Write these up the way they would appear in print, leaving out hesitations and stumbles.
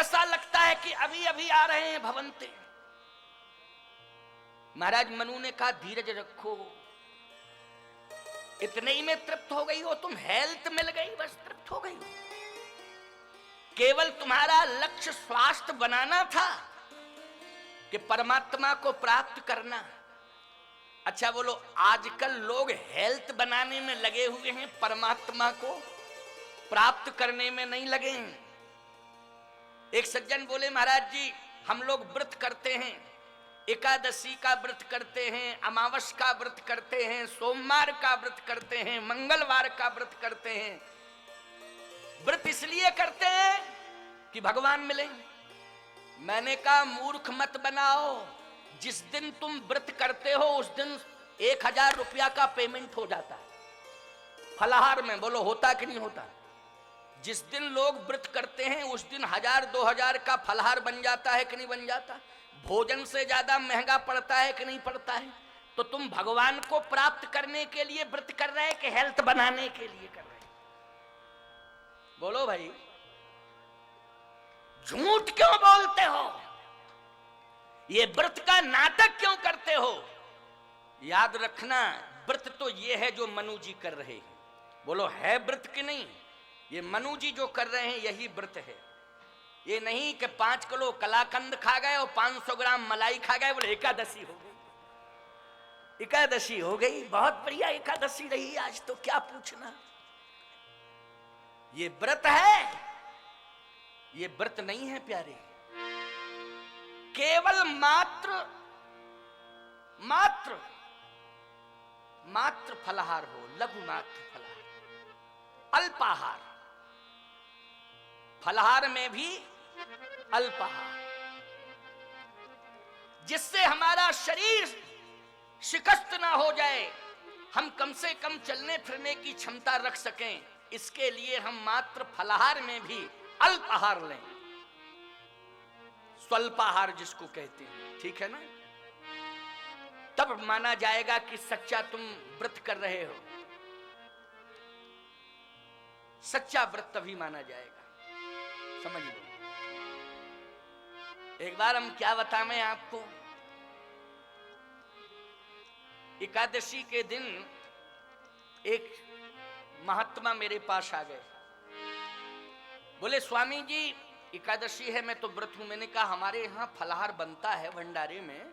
ऐसा लगता है कि अभी अभी आ रहे हैं भवंते। महाराज मनु ने कहा धीरज रखो, इतने ही में तृप्त हो गई हो तुम, हेल्थ मिल गई बस तृप्त हो गई हो। केवल तुम्हारा लक्ष्य स्वास्थ्य बनाना था कि परमात्मा को प्राप्त करना। अच्छा बोलो, आजकल लोग हेल्थ बनाने में लगे हुए हैं, परमात्मा को प्राप्त करने में नहीं लगे हैं। एक सज्जन बोले महाराज जी हम लोग व्रत करते हैं, एकादशी का व्रत करते हैं, अमावस का व्रत करते हैं, सोमवार का व्रत करते हैं, मंगलवार का व्रत करते हैं। व्रत इसलिए करते हैं कि भगवान मिले। मैंने कहा मूर्ख मत बनाओ, जिस दिन तुम व्रत करते हो उस दिन 1000 रुपया का पेमेंट हो जाता है फलाहार में। बोलो होता कि नहीं होता? जिस दिन लोग व्रत करते हैं उस दिन 1000-2000 का फलाहार बन जाता है कि नहीं बन जाता? भोजन से ज्यादा महंगा पड़ता है कि नहीं पड़ता है? तो तुम भगवान को प्राप्त करने के लिए व्रत कर रहे हैं कि हेल्थ बनाने के लिए कर रहे हैं? बोलो भाई, झूठ क्यों बोलते हो? ये व्रत का नाटक क्यों करते हो? याद रखना, व्रत तो ये है जो मनु जी कर रहे हैं। बोलो है व्रत कि नहीं? ये मनु जी जो कर रहे हैं यही व्रत है। ये नहीं कि 5 किलो कलाकंद खा गए और 500 ग्राम मलाई खा गए, बोले एकादशी हो गई। एकादशी हो गई, बहुत बढ़िया एकादशी रही आज तो, क्या पूछना। ये व्रत है, ये व्रत नहीं है प्यारे। केवल मात्र मात्र मात्र फलाहार हो, लघु मात्र फलाहार, अल्पाहार। फलाहार में भी अल्पाहार, जिससे हमारा शरीर शिकस्त ना हो जाए, हम कम से कम चलने फिरने की क्षमता रख सकें। इसके लिए हम मात्र फलाहार में भी अल्पाहार लें, स्वल्पाहार जिसको कहते हैं, ठीक है ना? तब माना जाएगा कि सच्चा तुम व्रत कर रहे हो। सच्चा व्रत तभी माना जाएगा, समझ लो। एक बार हम क्या बताएं आपको, एकादशी के दिन एक महात्मा मेरे पास आ गए। बोले स्वामी जी एकादशी है, मैं तो व्रत हूं। मैंने कहा हमारे यहाँ फलाहार बनता है भंडारे में,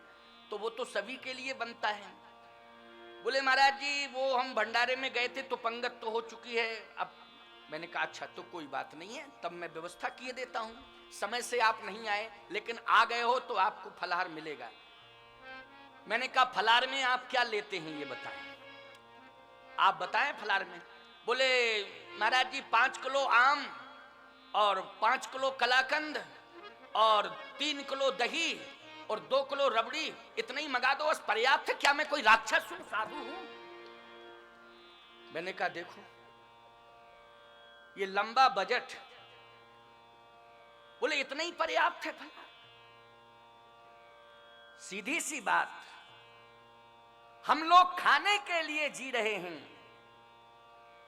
तो वो तो सभी के लिए बनता है। बोले महाराज जी वो हम भंडारे में गए थे तो पंगत तो हो चुकी है अब। मैंने कहा अच्छा तो कोई बात नहीं है, तब मैं व्यवस्था किए देता हूं। समय से आप नहीं आए लेकिन आ गए हो तो आपको फलाहार मिलेगा। मैंने कहा फलाहार में आप क्या लेते हैं ये बताएं, आप बताएं फलाहार में। बोले महाराज जी 5 किलो आम और 5 किलो कलाकंद और 3 किलो दही और 2 किलो रबड़ी, इतना ही मंगा दो बस, पर्याप्त है। क्या मैं कोई राक्षस हूं, साधु हूं? मैंने कहा देखो ये लंबा बजट, बोले इतना ही पर्याप्त है। सीधी सी बात, हम लोग खाने के लिए जी रहे हैं।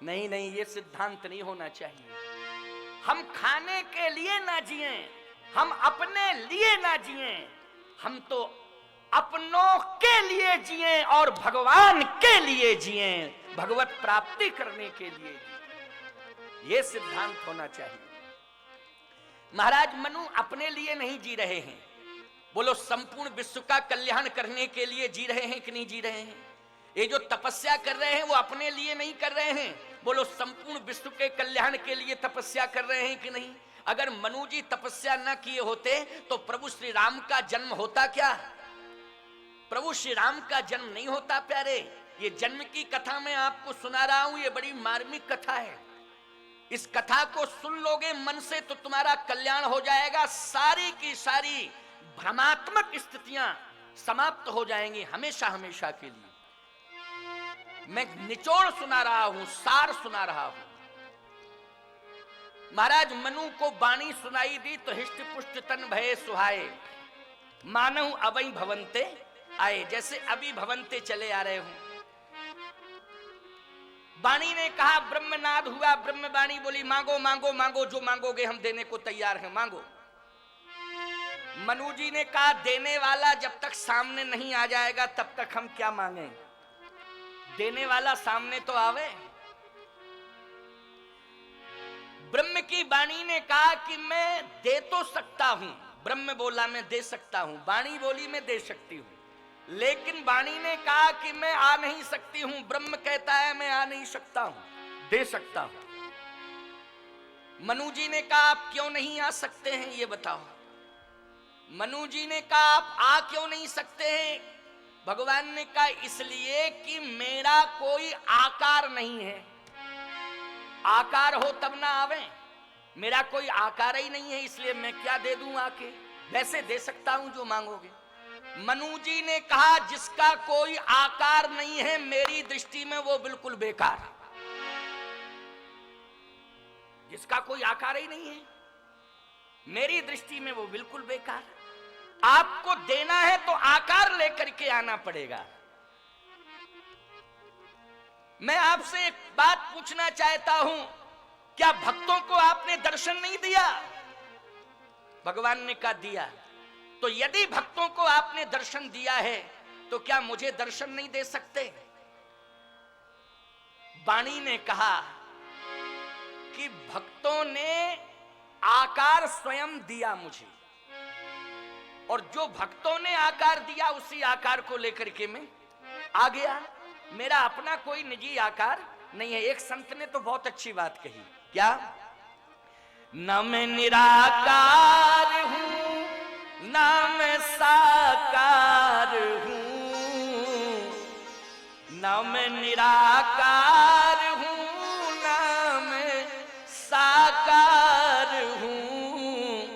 नहीं नहीं, ये सिद्धांत नहीं होना चाहिए। हम खाने के लिए ना जिए, हम अपने लिए ना जिए, हम तो अपनों के लिए जिए और भगवान के लिए जिए, भगवत प्राप्ति करने के लिए जिए। यह सिद्धांत होना चाहिए। महाराज मनु अपने लिए नहीं जी रहे हैं, बोलो संपूर्ण विश्व का कल्याण करने के लिए जी रहे हैं कि नहीं जी रहे हैं? ये जो तपस्या कर रहे हैं वो अपने लिए नहीं कर रहे हैं, बोलो संपूर्ण विश्व के कल्याण के लिए तपस्या कर रहे हैं कि नहीं? अगर मनु जी तपस्या न किए होते तो प्रभु श्री राम का जन्म होता क्या? प्रभु श्री राम का जन्म नहीं होता प्यारे। ये जन्म की कथा मैं आपको सुना रहा हूं, ये बड़ी मार्मिक कथा है। इस कथा को सुन लोगे मन से तो तुम्हारा कल्याण हो जाएगा। सारी की सारी भ्रमात्मक स्थितियां समाप्त हो जाएंगी हमेशा हमेशा के लिए। मैं निचोड़ सुना रहा हूं, सार सुना रहा हूं। महाराज मनु को वाणी सुनाई दी तो हिष्ट पुष्ट तन भये सुहाए, मानव अवई भवंते आए। जैसे अभी भवंते चले आ रहे हूं। वाणी ने कहा, ब्रह्मनाद हुआ, ब्रह्मवाणी बोली मांगो मांगो मांगो, जो मांगोगे हम देने को तैयार हैं, मांगो। मनु जी ने कहा देने वाला जब तक सामने नहीं आ जाएगा तब तक हम क्या मांगे, देने वाला सामने तो आवे। ब्रह्म की वाणी ने कहा कि मैं दे तो सकता हूं, ब्रह्म बोला मैं दे सकता हूं, वाणी बोली मैं दे सकती हूं, लेकिन वाणी ने कहा कि मैं आ नहीं सकती हूं, ब्रह्म कहता है मैं आ नहीं सकता हूं, दे सकता हूं। मनु जी ने कहा आप क्यों नहीं आ सकते हैं ये बताओ। मनु जी ने कहा आप आ क्यों नहीं सकते हैं। भगवान ने कहा इसलिए कि मेरा कोई आकार नहीं है, आकार हो तब ना आवे, मेरा कोई आकार ही नहीं है, इसलिए मैं क्या दे दूं आके, वैसे दे सकता हूं जो मांगोगे। मनु जी ने कहा जिसका कोई आकार नहीं है मेरी दृष्टि में वो बिल्कुल बेकार, जिसका कोई आकार ही नहीं है मेरी दृष्टि में वो बिल्कुल बेकार। आपको देना है तो आकार लेकर के आना पड़ेगा। मैं आपसे एक बात पूछना चाहता हूं, क्या भक्तों को आपने दर्शन नहीं दिया? भगवान ने कहा दिया। तो यदि भक्तों को आपने दर्शन दिया है तो क्या मुझे दर्शन नहीं दे सकते? वाणी ने कहा कि भक्तों ने आकार स्वयं दिया मुझे, और जो भक्तों ने आकार दिया उसी आकार को लेकर के मैं आ गया, मेरा अपना कोई निजी आकार नहीं है। एक संत ने तो बहुत अच्छी बात कही, क्या? न मैं निराकार हूं न मैं साकार हूं, न मैं निराकार हूं न मैं साकार हूं,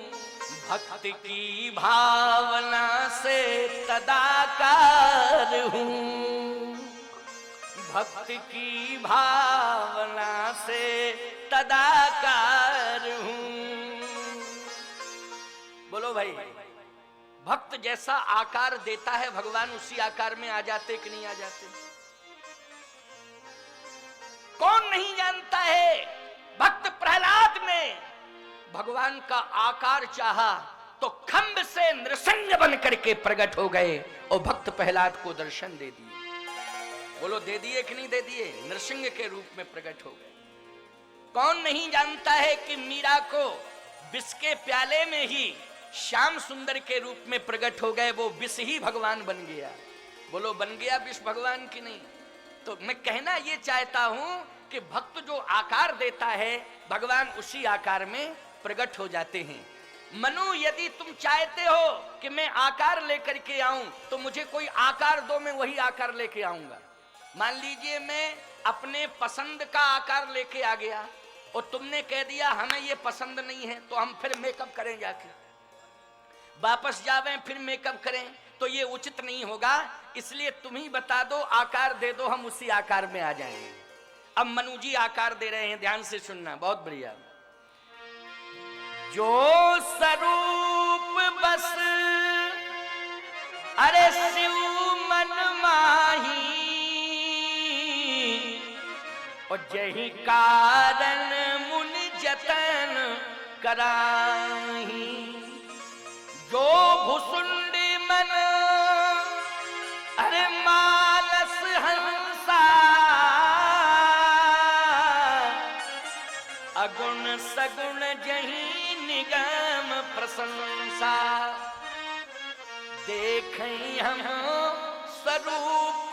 भक्त की भावना से तदाकार हूं, भक्त की भावना से तदाकार हूं। बोलो भाई, भक्त जैसा आकार देता है भगवान उसी आकार में आ जाते कि नहीं आ जाते? कौन नहीं जानता है भक्त प्रहलाद ने भगवान का आकार चाहा तो खंभ से नृसिंह बन करके प्रकट हो गए और भक्त प्रहलाद को दर्शन दे दिए। बोलो दे दिए कि नहीं दे दिए? नृसिंह के रूप में प्रकट हो गए। कौन नहीं जानता है कि मीरा को विष के प्याले में ही श्याम सुंदर के रूप में प्रकट हो गए, वो विष ही भगवान बन गया। बोलो बन गया विष भगवान की नहीं? तो मैं कहना ये चाहता हूं कि भक्त जो आकार देता है भगवान उसी आकार में प्रकट हो जाते हैं। मनु यदि तुम चाहते हो कि मैं आकार लेकर के आऊं तो मुझे कोई आकार दो, मैं वही आकार लेके आऊंगा। मान लीजिए मैं अपने पसंद का आकार लेके आ गया और तुमने कह दिया हमें ये पसंद नहीं है, तो हम फिर मेकअप करें, जाके वापस जावें फिर मेकअप करें, तो ये उचित नहीं होगा। इसलिए तुम ही बता दो, आकार दे दो, हम उसी आकार में आ जाएंगे। अब मनु जी आकार दे रहे हैं, ध्यान से सुनना, बहुत बढ़िया। जो स्वरूप बस अरे शिव मन माही, और जही कारण मुनि जतन कराही, जो भुसुंडी मन अरे मानस हंसा, अगुण सगुण जही निगम प्रशंसा, देखई हम स्वरूप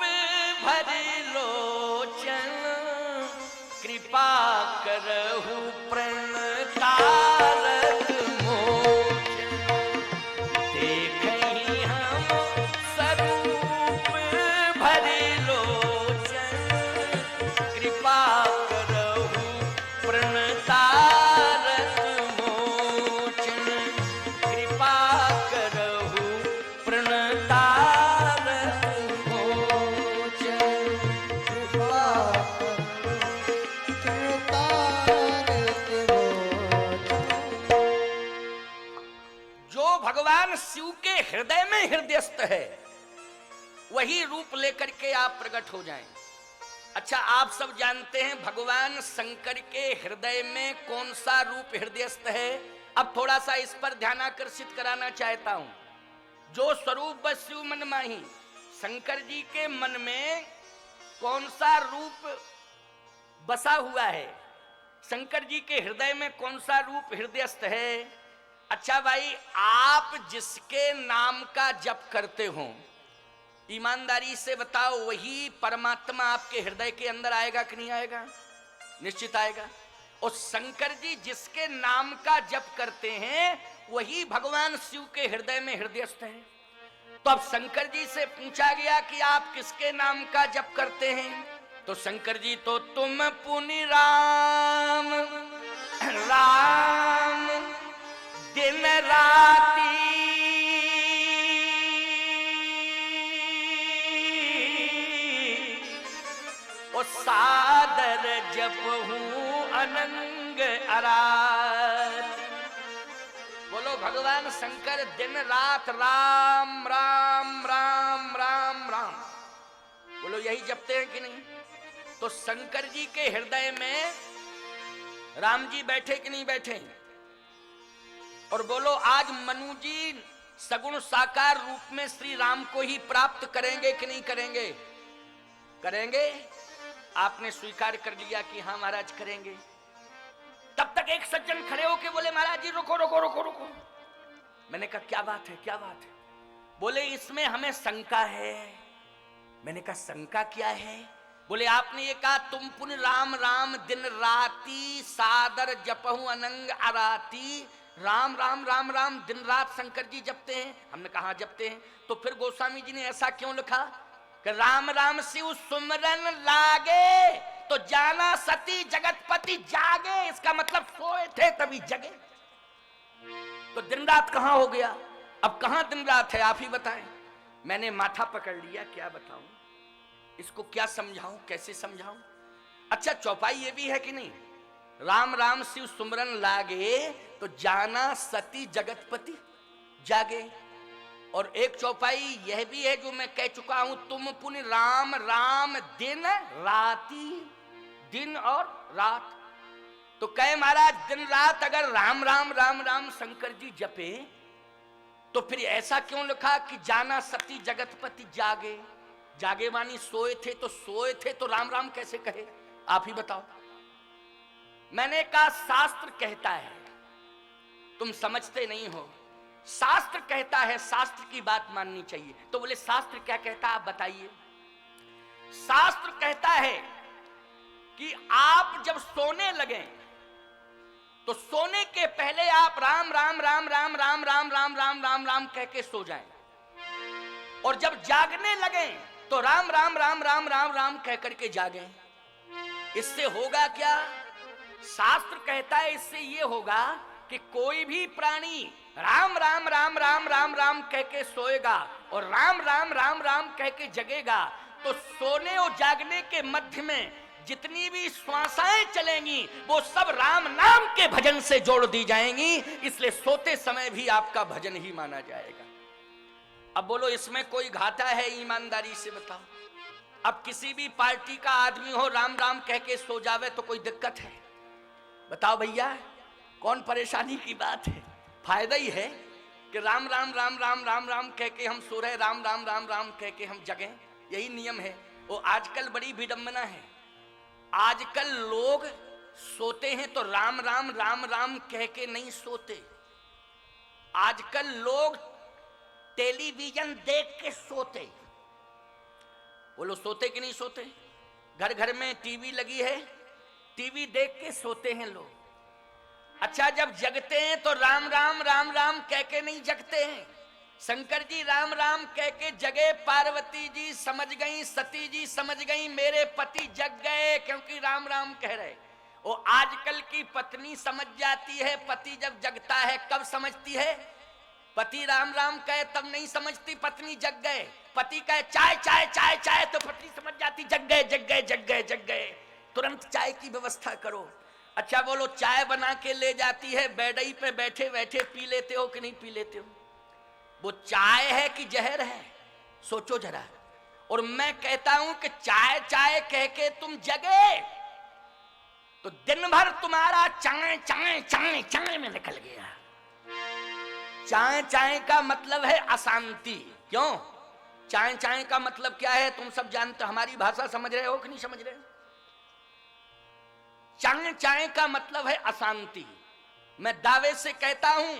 भरि लोचन, कृपा करहु प्रणतारक मोचन, देखहि हम स्वरूप भरि लोचन, कृपा करहु प्रणतारक मोचन, कृपा करहु प्रणतारक मोचन, कृपा भगवान शिव के हृदय में हृदयस्थ है वही रूप लेकर के आप प्रकट हो जाएं। अच्छा, आप सब जानते हैं भगवान शंकर के हृदय में कौन सा रूप हृदयस्थ है? अब थोड़ा सा इस पर ध्यान आकर्षित कराना चाहता हूं। जो स्वरूप बस्यु मन माही, शंकर जी के मन में कौन सा रूप बसा हुआ है, शंकर जी के हृदय में कौन सा रूप हृदयस्थ है। अच्छा भाई, आप जिसके नाम का जप करते हो, ईमानदारी से बताओ, वही परमात्मा आपके हृदय के अंदर आएगा कि नहीं आएगा? निश्चित आएगा। और शंकर जी जिसके नाम का जप करते हैं, वही भगवान शिव के हृदय में हृदयस्थ है। तो अब शंकर जी से पूछा गया कि आप किसके नाम का जप करते हैं, तो शंकर जी तो तुम पुनि राम राम दिन राती ओ सादर जपहूं अनंग अरात। बोलो भगवान शंकर दिन रात राम राम राम राम राम, बोलो यही जपते हैं कि नहीं? तो शंकर जी के हृदय में राम जी बैठे कि नहीं बैठे? और बोलो आज मनु जी सगुण साकार रूप में श्री राम को ही प्राप्त करेंगे कि नहीं करेंगे? करेंगे। आपने स्वीकार कर लिया कि हाँ महाराज करेंगे। तब तक एक सज्जन खड़े होके बोले महाराज जी रुको रुको रुको रुको। मैंने कहा क्या बात है, क्या बात है? बोले इसमें हमें शंका है। मैंने कहा शंका क्या है? बोले आपने ये कहा तुम पुन राम राम दिन राती सादर जपहूं अनंग अराती, राम राम राम राम दिन रात शंकर जी जपते हैं। हमने कहा जपते हैं। तो फिर गोस्वामी जी ने ऐसा क्यों लिखा कि राम राम शिव सुमरन लागे तो जाना सती जगतपति जागे। इसका मतलब सोए थे तभी जगे। तो दिन रात कहां हो गया? अब कहां दिन रात है, आप ही बताएं। मैंने माथा पकड़ लिया, क्या बताऊं इसको, क्या समझाऊं, कैसे समझाऊं? अच्छा चौपाई ये भी है कि नहीं, राम राम शिव सुमरन लागे तो जाना सती जगतपति जागे। और एक चौपाई यह भी है जो मैं कह चुका हूं, तुम पुनि राम राम दिन राती, दिन और रात। तो कहे महाराज दिन रात अगर राम राम राम राम शंकर जी जपे, तो फिर ऐसा क्यों लिखा कि जाना सती जगतपति जागे? जागे वानी सोए थे, तो सोए थे तो राम राम कैसे कहे, आप ही बताओ। मैंने कहा शास्त्र कहता है, तुम समझते नहीं हो। शास्त्र कहता है, शास्त्र की बात माननी चाहिए। तो बोले शास्त्र क्या कहता है आप बताइए। शास्त्र कहता है कि आप जब सोने लगे तो सोने के पहले आप राम राम राम राम राम राम राम राम राम राम कह के सो जाएं, और जब जागने लगे तो राम राम राम राम राम राम कह करके जागे। इससे होगा क्या? शास्त्र कहता है इससे ये होगा कि कोई भी प्राणी राम राम राम राम राम राम कह के सोएगा और राम राम राम राम कह के जगेगा, तो सोने और जागने के मध्य में जितनी भी श्वासाएं चलेंगी वो सब राम नाम के भजन से जोड़ दी जाएंगी। इसलिए सोते समय भी आपका भजन ही माना जाएगा। अब बोलो इसमें कोई घाटा है? ईमानदारी से बताओ। अब किसी भी पार्टी का आदमी हो राम राम कह के सो जावे तो कोई दिक्कत है? बताओ भैया, कौन परेशानी की बात है? फायदा ही है कि राम राम राम राम राम राम कह के हम सो रहे, राम राम राम राम कह के हम जगें, यही नियम है। वो आजकल बड़ी विडंबना है। आजकल लोग सोते हैं तो राम राम राम राम कह के नहीं सोते। आजकल लोग टेलीविजन देख के सोते। बोलो सोते कि नहीं सोते? घर घर में टीवी लगी है, टीवी देख के सोते हैं लोग। अच्छा जब जगते हैं तो राम राम राम राम कह के नहीं जगते हैं। शंकर जी राम राम कह के जगे, पार्वती जी समझ गई, सती जी समझ गई मेरे पति जग गए क्योंकि राम राम कह रहे। वो आजकल की पत्नी समझ जाती है, पति जब जगता है कब समझती है? पति राम राम कहे तब नहीं समझती पत्नी जग गए। पति कहे चाय चाय चाय चाय तो पत्नी समझ जाती जग गए जग गए जग गए जग गए, तुरंत चाय की व्यवस्था करो। अच्छा बोलो चाय बना के ले जाती है, बेडई पे बैठे बैठे पी लेते हो कि नहीं पी लेते हो? वो चाय है कि जहर है? सोचो जरा। और मैं कहता हूं कि चाय चाय कह के तुम जगे तो दिन भर तुम्हारा चाय चाय चाय चाय में निकल गया। चाय चाय का मतलब है अशांति। क्यों? चाय चाय का मतलब क्या है? तुम सब जानते, हमारी भाषा समझ रहे हो कि नहीं समझ रहे? चाय चाय का मतलब है अशांति। मैं दावे से कहता हूं,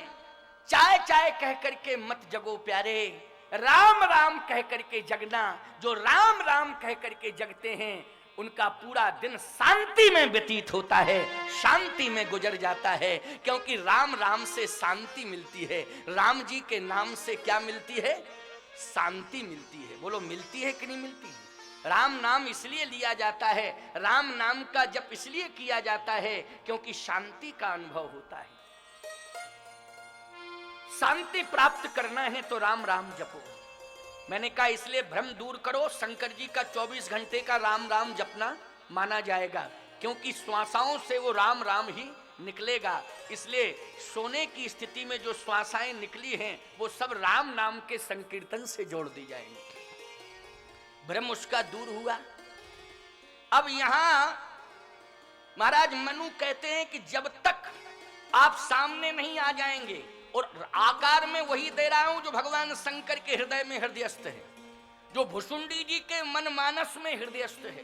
चाय चाय कह करके मत जगो प्यारे, राम राम कह करके जगना। जो राम राम कह करके जगते हैं उनका पूरा दिन शांति में व्यतीत होता है, शांति में गुजर जाता है। क्योंकि राम राम से शांति मिलती है। राम जी के नाम से क्या मिलती है? शांति मिलती है। बोलो, मिलती है कि नहीं मिलती है? राम नाम इसलिए लिया जाता है, राम नाम का जप इसलिए किया जाता है क्योंकि शांति का अनुभव होता है। शांति प्राप्त करना है तो राम राम जपो। मैंने कहा इसलिए भ्रम दूर करो, शंकर जी का 24 घंटे का राम राम जपना माना जाएगा, क्योंकि श्वासाओं से वो राम राम ही निकलेगा। इसलिए सोने की स्थिति में जो श्वासाएं निकली हैं वो सब राम नाम के संकीर्तन से जोड़ दी जाएंगी। भ्रम उसका दूर हुआ। अब यहां महाराज मनु कहते हैं कि जब तक आप सामने नहीं आ जाएंगे, और आकार में वही दे रहा हूं जो भगवान शंकर के हृदय में हृदयस्थ है, जो भुसुंडी जी के मन मानस में हृदयस्थ है,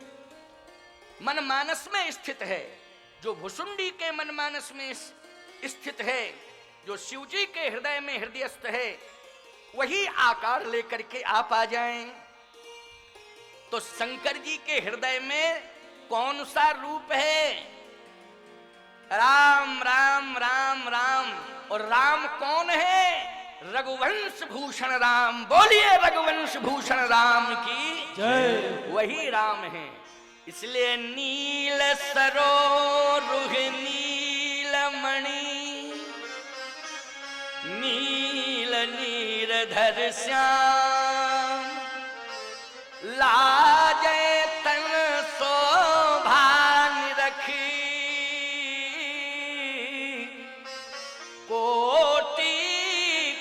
मन मानस में स्थित है, जो भुसुंडी के मन मानस में स्थित है, जो शिव जी के हृदय में हृदयस्थ है, वही आकार लेकर के आप आ जाएं। तो शंकर जी के हृदय में कौन सा रूप है? राम राम राम राम। और राम कौन है? रघुवंश भूषण राम। बोलिए रघुवंश भूषण राम की जय। वही राम है। इसलिए नील सरोरुह नीलमणि, नील नीरधर श्याम, लाजय तन शोभा निरखी, कोटि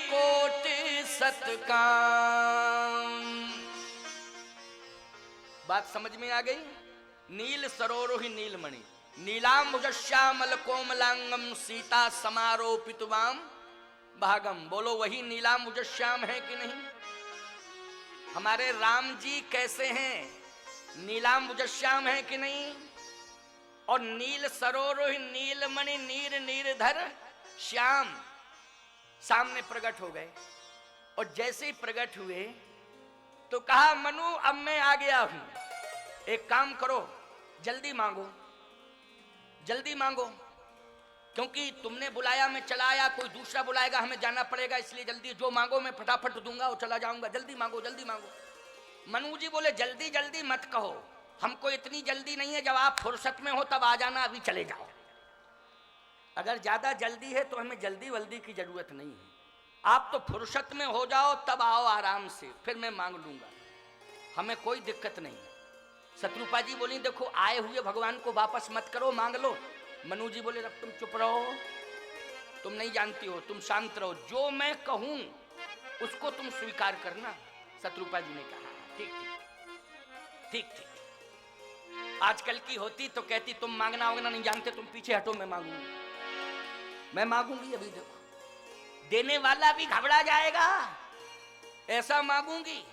कोटि सतकाम। बात समझ में आ गई? नील सरोरुहि नीलमणि, नीलांबुज श्यामल कोमलांगम, सीता समारोपितवाम भागम। बोलो, वही नीलांबुज श्याम है कि नहीं? हमारे राम जी कैसे हैं? नीलांबुज श्याम है कि नहीं? और नील सरोरुहि नीलमणि, नीर नीरधर श्याम सामने प्रकट हो गए। और जैसे ही प्रकट हुए तो कहा, मनु अब मैं आ गया हूं, एक काम करो, जल्दी मांगो, जल्दी मांगो, क्योंकि तुमने बुलाया मैं चला आया, कोई दूसरा बुलाएगा हमें जाना पड़ेगा, इसलिए जल्दी जो मांगो मैं फटाफट दूंगा और चला जाऊंगा, जल्दी मांगो जल्दी मांगो। मनु जी बोले, जल्दी जल्दी मत कहो, हमको इतनी जल्दी नहीं है, जब आप फुर्सत में हो तब आ जाना, अभी चले जाओ। अगर ज्यादा जल्दी है तो हमें जल्दी वल्दी की जरूरत नहीं है, आप तो फुर्सत में हो जाओ तब आओ आराम से, फिर मैं मांग लूंगा, हमें कोई दिक्कत नहीं। शत्रुपा जी बोली, देखो आए हुए भगवान को वापस मत करो, मांग लो। मनु जी बोले, तुम चुप रहो, तुम नहीं जानती हो, तुम शांत रहो, जो मैं कहूं उसको तुम स्वीकार करना। शत्रुपा जी ने कहा, ठीक ठीक ठीक ठीक। आजकल की होती तो कहती तुम मांगना वांगना नहीं जानते, तुम पीछे हटो, मैं मांगूंगी, मैं मांगूंगी। अभी देखो देने वाला भी घबरा जाएगा, ऐसा मांगूंगी।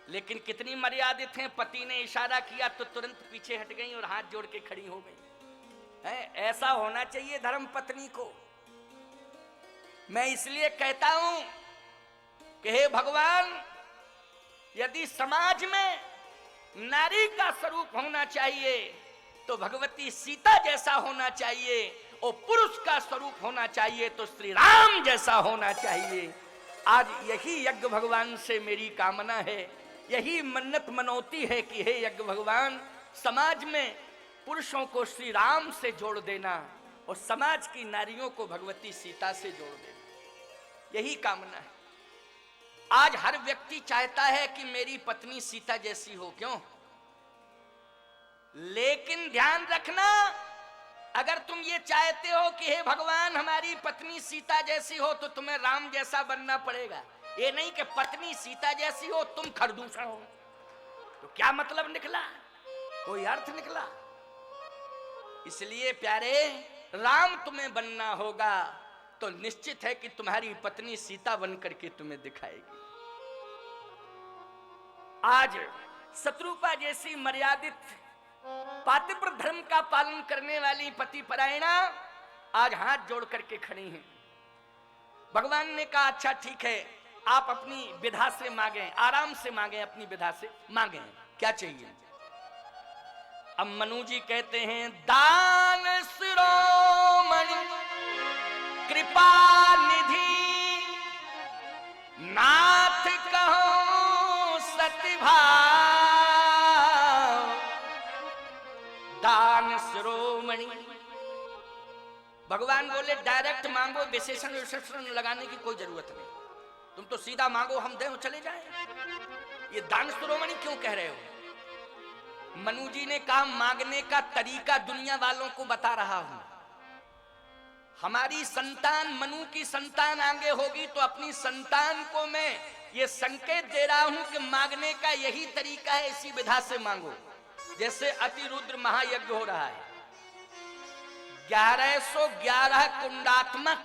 लेकिन कितनी मर्यादित हैं, पति ने इशारा किया तो तुरंत पीछे हट गई और हाथ जोड़ के खड़ी हो गई है। ऐसा होना चाहिए धर्म पत्नी को। मैं इसलिए कहता हूं कि हे भगवान, यदि समाज में नारी का स्वरूप होना चाहिए तो भगवती सीता जैसा होना चाहिए, और पुरुष का स्वरूप होना चाहिए तो श्री राम जैसा होना चाहिए। आज यही यज्ञ भगवान से मेरी कामना है, यही मन्नत मनौती है कि हे यज्ञ भगवान, समाज में पुरुषों को श्री राम से जोड़ देना और समाज की नारियों को भगवती सीता से जोड़ देना, यही कामना है। आज हर व्यक्ति चाहता है कि मेरी पत्नी सीता जैसी हो, क्यों? लेकिन ध्यान रखना, अगर तुम ये चाहते हो कि हे भगवान हमारी पत्नी सीता जैसी हो तो तुम्हें राम जैसा बनना पड़ेगा। ये नहीं कि पत्नी सीता जैसी हो तुम खरदूषण हो, तो क्या मतलब निकला? कोई अर्थ निकला? इसलिए प्यारे, राम तुम्हें बनना होगा, तो निश्चित है कि तुम्हारी पत्नी सीता बन करके तुम्हें दिखाएगी। आज शत्रुपा जैसी मर्यादित पातिव्रत धर्म का पालन करने वाली पति परायणा आज हाथ जोड़ करके खड़ी हैं। भगवान ने कहा अच्छा ठीक है, आप अपनी विधा से मांगे, आराम से मांगे, अपनी विधा से मांगे, क्या चाहिए। अब मनु जी कहते हैं दान शिरोमणि कृपा निधि नाथ कहो सतिभाव, दान शिरोमणि। भगवान बोले डायरेक्ट मांगो, विशेषण विशेषण लगाने की कोई जरूरत नहीं, तुम तो सीधा मांगो, हम दें चले जाएं। ये दान शिरोमणि क्यों कह रहे हो। मनु जी ने कहा मांगने का तरीका दुनिया वालों को बता रहा हूं। हमारी संतान, मनु की संतान आगे होगी तो अपनी संतान को मैं ये संकेत दे रहा हूं कि मांगने का यही तरीका है, इसी विधा से मांगो। जैसे अतिरुद्र महायज्ञ हो रहा है, 1111 कुंडात्मक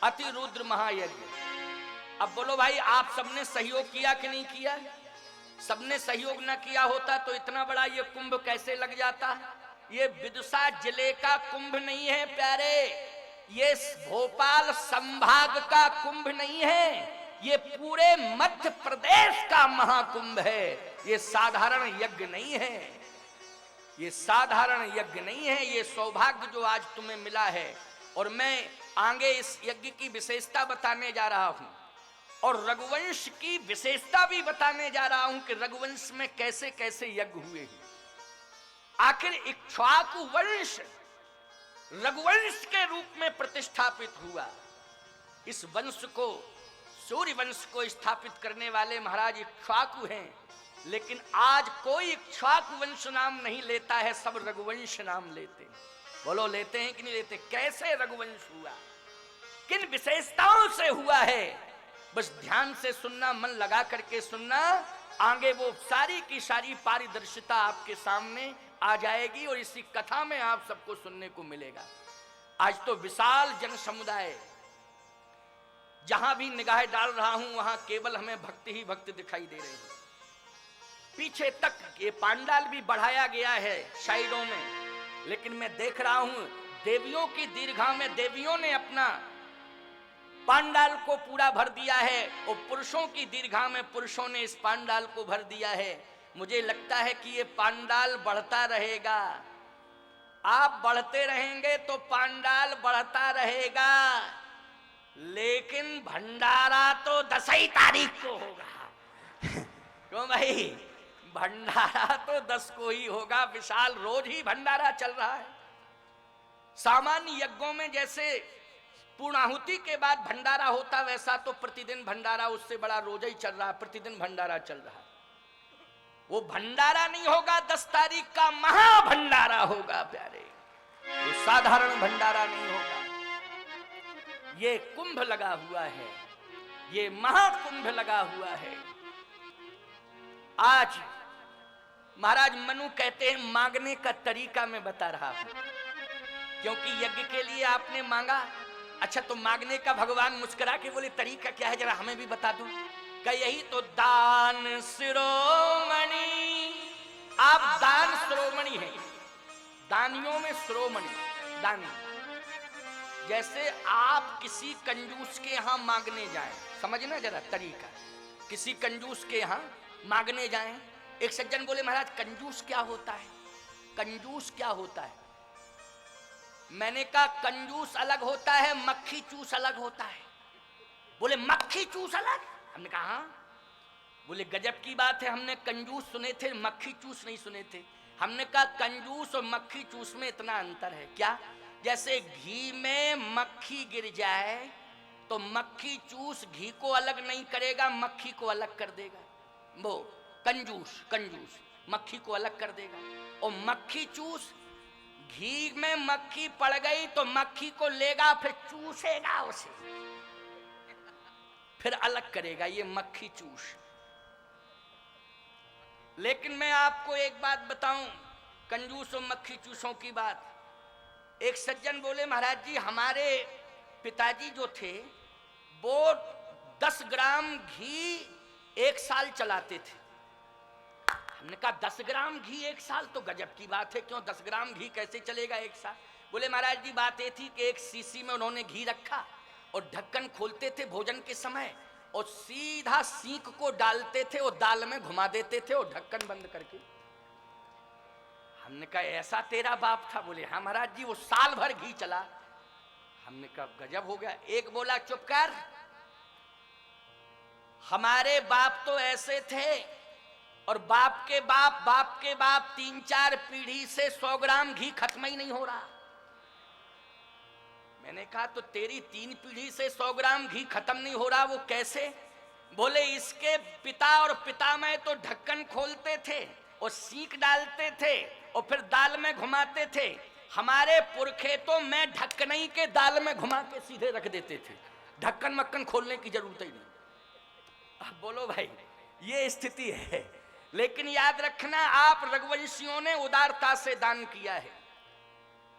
अतिरुद्र महायज्ञ। अब बोलो भाई, आप सबने सहयोग किया कि नहीं किया। सबने सहयोग न किया होता तो इतना बड़ा ये कुंभ कैसे लग जाता। ये विदिशा जिले का कुंभ नहीं है प्यारे, ये भोपाल संभाग का कुंभ नहीं है, ये पूरे मध्य प्रदेश का महाकुंभ है। ये साधारण यज्ञ नहीं है, ये साधारण यज्ञ नहीं है। ये सौभाग्य जो आज तुम्हें मिला है, और मैं आगे इस यज्ञ की विशेषता बताने जा रहा हूं और रघुवंश की विशेषता भी बताने जा रहा हूं कि रघुवंश में कैसे कैसे यज्ञ हुए हैं। आखिर इक्ष्वाकु वंश रघुवंश के रूप में प्रतिष्ठापित हुआ। इस वंश को, सूर्य वंश को स्थापित करने वाले महाराज इक्ष्वाकु हैं, लेकिन आज कोई इक्ष्वाकु वंश नाम नहीं लेता है, सब रघुवंश नाम लेते हैं। बोलो लेते हैं कि नहीं लेते। कैसे रघुवंश हुआ, किन विशेषताओं से हुआ है, बस ध्यान से सुनना, मन लगा करके सुनना, आगे वो सारी की सारी पारदर्शिता आपके सामने आ जाएगी और इसी कथा में आप सबको सुनने को मिलेगा। आज तो विशाल जन समुदाय, जहां भी निगाह डाल रहा हूं वहां केवल हमें भक्ति ही भक्ति दिखाई दे रही है। पीछे तक ये पांडाल भी बढ़ाया गया है साइडों में, लेकिन मैं देख रहा हूं देवियों की दीर्घा में देवियों ने अपना पांडाल को पूरा भर दिया है और पुरुषों की दीर्घा में पुरुषों ने इस पांडाल को भर दिया है। मुझे लगता है कि ये पांडाल बढ़ता रहेगा। आप बढ़ते रहेंगे तो पांडाल बढ़ता रहेगा, लेकिन भंडारा तो 10 ही तारीख को होगा। क्यों भाई, भंडारा तो 10 को ही होगा। विशाल रोज ही भंडारा चल रहा है। सामान्य यज्ञों में जैसे पूर्णाहुति के बाद भंडारा होता, वैसा तो प्रतिदिन भंडारा, उससे बड़ा रोजा ही चल रहा है, प्रतिदिन भंडारा चल रहा है। वो भंडारा नहीं होगा, 10 तारीख का महाभंडारा होगा प्यारे, वो साधारण भंडारा नहीं होगा। ये कुंभ लगा हुआ है, ये महाकुंभ लगा हुआ है। आज महाराज मनु कहते हैं मांगने का तरीका मैं बता रहा हूं, क्योंकि यज्ञ के लिए आपने मांगा। अच्छा, तो मांगने का भगवान मुस्कुरा के बोले तरीका क्या है, जरा हमें भी बता दो। क्या यही तो दान शिरोमणि, आप दान शिरोमणि हैं, दानियों में शिरोमणि, दानी। जैसे आप किसी कंजूस के यहां मांगने जाएं, समझना जरा तरीका। किसी कंजूस के यहां मांगने जाएं, एक सज्जन बोले महाराज कंजूस क्या होता है, कंजूस क्या होता है। मैंने कहा कंजूस अलग होता है, मक्खी चूस अलग होता है। बोले मक्खी चूस अलग, हमने कहा हाँ। बोले गजब की बात है, हमने कंजूस सुने थे, मक्खी चूस नहीं सुने थे। हमने कहा कंजूस और मक्खी चूस में इतना अंतर है क्या। जैसे घी में मक्खी गिर जाए तो मक्खी चूस घी को अलग नहीं करेगा, मक्खी को अलग कर देगा। वो कंजूस, कंजूस मक्खी को अलग कर देगा। और मक्खी चूस, घी में मक्खी पड़ गई तो मक्खी को लेगा, फिर चूसेगा उसे, फिर अलग करेगा। ये मक्खी चूस। लेकिन मैं आपको एक बात बताऊं, कंजूस और मक्खी चूसों की बात। एक सज्जन बोले महाराज जी हमारे पिताजी जो थे वो 10 ग्राम घी 1 साल चलाते थे। हमने कहा 10 ग्राम घी 1 साल तो गजब की बात है, क्यों 10 ग्राम घी कैसे चलेगा 1 साल? बोले महाराज जी बात ये थी कि एक सीसी में उन्होंने घी रखा और ढक्कन खोलते थे भोजन के समय और सीधा सींक को डालते थे और दाल में घुमा देते थे और ढक्कन बंद करके। हमने कहा ऐसा तेरा बाप था? बोले हाँ महाराज जी, वो साल भर घी चला। हमने कहा गजब हो गया। एक बोला चुप कर, हमारे बाप तो ऐसे थे और बाप के बाप 3-4 पीढ़ी से 100 ग्राम घी खत्म ही नहीं हो रहा। मैंने कहा तो तेरी 3 पीढ़ी से 100 ग्राम घी खत्म नहीं हो रहा, वो कैसे? बोले इसके पिता और पितामह तो ढक्कन खोलते थे और सींक डालते थे और फिर दाल में घुमाते थे। हमारे पुरखे तो मैं ढक्कन के दाल में घुमा के सीधे रख देते थे, ढक्कन मक्कन खोलने की जरूरत ही नहीं। अब बोलो भाई, ये स्थिति है। लेकिन याद रखना, आप रघुवंशियों ने उदारता से दान किया है।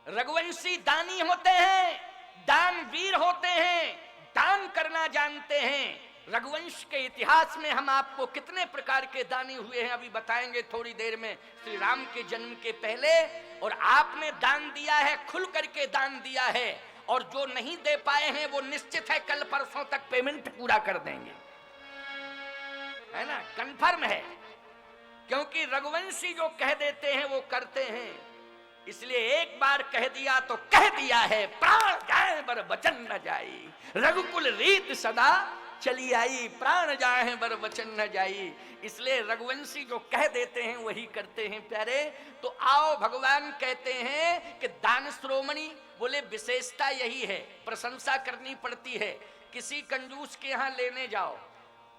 रघुवंशी दानी होते हैं, दानवीर होते हैं, दान करना जानते हैं। रघुवंश के इतिहास में हम आपको कितने प्रकार के दानी हुए हैं अभी बताएंगे थोड़ी देर में, श्री राम के जन्म के पहले। और आपने दान दिया है, खुल करके दान दिया है, और जो नहीं दे पाए हैं वो निश्चित है कल परसों तक पेमेंट पूरा कर देंगे, है ना, कंफर्म है। क्योंकि रघुवंशी जो कह देते हैं वो करते हैं। इसलिए एक बार कह दिया तो कह दिया है, प्राण जाए बर वचन न जाई, रघुकुल रीत सदा चली आई, प्राण जाए बर वचन न जाई। इसलिए रघुवंशी जो कह देते हैं वही करते हैं प्यारे। तो आओ, भगवान कहते हैं कि दान श्रोमणी, बोले विशेषता यही है, प्रशंसा करनी पड़ती है। किसी कंजूस के यहाँ लेने जाओ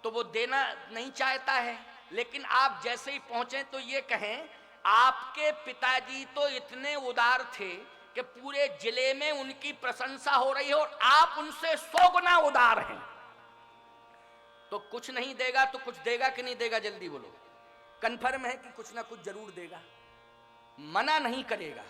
तो वो देना नहीं चाहता है, लेकिन आप जैसे ही पहुंचे तो ये कहें आपके पिताजी तो इतने उदार थे कि पूरे जिले में उनकी प्रशंसा हो रही है और आप उनसे 100 गुना उदार हैं। तो कुछ नहीं देगा तो कुछ देगा कि नहीं देगा? जल्दी बोलो। कंफर्म है कि कुछ ना कुछ जरूर देगा, मना नहीं करेगा।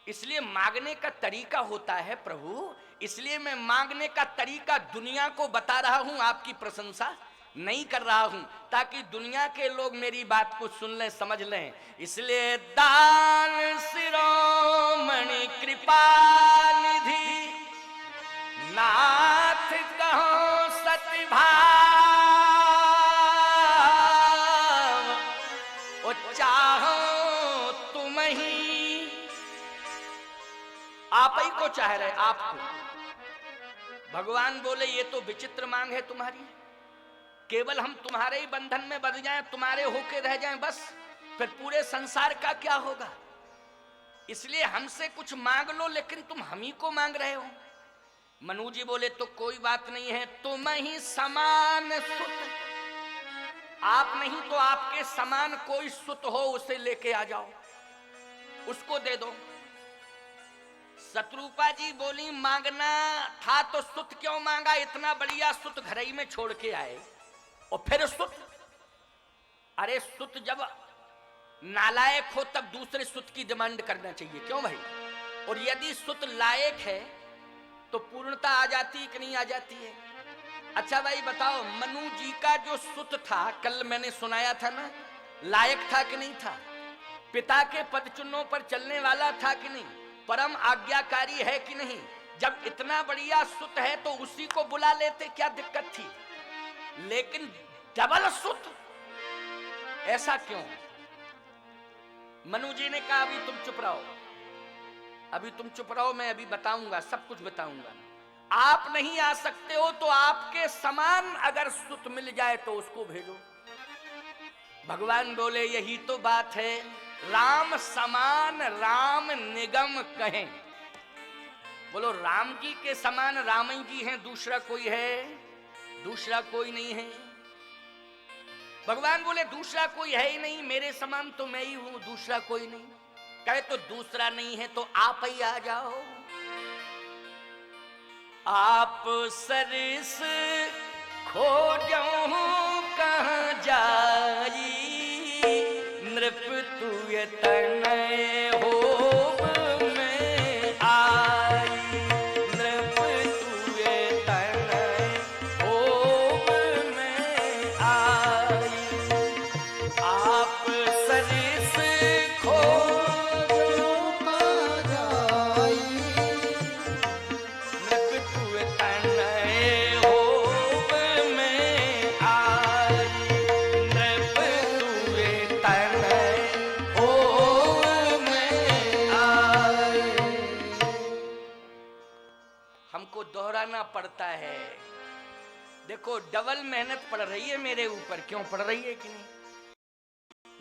इसलिए मांगने का तरीका होता है प्रभु, इसलिए मैं मांगने का तरीका दुनिया को बता रहा हूं, आपकी प्रशंसा नहीं कर रहा हूं, ताकि दुनिया के लोग मेरी बात को सुन लें, समझ लें। इसलिए दान शिरोमणि कृपा निधि, नाथ कहो सतभाव, ओ चाहो तुम ही। आप ही को चाह रहे, आपको। भगवान बोले ये तो विचित्र मांग है तुम्हारी, केवल हम तुम्हारे ही बंधन में बंध जाएं, तुम्हारे होके रह जाएं बस, फिर पूरे संसार का क्या होगा? इसलिए हमसे कुछ मांग लो, लेकिन तुम हम ही को मांग रहे हो। मनु जी बोले तो कोई बात नहीं है, तुम ही समान सुत, आप नहीं तो आपके समान कोई सुत हो उसे लेके आ जाओ, उसको दे दो। शत्रुपा जी बोली मांगना था तो सुत क्यों मांगा, इतना बढ़िया सुत घर ही में छोड़ के आए और फिर सुत। अरे सुत जब नालायक हो तब दूसरे सुत की डिमांड करना चाहिए, क्यों भाई? और यदि सुत लायक है तो पूर्णता आ जाती है कि नहीं आ जाती है? अच्छा भाई बताओ, मनु जी का जो सुत था, कल मैंने सुनाया था ना, लायक था कि नहीं था? पिता के पदचिन्हों पर चलने वाला था कि नहीं? परम आज्ञाकारी है कि नहीं? जब इतना बढ़िया सुत है तो उसी को बुला लेते, क्या दिक्कत थी? लेकिन डबल सुत, ऐसा क्यों? मनु जी ने कहा अभी तुम चुप रहो, अभी तुम चुप रहो, मैं अभी बताऊंगा, सब कुछ बताऊंगा। आप नहीं आ सकते हो तो आपके समान अगर सुत मिल जाए तो उसको भेजो। भगवान बोले यही तो बात है, राम समान राम निगम कहें। बोलो राम जी के समान राम जी हैं, दूसरा कोई है? दूसरा कोई नहीं है। भगवान बोले दूसरा कोई है ही नहीं, मेरे समान तो मैं ही हूं, दूसरा कोई नहीं। कहे तो दूसरा नहीं है तो आप ही आ जाओ। आप सरस खोजो कहाँ जाई, नृप तुय तनय होब में आई, नृप तुय देखो डबल मेहनत पड़ रही है मेरे ऊपर, क्यों पड़ रही है कि नहीं,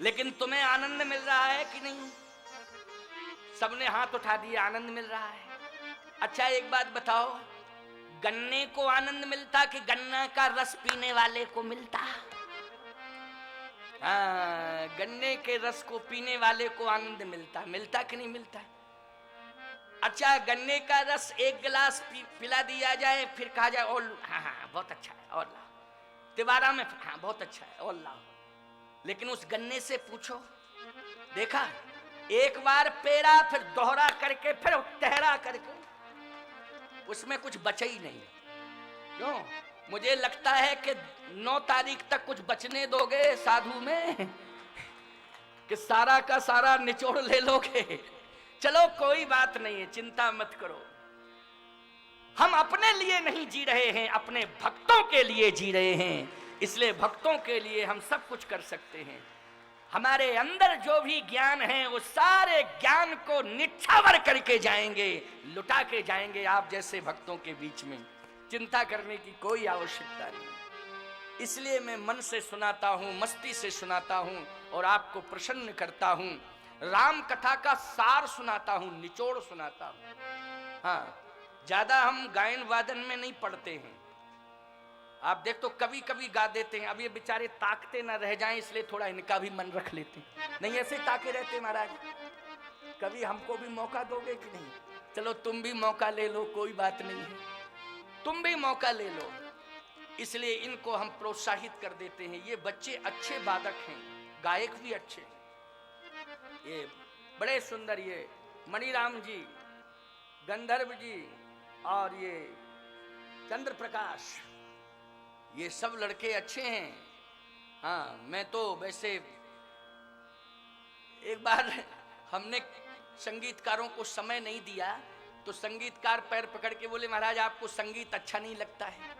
लेकिन तुम्हें आनंद मिल रहा है कि नहीं? सबने हाथ उठा दिया, आनंद मिल रहा है। अच्छा एक बात बताओ, गन्ने को आनंद मिलता कि गन्ना का रस पीने वाले को मिलता? हाँ, गन्ने के रस को पीने वाले को आनंद मिलता, मिलता कि नहीं मिलता? अच्छा गन्ने का रस एक गिलास पिला दिया जाए, फिर कहा जाए और हाँ हाँ बहुत अच्छा है और लाओ, तिवारा में हाँ बहुत अच्छा है और लाओ, लेकिन उस गन्ने से पूछो, देखा एक बार पेरा फिर दोहरा करके फिर टहरा करके उसमें कुछ बचा ही नहीं। क्यों? मुझे लगता है कि 9 तारीख तक कुछ बचने दोगे साधु में कि सारा का सारा निचोड़ ले लोगे। चलो कोई बात नहीं है, चिंता मत करो। हम अपने लिए नहीं जी रहे हैं, अपने भक्तों के लिए जी रहे हैं, इसलिए भक्तों के लिए हम सब कुछ कर सकते हैं। हमारे अंदर जो भी ज्ञान है वो सारे ज्ञान को निछावर करके जाएंगे, लुटा के जाएंगे आप जैसे भक्तों के बीच में। चिंता करने की कोई आवश्यकता नहीं। इसलिए मैं मन से सुनाता हूं, मस्ती से सुनाता हूं और आपको प्रसन्न करता हूं। राम कथा का सार सुनाता हूं, निचोड़ सुनाता हूं। हाँ, ज्यादा हम गायन वादन में नहीं पढ़ते हैं। आप देख तो कभी कभी गा देते हैं, अब ये बेचारे ताकते ना रह जाएं इसलिए थोड़ा इनका भी मन रख लेते हैं। नहीं ऐसे ताके रहते महाराज, कभी हमको भी मौका दोगे कि नहीं? चलो तुम भी मौका ले लो, कोई बात नहीं है, तुम भी मौका ले लो। इसलिए इनको हम प्रोत्साहित कर देते हैं। ये बच्चे अच्छे वादक हैं, गायक भी अच्छे हैं, ये बड़े सुंदर, ये मणिराम जी, गंधर्व जी और ये चंद्र प्रकाश, ये सब लड़के अच्छे हैं। हाँ, मैं तो वैसे एक बार हमने संगीतकारों को समय नहीं दिया तो संगीतकार पैर पकड़ के बोले महाराज आपको संगीत अच्छा नहीं लगता है।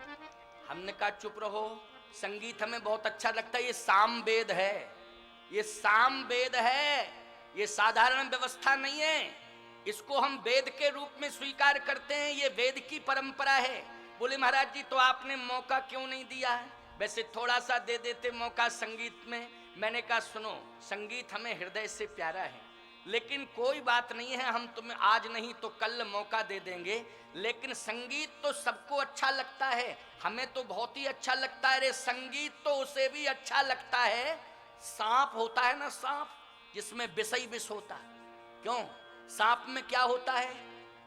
हमने कहा चुप रहो, संगीत हमें बहुत अच्छा लगता है, ये सामवेद है, ये सामवेद है, ये साधारण व्यवस्था नहीं है, इसको हम वेद के रूप में स्वीकार करते हैं, ये वेद की परंपरा है। बोले महाराज जी तो आपने मौका क्यों नहीं दिया है? वैसे थोड़ा सा दे देते मौका संगीत में। मैंने कहा सुनो, संगीत हमें हृदय से प्यारा है, लेकिन कोई बात नहीं है, हम तुम्हें आज नहीं तो कल मौका दे देंगे, लेकिन संगीत तो सबको अच्छा लगता है, हमें तो बहुत ही अच्छा लगता है रे। संगीत तो उसे भी अच्छा लगता है, सांप होता है ना, सांप जिसमें विष ही विष होता है। क्यों? सांप में क्या होता है?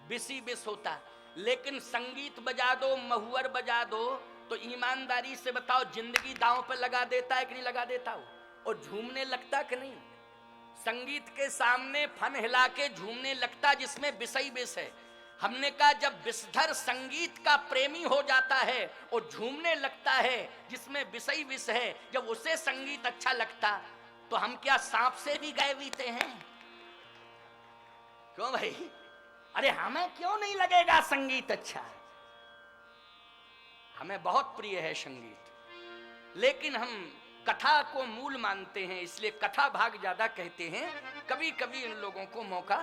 विष ही विष होता है। लेकिन संगीत बजा दो, महुअर बजा दो, तो ईमानदारी से बताओ जिंदगी दांव पर लगा देता है कि नहीं लगा देता हो? और झूमने लगता कि नहीं? संगीत के सामने फन हिला के झूमने लगता जिसमें विष ही विष है। हमने कहा जब विषधर संगीत का प्रेमी हो जाता है और झूमने लगता है जिसमें विष ही विष है, जब उसे संगीत अच्छा लगता तो हम क्या सांप से भी गए बीते हैं? क्यों भाई? अरे हमें क्यों नहीं लगेगा संगीत अच्छा? हमें बहुत प्रिय है संगीत, लेकिन हम कथा को मूल मानते हैं, इसलिए कथा भाग ज्यादा कहते हैं। कभी कभी इन लोगों को मौका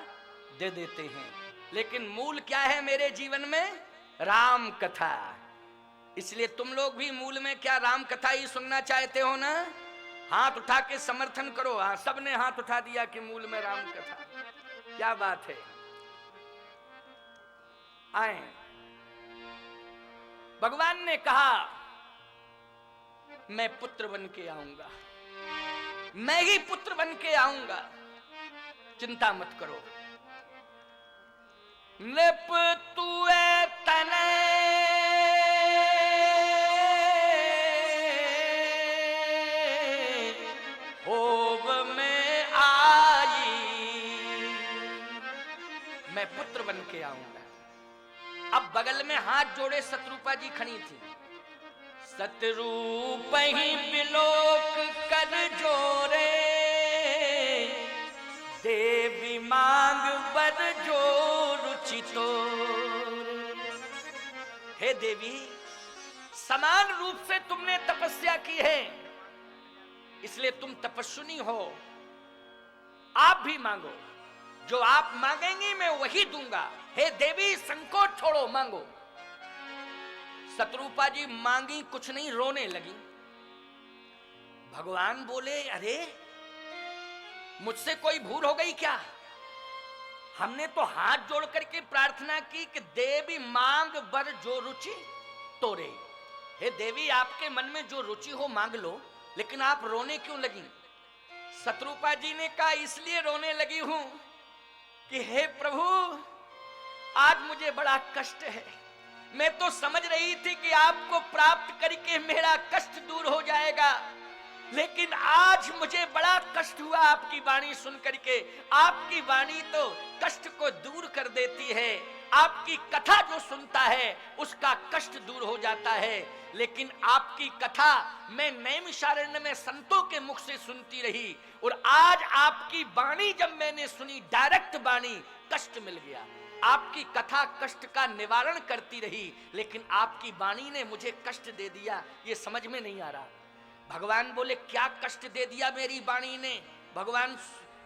दे देते हैं, लेकिन मूल क्या है मेरे जीवन में? राम कथा। इसलिए तुम लोग भी मूल में क्या राम कथा ही सुनना चाहते हो ना? हाथ उठा के समर्थन करो। हाँ, सबने हाथ उठा दिया कि मूल में राम कथा। क्या बात है। आए, भगवान ने कहा मैं पुत्र बन के आऊंगा, मैं ही पुत्र बन के आऊंगा, चिंता मत करो। निप तुए तने होब में आई, मैं पुत्र बन के आऊंगा। अब बगल में हाथ जोड़े शत्रुपा जी खड़ी थी। सतरूप ही बिलोक कर जोरे, देवी मांग बर जो रुचि तो। हे देवी, समान रूप से तुमने तपस्या की है, इसलिए तुम तपस्विनी हो। आप भी मांगो, जो आप मांगेंगी मैं वही दूंगा। हे देवी, संकोच छोड़ो, मांगो। शत्रुपा जी मांगी कुछ नहीं, रोने लगी। भगवान बोले, अरे मुझसे कोई भूल हो गई क्या? हमने तो हाथ जोड़ करके प्रार्थना की कि देवी मांग बर जो रुचि तोरे। हे देवी, आपके मन में जो रुचि हो मांग लो, लेकिन आप रोने क्यों लगी? शत्रुपा जी ने कहा, इसलिए रोने लगी हूं कि हे प्रभु, आज मुझे बड़ा कष्ट है। मैं तो समझ रही थी कि आपको प्राप्त करके मेरा कष्ट दूर हो जाएगा, लेकिन आज मुझे बड़ा कष्ट हुआ आपकी वाणी सुन करके। आपकी वाणी तो कष्ट को दूर कर देती है, आपकी कथा जो सुनता है उसका कष्ट दूर हो जाता है, लेकिन आपकी कथा मैं नैमिषारण्य में संतों के मुख से सुनती रही, और आज आपकी वाणी जब मैंने सुनी, डायरेक्ट वाणी, कष्ट मिल गया। आपकी कथा कष्ट का निवारण करती रही, लेकिन आपकी वाणी ने मुझे कष्ट दे दिया, ये समझ में नहीं आ रहा। भगवान बोले, क्या कष्ट दे दिया मेरी वाणी ने? भगवान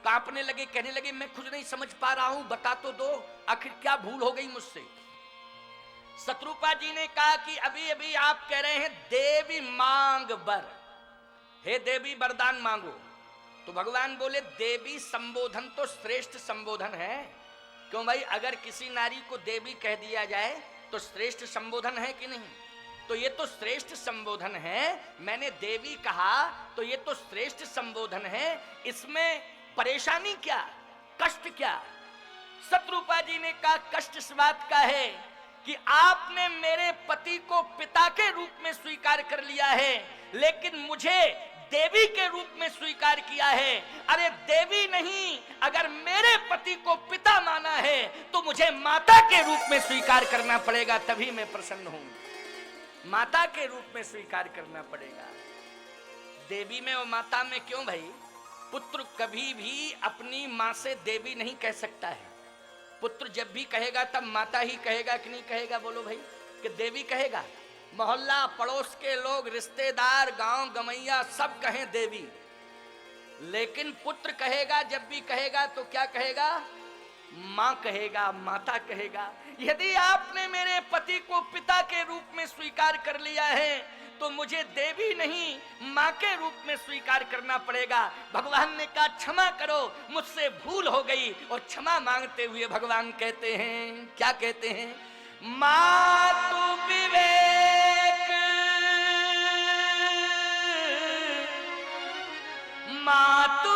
कांपने लगे, कहने लगे, मैं खुद नहीं समझ पा रहा हूं, बता तो दो, आखिर क्या भूल हो गई मुझसे? शत्रुपा जी ने कहा कि अभी अभी आप कह रहे हैं देवी मांग बर, हे देवी वरदान मांगो। तो भगवान बोले, देवी संबोधन तो श्रेष्ठ संबोधन है। क्यों भाई, अगर किसी नारी को देवी कह दिया जाए तो श्रेष्ठ संबोधन है कि नहीं? तो ये तो श्रेष्ठ संबोधन है। मैंने देवी कहा तो ये तो श्रेष्ठ संबोधन है, इसमें परेशानी क्या, कष्ट क्या? शत्रुपा जी ने कहा, कष्ट इस बात का है कि आपने मेरे पति को पिता के रूप में स्वीकार कर लिया है, लेकिन मुझे देवी के रूप में स्वीकार किया है। अरे देवी नहीं, अगर मेरे पति को पिता माना है तो मुझे माता के रूप में स्वीकार करना पड़ेगा, तभी मैं प्रसन्न हूं। माता के रूप में स्वीकार करना पड़ेगा। देवी में और माता में क्यों भाई? पुत्र कभी भी अपनी मां से देवी नहीं कह सकता है। पुत्र जब भी कहेगा तब माता ही कहेगा कि नहीं कहेगा? बोलो भाई, कि देवी कहेगा? मोहल्ला पड़ोस के लोग, रिश्तेदार, गांव गमैया सब कहें देवी, लेकिन पुत्र कहेगा, जब भी कहेगा तो क्या कहेगा? मां कहेगा, माता कहेगा। यदि आपने मेरे पति को पिता के रूप में स्वीकार कर लिया है तो मुझे देवी नहीं, मां के रूप में स्वीकार करना पड़ेगा। भगवान ने कहा, क्षमा करो, मुझसे भूल हो गई। और क्षमा मांगते हुए भगवान कहते हैं, क्या कहते हैं? मातु विवेक, मातु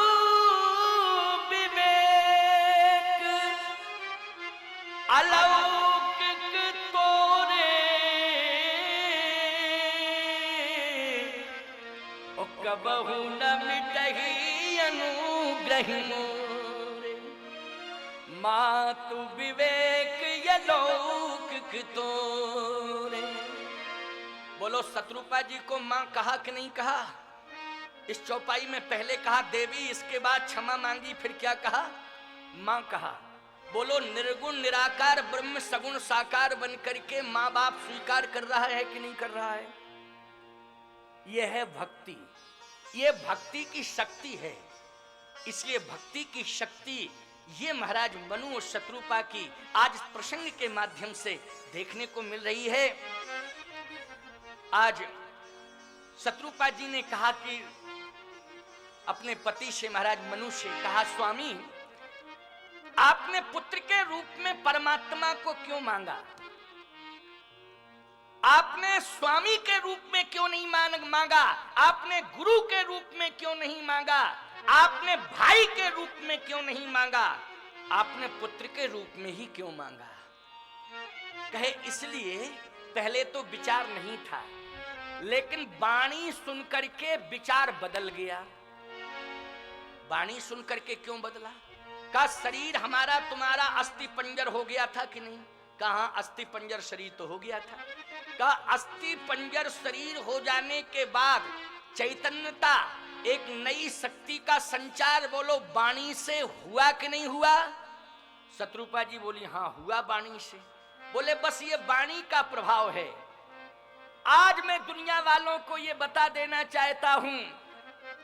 अलौकिक तोरे, ओ कबहु न मिटहि अनुग्रह मोरे। मातु विवेक अलौकिक तोरे। बोलो, शत्रुपा जी को मां कहा कि नहीं कहा? इस चौपाई में पहले कहा देवी, इसके बाद क्षमा मांगी, फिर क्या कहा? मां कहा। बोलो, निर्गुण निराकार ब्रह्म सगुण साकार बन करके माँ बाप स्वीकार कर रहा है कि नहीं कर रहा है? यह है भक्ति, ये भक्ति की शक्ति है। इसलिए भक्ति की शक्ति ये महाराज मनु और शत्रुपा की आज प्रसंग के माध्यम से देखने को मिल रही है। आज शत्रुपा जी ने कहा कि अपने पति से, महाराज मनु से कहा, स्वामी आपने पुत्र के रूप में परमात्मा को क्यों मांगा? आपने स्वामी के रूप में क्यों नहीं मांगा? आपने गुरु के रूप में क्यों नहीं मांगा? आपने भाई के रूप में क्यों नहीं मांगा? आपने पुत्र के रूप में ही क्यों मांगा? कहे, इसलिए पहले तो विचार नहीं था, लेकिन वाणी सुनकर के विचार बदल गया। वाणी सुनकर के क्यों बदला? का शरीर हमारा तुम्हारा अस्थि पंजर हो गया था कि नहीं? कहां अस्थि पंजर शरीर तो हो गया था। का अस्थि पंजर शरीर हो जाने के बाद चैतन्यता, एक नई शक्ति का संचार, बोलो, वाणी से हुआ कि नहीं हुआ? शत्रुपा जी बोली, हां हुआ वाणी से। बोले, बस ये वाणी का प्रभाव है। आज मैं दुनिया वालों को ये बता देना चाहता हूं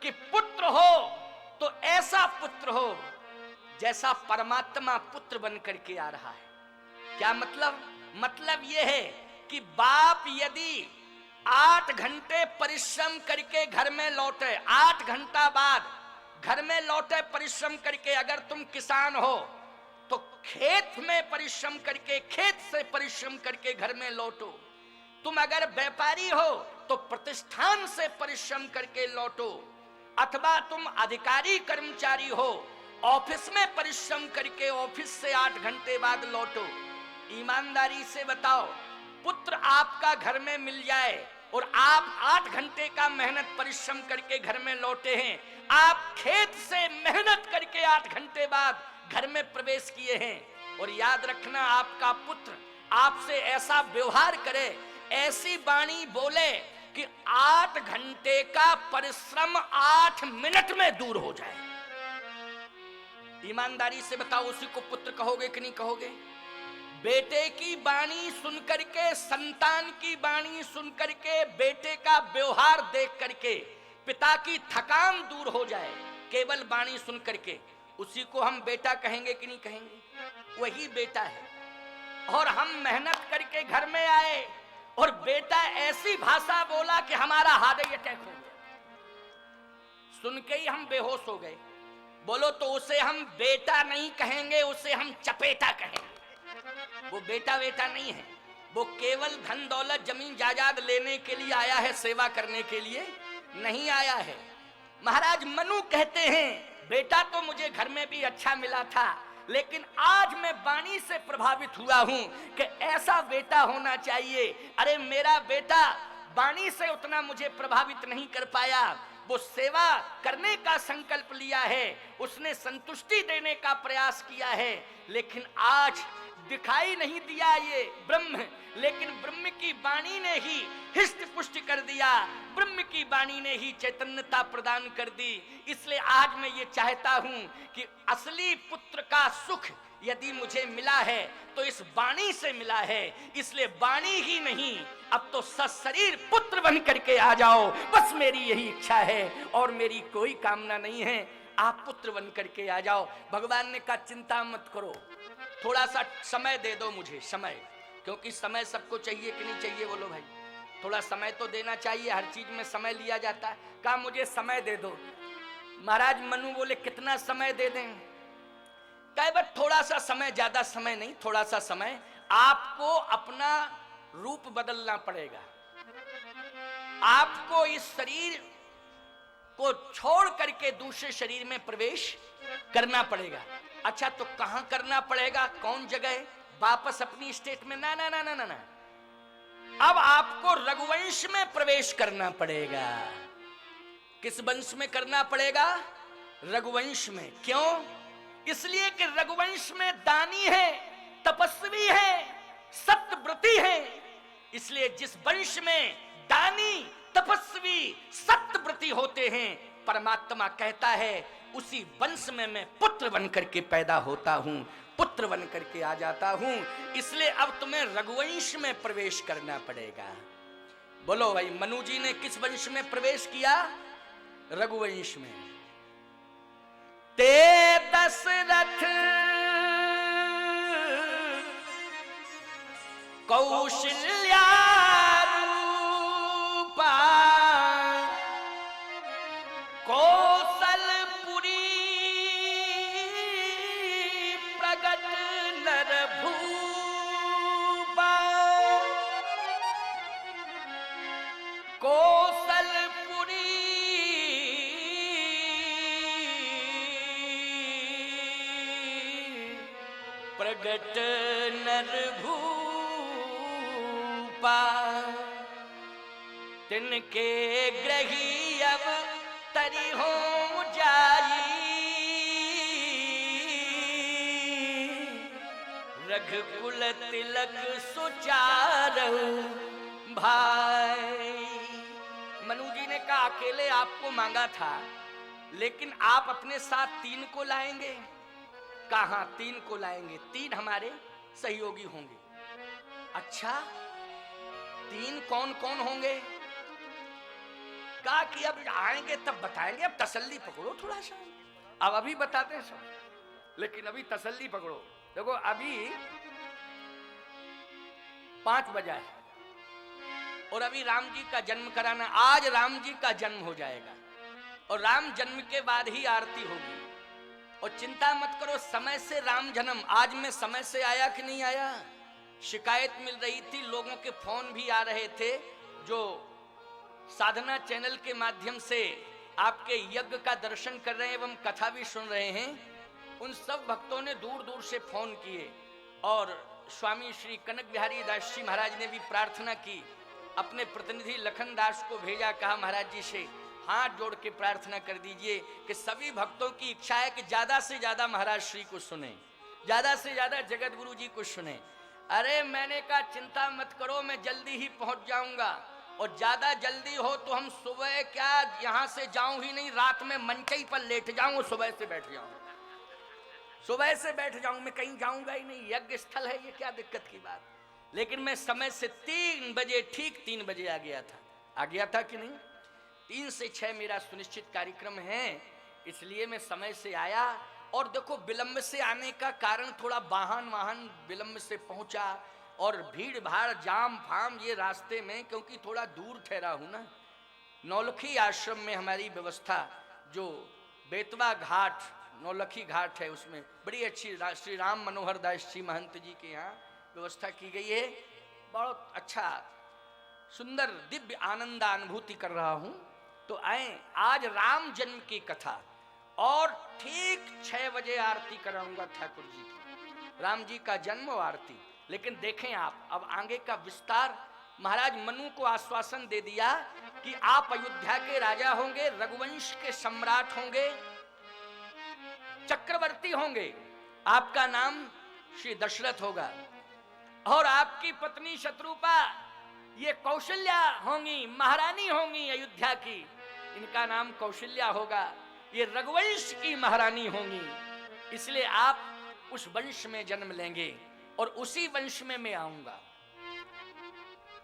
कि पुत्र हो तो ऐसा पुत्र हो जैसा परमात्मा पुत्र बन करके आ रहा है। क्या मतलब? मतलब यह है कि कि बाप यदि 8 घंटे परिश्रम करके घर में लौटे, 8 घंटा बाद घर में लौटे परिश्रम करके, अगर तुम किसान हो तो खेत में परिश्रम करके, खेत से परिश्रम करके घर में लौटो। तुम अगर व्यापारी हो तो प्रतिष्ठान से परिश्रम करके लौटो, अथवा तुम अधिकारी कर्मचारी हो, ऑफिस में परिश्रम करके ऑफिस से 8 घंटे बाद लौटो। ईमानदारी से बताओ, पुत्र आपका घर में मिल जाए और आप 8 घंटे का मेहनत परिश्रम करके घर में लौटे हैं, आप खेत से मेहनत करके 8 घंटे बाद घर में प्रवेश किए हैं, और याद रखना आपका पुत्र आपसे ऐसा व्यवहार करे, ऐसी वाणी बोले कि 8 घंटे का परिश्रम 8 मिनट में दूर हो जाए। ईमानदारी से बताओ, उसी को पुत्र कहोगे कि नहीं कहोगे? बेटे की वाणी सुनकर के, संतान की वाणी सुनकर के, बेटे का व्यवहार देख करके पिता की थकान दूर हो जाए, केवल वाणी सुनकर के, उसी को हम बेटा कहेंगे कि नहीं कहेंगे? वही बेटा है। और हम मेहनत करके घर में आए और बेटा ऐसी भाषा बोला कि हमारा हार्ट अटैक हो गया, सुन के ही हम बेहोश हो गए। बोलो तो उसे हम बेटा नहीं कहेंगे, उसे हम चपेटा कहेंगे। वो बेटा बेटा नहीं है, वो केवल धन दौलत जमीन जायदाद लेने के लिए आया है, सेवा करने के लिए नहीं आया है। महाराज मनु कहते हैं, बेटा तो मुझे घर में भी अच्छा मिला था, लेकिन आज मैं वाणी से प्रभावित हुआ हूं कि ऐसा बेटा होना चाहिए। अरे मेरा बेटा वाणी से उतना मुझे प्रभावित नहीं कर पाया, वो सेवा करने का संकल्प लिया है, उसने संतुष्टि देने का प्रयास किया है, लेकिन आज दिखाई नहीं दिया ये ब्रह्म, लेकिन ब्रह्म की वाणी ने ही हिष्ट पुष्ट कर दिया, ब्रह्म की वाणी ने ही चैतन्यता प्रदान कर दी। इसलिए आज मैं ये चाहता हूं कि असली पुत्र का सुख यदि मुझे मिला है तो इस वाणी से मिला है, इसलिए वाणी ही नहीं, अब तो सशरीर पुत्र बन करके आ जाओ, बस मेरी यही इच्छा है और मेरी कोई कामना नहीं है, आप पुत्र बन करके आ जाओ। भगवान ने कहा चिंता मत करो, थोड़ा सा समय दे दो मुझे, समय, क्योंकि समय सबको चाहिए कि नहीं चाहिए? बोलो भाई, थोड़ा समय तो देना चाहिए, हर चीज में समय लिया जाता है। कहा मुझे समय दे दो। महाराज मनु बोले कितना समय दे दें? कहे बस थोड़ा सा समय, ज्यादा समय नहीं, थोड़ा सा समय। आपको अपना रूप बदलना पड़ेगा, आपको इस शरीर को छोड़ करके दूसरे शरीर में प्रवेश करना पड़ेगा। अच्छा तो कहां करना पड़ेगा, कौन जगह? वापस अपनी स्टेट में? ना ना ना ना ना ना, अब आपको रघुवंश में प्रवेश करना पड़ेगा। किस वंश में करना पड़ेगा? रघुवंश में। क्यों? इसलिए कि रघुवंश में दानी है, तपस्वी है, सत्यव्रती है। इसलिए जिस वंश में दानी, तपस्वी, सत्यव्रती होते हैं, परमात्मा कहता है उसी वंश में मैं पुत्र बन करके पैदा होता हूं, पुत्र बन करके आ जाता हूं। इसलिए अब तुम्हें रघुवंश में प्रवेश करना पड़ेगा। बोलो भाई, मनु जी ने किस वंश में प्रवेश किया? रघुवंश में। ते दशरथ कौशल्या रूपा कौशलपुरी प्रगट नर भूपा, कौशलपुरी प्रगट नर भूपा, तिनके ग्रही अब तरी हो जाई, रघुकुल तिलक सुचारु भाई। मनु जी ने कहा अकेले आपको मांगा था, लेकिन आप अपने साथ 3 को लाएंगे। कहा 3 को लाएंगे, 3 हमारे सहयोगी होंगे। अच्छा 3 कौन कौन होंगे? कहा कि अब आएंगे तब बताएंगे, अब तसल्ली पकड़ो थोड़ा सा, अब अभी बताते हैं सब, लेकिन अभी तसल्ली पकड़ो। देखो अभी 5 बजा है, और अभी राम जी का जन्म कराना, आज राम जी का जन्म हो जाएगा और राम जन्म के बाद ही आरती होगी। और चिंता मत करो, समय से राम जन्म, आज में समय से आया कि नहीं आया? शिकायत मिल रही थी, लोगों के फोन भी आ रहे थे जो साधना चैनल के माध्यम से आपके यज्ञ का दर्शन कर रहे हैं एवं कथा भी सुन रहे हैं। उन सब भक्तों ने दूर दूर से फोन किए और स्वामी श्री कनक बिहारी दास जी महाराज ने भी प्रार्थना की, अपने प्रतिनिधि लखन दास को भेजा, कहा महाराज जी से हाथ जोड़ के प्रार्थना कर दीजिए कि सभी भक्तों की इच्छा है कि ज्यादा से ज्यादा महाराज श्री को सुने, ज्यादा से ज्यादा जगत गुरु जी को सुने। अरे मैंने कहा चिंता मत करो, मैं जल्दी ही पहुंच जाऊंगा, और ज्यादा जल्दी हो तो हम सुबह क्या यहां से जाऊं ही नहीं, रात में मंचई पर लेट जाऊं, सुबह से बैठ जाऊं, सुबह से बैठ जाऊं, मैं कहीं जाऊंगा ही नहीं, यज्ञ स्थल है, ये क्या दिक्कत की बात। लेकिन मैं समय से 3 बजे, ठीक 3 बजे आ गया था कि नहीं? 3 से 6 मेरा सुनिश्चित कार्यक्रम है, इसलिए मैं समय से आया। और देखो विलंब से आने का कारण थोड़ा वाहन विलंब से पहुंचा और भीड़ भाड़ जाम फाम ये रास्ते में, क्योंकि थोड़ा दूर ठहरा हूं ना। नौलखी आश्रम में हमारी व्यवस्था, जो बेतवा घाट नौलखी घाट है, उसमें बड़ी अच्छी श्री राम मनोहर दास जी महंत जी के यहाँ व्यवस्था की गई है। बहुत अच्छा सुंदर दिव्य आनंद अनुभूति कर रहा हूं। तो आए, आज राम जन्म की कथा और ठीक 6 बजे आरती कराऊंगा ठाकुर जी की, राम जी का जन्म और आरती। लेकिन देखें आप, अब आगे का विस्तार। महाराज मनु को आश्वासन दे दिया कि आप अयोध्या के राजा होंगे, रघुवंश के सम्राट होंगे, चक्रवर्ती होंगे, आपका नाम श्री दशरथ होगा, और आपकी पत्नी शत्रुपा ये कौशल्या होंगी, महारानी होंगी अयोध्या की, इनका नाम कौशल्या होगा, ये रघुवंश की महारानी होंगी, इसलिए आप उस वंश में जन्म लेंगे और उसी वंश में मैं आऊंगा।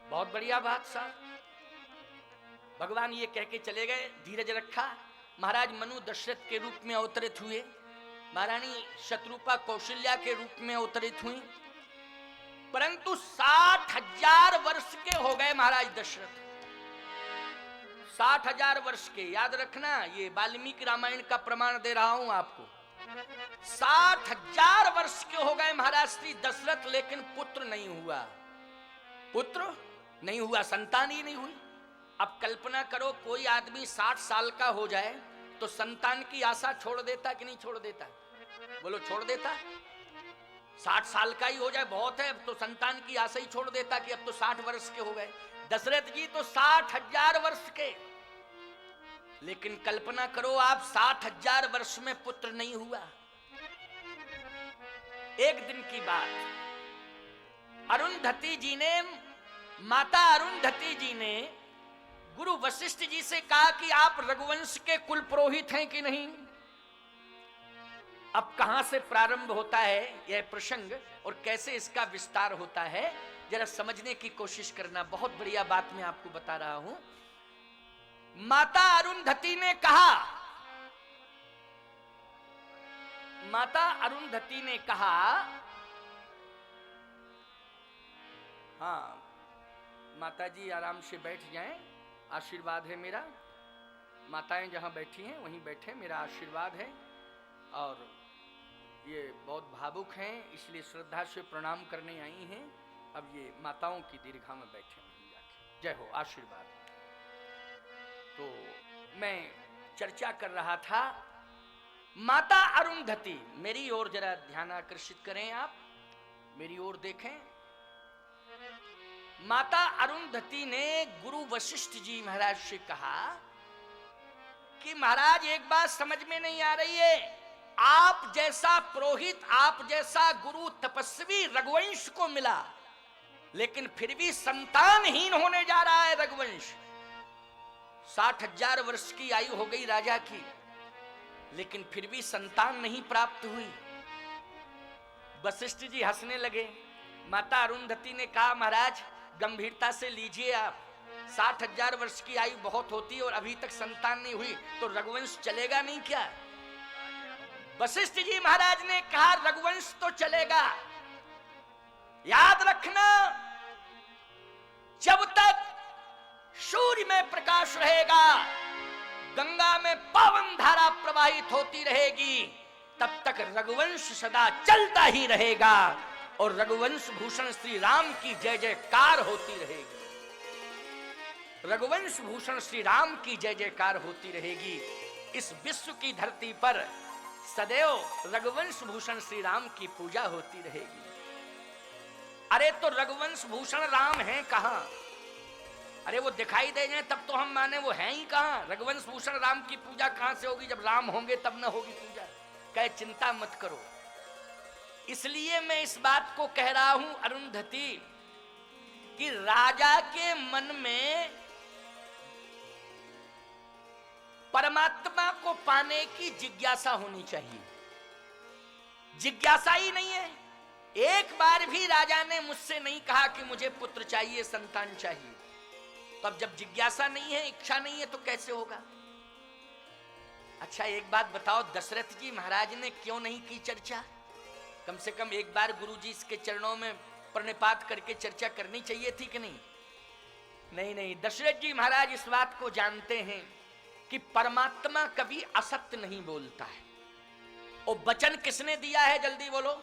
बहुत बढ़िया बात साहब। भगवान ये कह के चले गए, धीरज रखा। महाराज मनु दशरथ के रूप में अवतरित हुए, महारानी शत्रुपा कौशल्या के रूप में अवतरित हुई, परंतु 60,000 वर्ष के हो गए महाराज दशरथ। 60,000 वर्ष के, याद रखना, ये वाल्मीकि रामायण का प्रमाण दे रहा हूं आपको। 60,000 वर्ष के हो गए महाराज श्री दशरथ, लेकिन पुत्र नहीं हुआ, पुत्र नहीं हुआ, संतान ही नहीं हुई। अब कल्पना करो, कोई आदमी 60 साल का हो जाए तो संतान की आशा छोड़ देता कि नहीं छोड़ देता? बोलो छोड़ देता। 60 साल का ही हो जाए बहुत है, अब तो संतान की आशा ही छोड़ देता कि अब तो 60 वर्ष के हो गए। दशरथ जी तो 60,000 वर्ष के, लेकिन कल्पना करो आप, 60,000 वर्ष में पुत्र नहीं हुआ। एक दिन की बात, अरुंधति जी ने, माता अरुंधति जी ने गुरु वशिष्ठ जी से कहा कि आप रघुवंश के कुल पुरोहित हैं कि नहीं। अब कहां से प्रारंभ होता है यह प्रसंग और कैसे इसका विस्तार होता है, जरा समझने की कोशिश करना। बहुत बढ़िया बात मैं आपको बता रहा हूं। माता अरुंधति ने कहा, माता अरुंधति ने कहा, हाँ माता जी आराम से बैठ जाएं, आशीर्वाद है मेरा। माताएं जहां बैठी हैं वहीं बैठे, मेरा आशीर्वाद है। और ये बहुत भावुक हैं, इसलिए श्रद्धा से प्रणाम करने आई हैं। अब ये माताओं की दीर्घा में बैठे वहीं जाके। जय हो, आशीर्वाद। तो मैं चर्चा कर रहा था, माता अरुंधति, मेरी ओर जरा ध्यान आकर्षित करें, आप मेरी ओर देखें। माता अरुंधति ने गुरु वशिष्ठ जी महाराज से कहा कि महाराज एक बात समझ में नहीं आ रही है, आप जैसा पुरोहित, आप जैसा गुरु तपस्वी रघुवंश को मिला, लेकिन फिर भी संतानहीन होने जा रहा है रघुवंश। 60,000 वर्ष की आयु हो गई राजा की, लेकिन फिर भी संतान नहीं प्राप्त हुई। वशिष्ठ जी हंसने लगे। माता अरुंधति ने कहा, महाराज गंभीरता से लीजिए आप, 60,000 वर्ष की आयु बहुत होती है और अभी तक संतान नहीं हुई तो रघुवंश चलेगा नहीं क्या? वशिष्ठ जी महाराज ने कहा, रघुवंश तो चलेगा, याद रखना जब तक सूर्य में प्रकाश रहेगा, गंगा में पावन धारा प्रवाहित होती रहेगी, तब तक रघुवंश सदा चलता ही रहेगा और रघुवंश भूषण श्री राम की जय जयकार होती रहेगी। रघुवंश भूषण श्री राम की जय जयकार होती रहेगी। इस विश्व की धरती पर सदैव रघुवंश भूषण श्री राम की पूजा होती रहेगी। अरे तो रघुवंश भूषण राम हैं कहां? अरे वो दिखाई दे जाए तब तो हम माने, वो हैं ही कहां? रघुवंश भूषण राम की पूजा कहां से होगी? जब राम होंगे तब न होगी पूजा। कहे चिंता मत करो। इसलिए मैं इस बात को कह रहा हूं अरुंधति कि राजा के मन में परमात्मा को पाने की जिज्ञासा होनी चाहिए। जिज्ञासा ही नहीं है। एक बार भी राजा ने मुझसे नहीं कहा कि मुझे पुत्र चाहिए, संतान चाहिए। तो अब जब जिज्ञासा नहीं है, इच्छा नहीं है, तो कैसे होगा? अच्छा एक बात बताओ, दशरथ जी महाराज ने क्यों नहीं की चर्चा? कम से कम एक बार गुरुजी के चरणों में प्रणिपात करके चर्चा करनी चाहिए थी कि नहीं? नहीं, दशरथ जी महाराज इस बात को जानते हैं कि परमात्मा कभी असत्य नहीं बोलता है। और वचन किसने दिया है? जल्दी बोलो।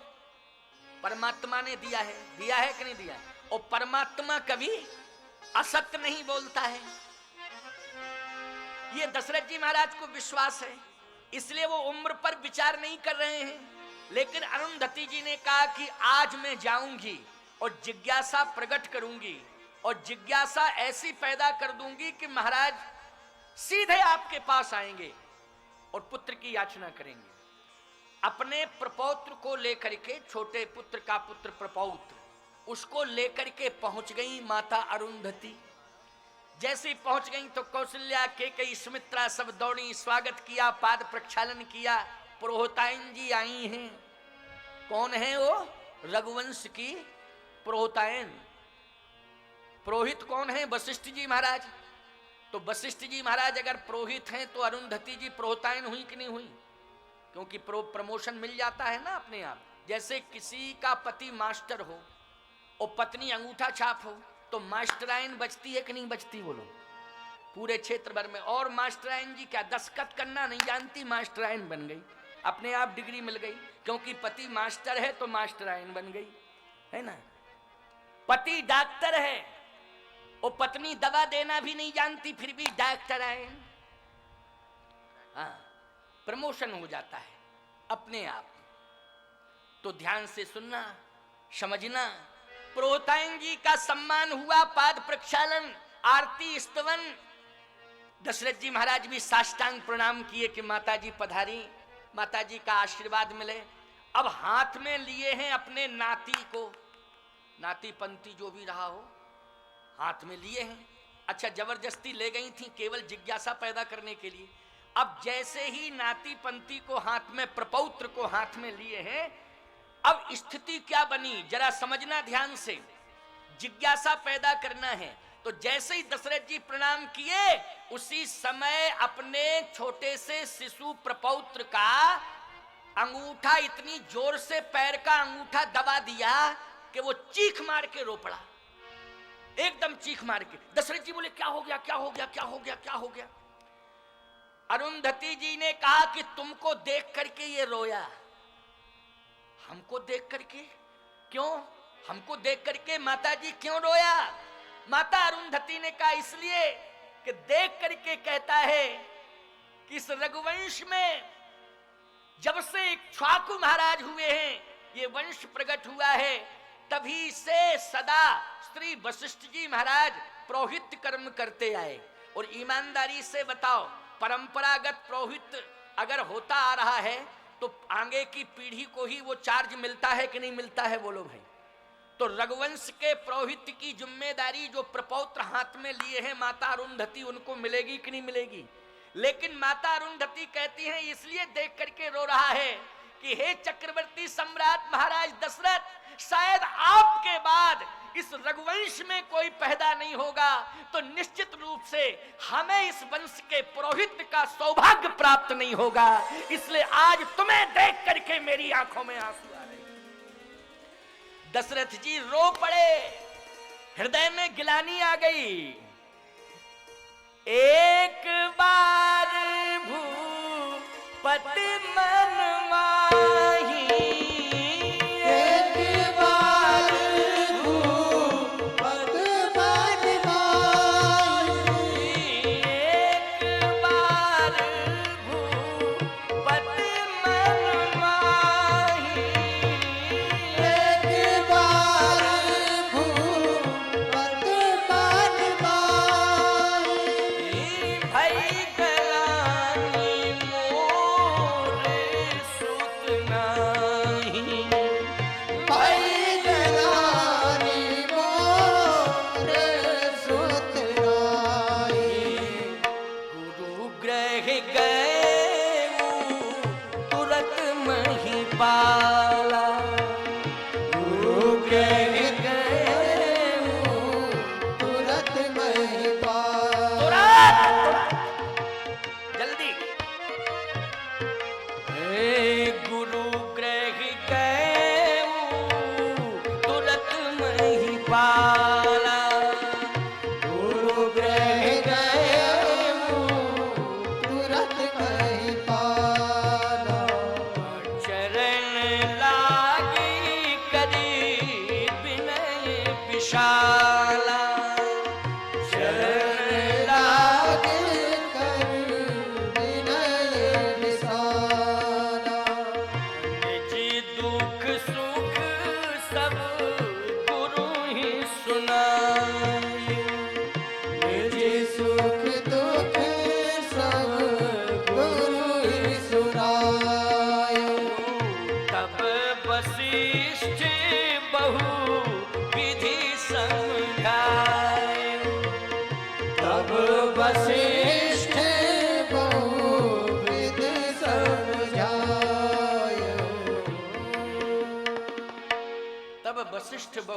परमात्मा ने दिया है कि नहीं दिया है? और परमात्मा कभी असत्य नहीं बोलता है। ये दशरथ जी महाराज को विश्वास है, इसलिए वो उम्र पर विचार नहीं कर रहे हैं। लेकिन अरुंधति जी ने कहा कि आज मैं जाऊंगी और जिज्ञासा प्रकट करूंगी, और जिज्ञासा ऐसी पैदा कर दूंगी कि महाराज सीधे आपके पास आएंगे और पुत्र की याचना करेंगे। अपने प्रपौत्र को लेकर के, छोटे पुत्र का पुत्र प्रपौत्र, उसको लेकर के पहुंच गई माता अरुंधति। जैसे ही पहुंच गई तो कौशल्या, केकई, सुमित्रा सब दौड़ी, स्वागत किया, पाद प्रक्षालन किया। पुरोहितायन जी आई हैं। कौन है वो? रघुवंश की पुरोहितायन। पुरोहित कौन है? वशिष्ठ जी महाराज। तो वशिष्ठ जी महाराज अगर पुरोहित हैं तो अरुंधति जी पुरोहितायन हुई कि नहीं हुई? क्योंकि प्रमोशन मिल जाता है ना अपने आप। जैसे किसी का पति मास्टर हो और पत्नी अंगूठा छाप हो तो मास्टरायन बचती है कि नहीं बचती? बोलो। पूरे क्षेत्र भर में। और मास्टरायन जी क्या दस्तखत करना नहीं जानती, मास्टरायन बन गई, अपने आप डिग्री मिल गई। क्योंकि पति मास्टर है तो मास्टरायन बन गई, है ना। पति डॉक्टर है और पत्नी दवा देना भी नहीं जानती, फिर भी डॉक्टरायन। हाँ, प्रमोशन हो जाता है अपने आप। तो ध्यान से सुनना, समझना। पुरोहितायन जी का सम्मान हुआ, पाद प्रक्षालन, आरती, स्तवन। दशरथ जी महाराज भी साष्टांग प्रणाम किए कि माताजी पधारी, माताजी का आशीर्वाद मिले। अब हाथ में लिए हैं अपने नाती को, नाती पंती जो भी रहा हो, हाथ में लिए हैं। अच्छा, जबरदस्ती ले गई थी केवल जिज्ञासा पैदा करने के लिए। अब जैसे ही नाती पंती को हाथ में, प्रपौत्र को हाथ में लिए हैं, अब स्थिति क्या बनी जरा समझना ध्यान से। जिज्ञासा पैदा करना है। तो जैसे ही दशरथ जी प्रणाम किए, उसी समय अपने छोटे से शिशु प्रपौत्र का अंगूठा इतनी जोर से, पैर का अंगूठा दबा दिया कि वो चीख मार के रो पड़ा, एकदम चीख मार के। दशरथ जी बोले क्या हो गया, क्या हो गया, क्या हो गया, क्या हो गया? अरुंधति जी ने कहा कि तुमको देख करके ये रोया। हमको देख करके? क्यों हमको देख करके माता जी क्यों रोया? माता अरुंधति ने कहा इसलिए कि देख करके कहता है कि इस रघुवंश में जब से इक्ष्वाकु महाराज हुए हैं, ये वंश प्रकट हुआ है, तभी से सदा श्री वशिष्ठ जी महाराज पुरोहित कर्म करते आए। और ईमानदारी से बताओ, परंपरागत पुरोहित अगर होता आ रहा है तो आगे की पीढ़ी को ही वो चार्ज मिलता है कि नहीं मिलता है? बोलो भाई। तो रघुवंश के पुरोहित की जिम्मेदारी जो प्रपौत्र हाथ में लिए हैं माता अरुंधति, उनको मिलेगी कि नहीं मिलेगी? लेकिन माता अरुंधति कहती हैं इसलिए देख करके रो रहा है कि हे चक्रवर्ती सम्राट महाराज दशरथ, शायद आपके बाद इस रघुवंश में कोई पैदा नहीं होगा, तो निश्चित रूप से हमें इस वंश के पुरोहित का सौभाग्य प्राप्त नहीं होगा। इसलिए आज तुम्हें देख करके मेरी आंखों में आंसू आ रहे। दशरथ जी रो पड़े, हृदय में गिलानी आ गई।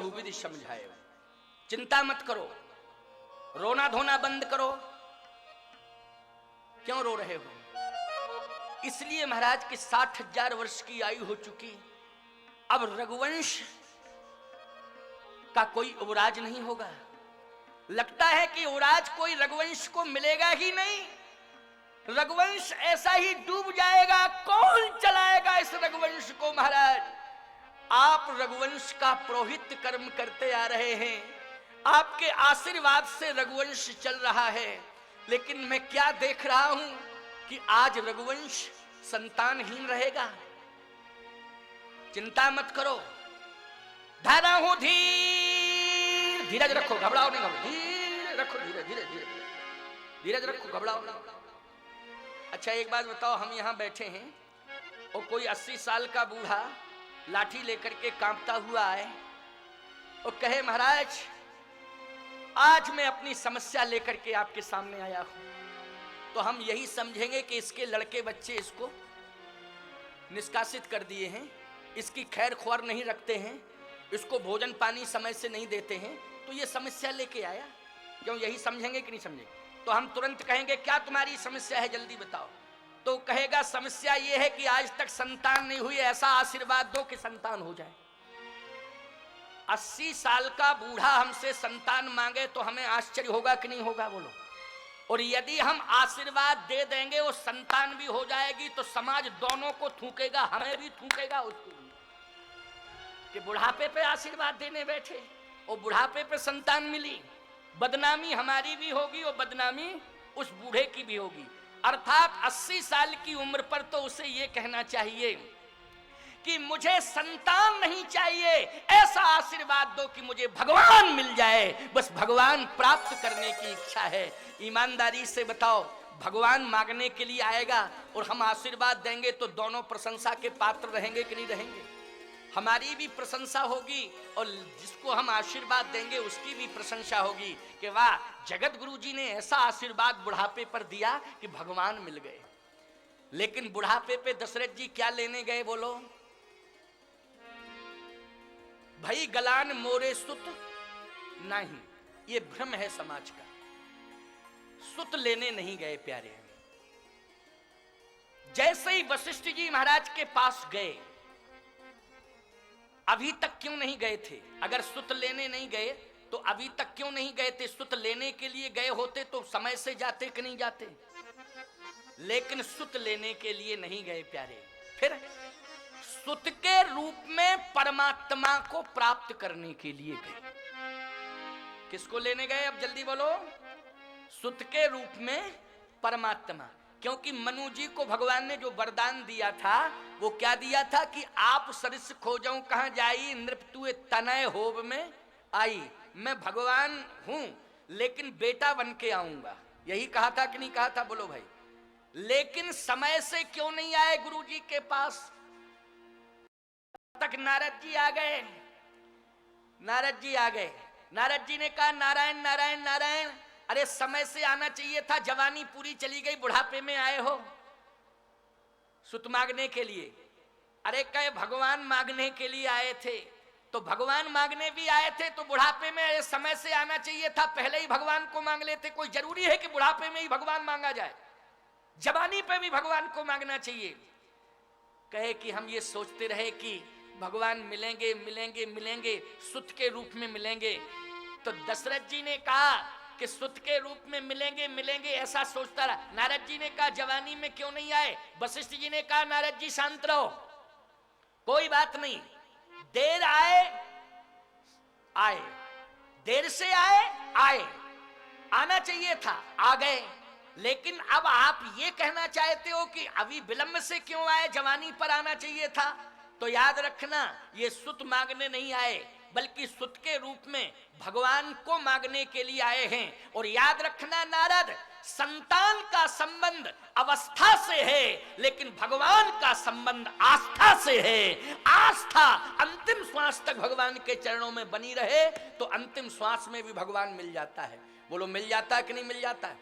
बहुविधि समझाए। चिंता मत करो, रोना धोना बंद करो। क्यों रो रहे हो? इसलिए महाराज की 60,000 वर्ष की आयु हो चुकी, अब रघुवंश का कोई युवराज नहीं होगा। लगता है कि युवराज कोई रघुवंश को मिलेगा ही नहीं, रघुवंश ऐसा ही डूब जाएगा। कौन चलाएगा इस रघुवंश को? महाराज, आप रघुवंश का पुरोहित कर्म करते आ रहे हैं, आपके आशीर्वाद से रघुवंश चल रहा है, लेकिन मैं क्या देख रहा हूं कि आज रघुवंश संतानहीन रहेगा। चिंता मत करो, धारा हो धीर, धीरज रखो, घबराओ नहीं, धीरे रखो, धीरे धीरे धीरे धीरज रखो, घबराओ नहीं। अच्छा एक बात बताओ, हम यहां बैठे हैं और कोई 80 साल का बूढ़ा लाठी लेकर के कांपता हुआ आए और कहे महाराज आज मैं अपनी समस्या लेकर के आपके सामने आया हूं, तो हम यही समझेंगे कि इसके लड़के बच्चे इसको निष्कासित कर दिए हैं, इसकी खैर ख्वार नहीं रखते हैं, इसको भोजन पानी समय से नहीं देते हैं, तो ये समस्या लेके आया। क्यों यही समझेंगे कि नहीं समझेंगे? तो हम तुरंत कहेंगे क्या तुम्हारी समस्या है, जल्दी बताओ। तो कहेगा समस्या ये है कि आज तक संतान नहीं हुई, ऐसा आशीर्वाद दो कि संतान हो जाए। 80 साल का बूढ़ा हमसे संतान मांगे तो हमें आश्चर्य होगा कि नहीं होगा? बोलो। और यदि हम आशीर्वाद दे देंगे वो संतान भी हो जाएगी तो समाज दोनों को थूकेगा, हमें भी थूकेगा उसको कि बुढ़ापे पे आशीर्वाद देने बैठे और बुढ़ापे पे संतान मिली। बदनामी हमारी भी होगी और बदनामी उस बूढ़े की भी होगी। अर्थात 80 साल की उम्र पर तो उसे ये कहना चाहिए कि मुझे संतान नहीं चाहिए, ऐसा आशीर्वाद दो कि मुझे भगवान मिल जाए, बस भगवान प्राप्त करने की इच्छा है। ईमानदारी से बताओ, भगवान मांगने के लिए आएगा और हम आशीर्वाद देंगे तो दोनों प्रशंसा के पात्र रहेंगे कि नहीं रहेंगे? हमारी भी प्रशंसा होगी और जिसको हम आशीर्वाद देंगे उसकी भी प्रशंसा होगी कि वाह, जगत गुरु जी ने ऐसा आशीर्वाद बुढ़ापे पर दिया कि भगवान मिल गए। लेकिन बुढ़ापे पे दशरथ जी क्या लेने गए बोलो? भाई गलान मोरे सुत नहीं, ये भ्रम है समाज का। सुत लेने नहीं गए प्यारे। जैसे ही वशिष्ठ जी महाराज के पास गए, अभी तक क्यों नहीं गए थे? अगर सुत लेने नहीं गए तो अभी तक क्यों नहीं गए थे? सुत लेने के लिए गए होते तो समय से जाते कि नहीं जाते? लेकिन सुत लेने के लिए नहीं गए प्यारे। फिर सुत के रूप में परमात्मा को प्राप्त करने के लिए गए। किसको लेने गए? अब जल्दी बोलो। सुत के रूप में परमात्मा। क्योंकि मनु जी को भगवान ने जो वरदान दिया था वो क्या दिया था कि आप सरिस खोजऊं कहां जाई, नृपतुए तनय होब में आई। मैं भगवान हूं लेकिन बेटा बन के आऊंगा, यही कहा था कि नहीं कहा था? बोलो भाई। लेकिन समय से क्यों नहीं आए गुरु जी के पास? तक नारद जी आ गए। नारद जी आ गए। नारद जी ने कहा नारायण नारायण नारायण, अरे समय से आना चाहिए था, जवानी पूरी चली गई, बुढ़ापे में आए हो सुत मांगने के लिए। अरे कहे भगवान मांगने के लिए आए थे, तो भगवान मांगने भी आए थे तो बुढ़ापे में समय से आना चाहिए था, पहले ही भगवान को मांग लेते। कोई जरूरी है कि बुढ़ापे में ही भगवान मांगा जाए? जवानी पे भी भगवान को मांगना चाहिए। कहे कि हम ये सोचते रहे कि भगवान मिलेंगे मिलेंगे मिलेंगे, सुत के रूप में मिलेंगे। तो दशरथ जी ने कहा कि सुत के रूप में मिलेंगे मिलेंगे, ऐसा सोचता रहा। नारद जी ने कहा जवानी में क्यों नहीं आए? वशिष्ठ जी ने कहा नारद जी शांत रहो, कोई बात नहीं, देर आए आए, देर से आए आए, आना चाहिए था, आ गए। लेकिन अब आप ये कहना चाहते हो कि अभी विलंब से क्यों आए, जवानी पर आना चाहिए था। तो याद रखना, ये सुत मांगने नहीं आए बल्कि सुत के रूप में भगवान को मांगने के लिए आए हैं। और याद रखना नारद, संतान का संबंध अवस्था से है लेकिन भगवान का संबंध आस्था से है। आस्था अंतिम श्वास तक भगवान के चरणों में बनी रहे तो अंतिम श्वास में भी भगवान मिल जाता है। बोलो मिल जाता है कि नहीं मिल जाता है?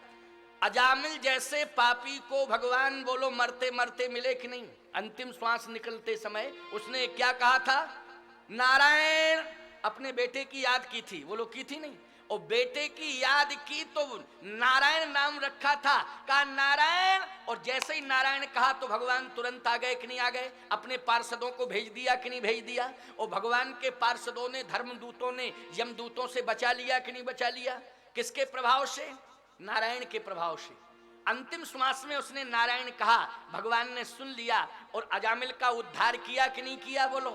अजामिल जैसे पापी को भगवान बोलो मरते मरते मिले कि नहीं? अंतिम श्वास निकलते समय उसने क्या कहा था? नारायण अपने बेटे की याद की थी, वो लोग की थी नहीं, और बेटे की याद की तो नारायण नाम रखा था, कहा नारायण, और जैसे ही नारायण कहा तो भगवान तुरंत आ गए कि नहीं आ गए, अपने पार्षदों को भेज दिया कि नहीं भेज दिया, और भगवान के पार्षदों ने, धर्मदूतों ने यमदूतों से बचा लिया कि नहीं बचा लिया, किसके प्रभाव से, नारायण के प्रभाव से। अंतिम श्वास में उसने नारायण कहा, भगवान ने सुन लिया और अजामिल का उद्धार किया कि नहीं किया, बोलो,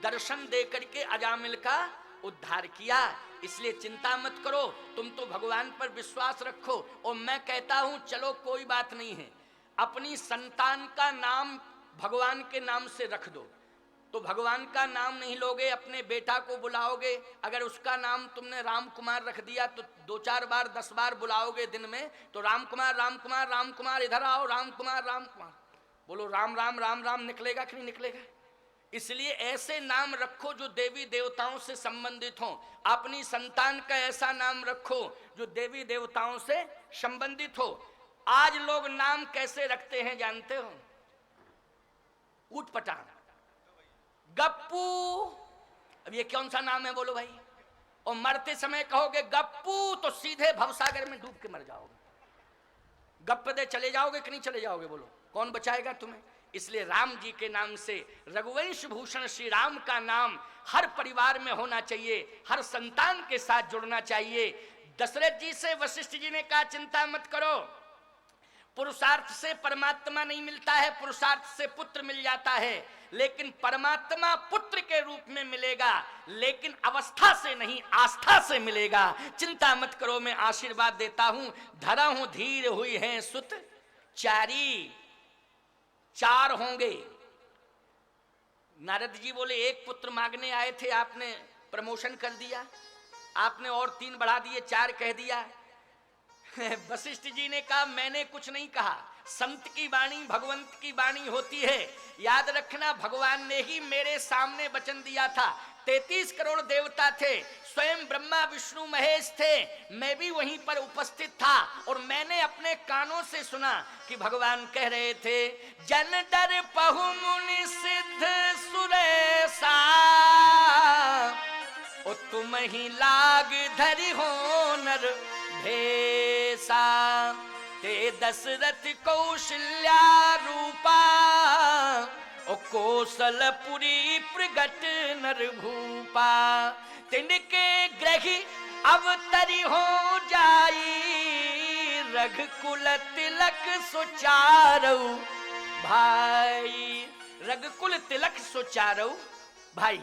दर्शन दे करके अजामिल का उद्धार किया। इसलिए चिंता मत करो, तुम तो भगवान पर विश्वास रखो, और मैं कहता हूं चलो कोई बात नहीं है, अपनी संतान का नाम भगवान के नाम से रख दो। तो भगवान का नाम नहीं लोगे, अपने बेटा को बुलाओगे, अगर उसका नाम तुमने राम कुमार रख दिया तो 2-4 बार 10 बार बुलाओगे दिन में, तो राम कुमार राम कुमार राम कुमार इधर आओ, राम कुमार बोलो, राम राम राम राम निकलेगा कि नहीं निकलेगा। इसलिए ऐसे नाम रखो जो देवी देवताओं से संबंधित हो, अपनी संतान का ऐसा नाम रखो जो देवी देवताओं से संबंधित हो। आज लोग नाम कैसे रखते हैं जानते हो, ऊटपटांग, गप्पू, अब ये कौन सा नाम है बोलो भाई, और मरते समय कहोगे गप्पू तो सीधे भवसागर में डूब के मर जाओगे, गप्प दे चले जाओगे कि नहीं चले जाओगे, बोलो कौन बचाएगा तुम्हें। इसलिए राम जी के नाम से, रघुवंश भूषण श्री राम का नाम हर परिवार में होना चाहिए, हर संतान के साथ जुड़ना चाहिए। दशरथ जी से वशिष्ठ जी ने कहा चिंता मत करो, पुरुषार्थ से परमात्मा नहीं मिलता है, पुरुषार्थ से पुत्र मिल जाता है, लेकिन परमात्मा पुत्र के रूप में मिलेगा, लेकिन अवस्था से नहीं आस्था से मिलेगा। चिंता मत करो, मैं आशीर्वाद देता हूं, धरा हूं धीर हुई है सुत चारी, 4 होंगे। नारद जी बोले 1 पुत्र मांगने आए थे, आपने प्रमोशन कर दिया, आपने और 3 बढ़ा दिए, 4 कह दिया। वशिष्ठ जी ने कहा मैंने कुछ नहीं कहा, संत की वाणी भगवंत की वाणी होती है, याद रखना भगवान ने ही मेरे सामने वचन दिया था। 33 करोड़ देवता थे, स्वयं ब्रह्मा विष्णु महेश थे, मैं भी वहीं पर उपस्थित था, और मैंने अपने कानों से सुना कि भगवान कह रहे थे जन डर पहु मुनि सिद्ध सुरेशा, ओ तुम ही लाग धरि हो नर भेसा, ते दशरथ कौशल्या रूपा, ओ कौशलपुरी प्रगट नर भूपा, तिनके ग्रही अवतरी हो जाई, रघुकुल तिलक सुचारौ भाई, रघुकुल तिलक सुचारौ भाई।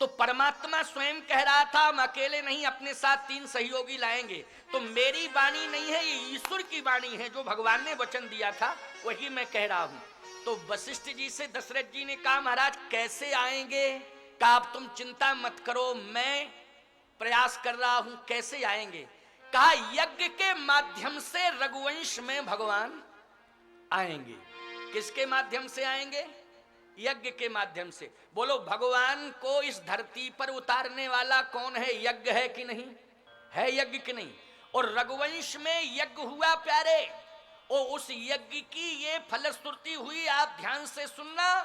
तो परमात्मा स्वयं कह रहा था हम अकेले नहीं, अपने साथ 3 सहयोगी लाएंगे। तो मेरी वाणी नहीं है, ये ईश्वर की वाणी है, जो भगवान ने वचन दिया था वही मैं कह रहा हूं। तो वशिष्ठ जी से दशरथ जी ने कहा महाराज कैसे आएंगे, कहा अब तुम चिंता मत करो, मैं प्रयास कर रहा हूं, कैसे आएंगे, कहा यज्ञ के माध्यम से रघुवंश में भगवान आएंगे। किसके माध्यम से आएंगे, यज्ञ के माध्यम से। बोलो भगवान को इस धरती पर उतारने वाला कौन है, यज्ञ है कि नहीं है, यज्ञ कि नहीं। और रघुवंश में यज्ञ हुआ प्यारे, और उस यज्ञ की ये फलश्रुति हुई, आप ध्यान से सुनना,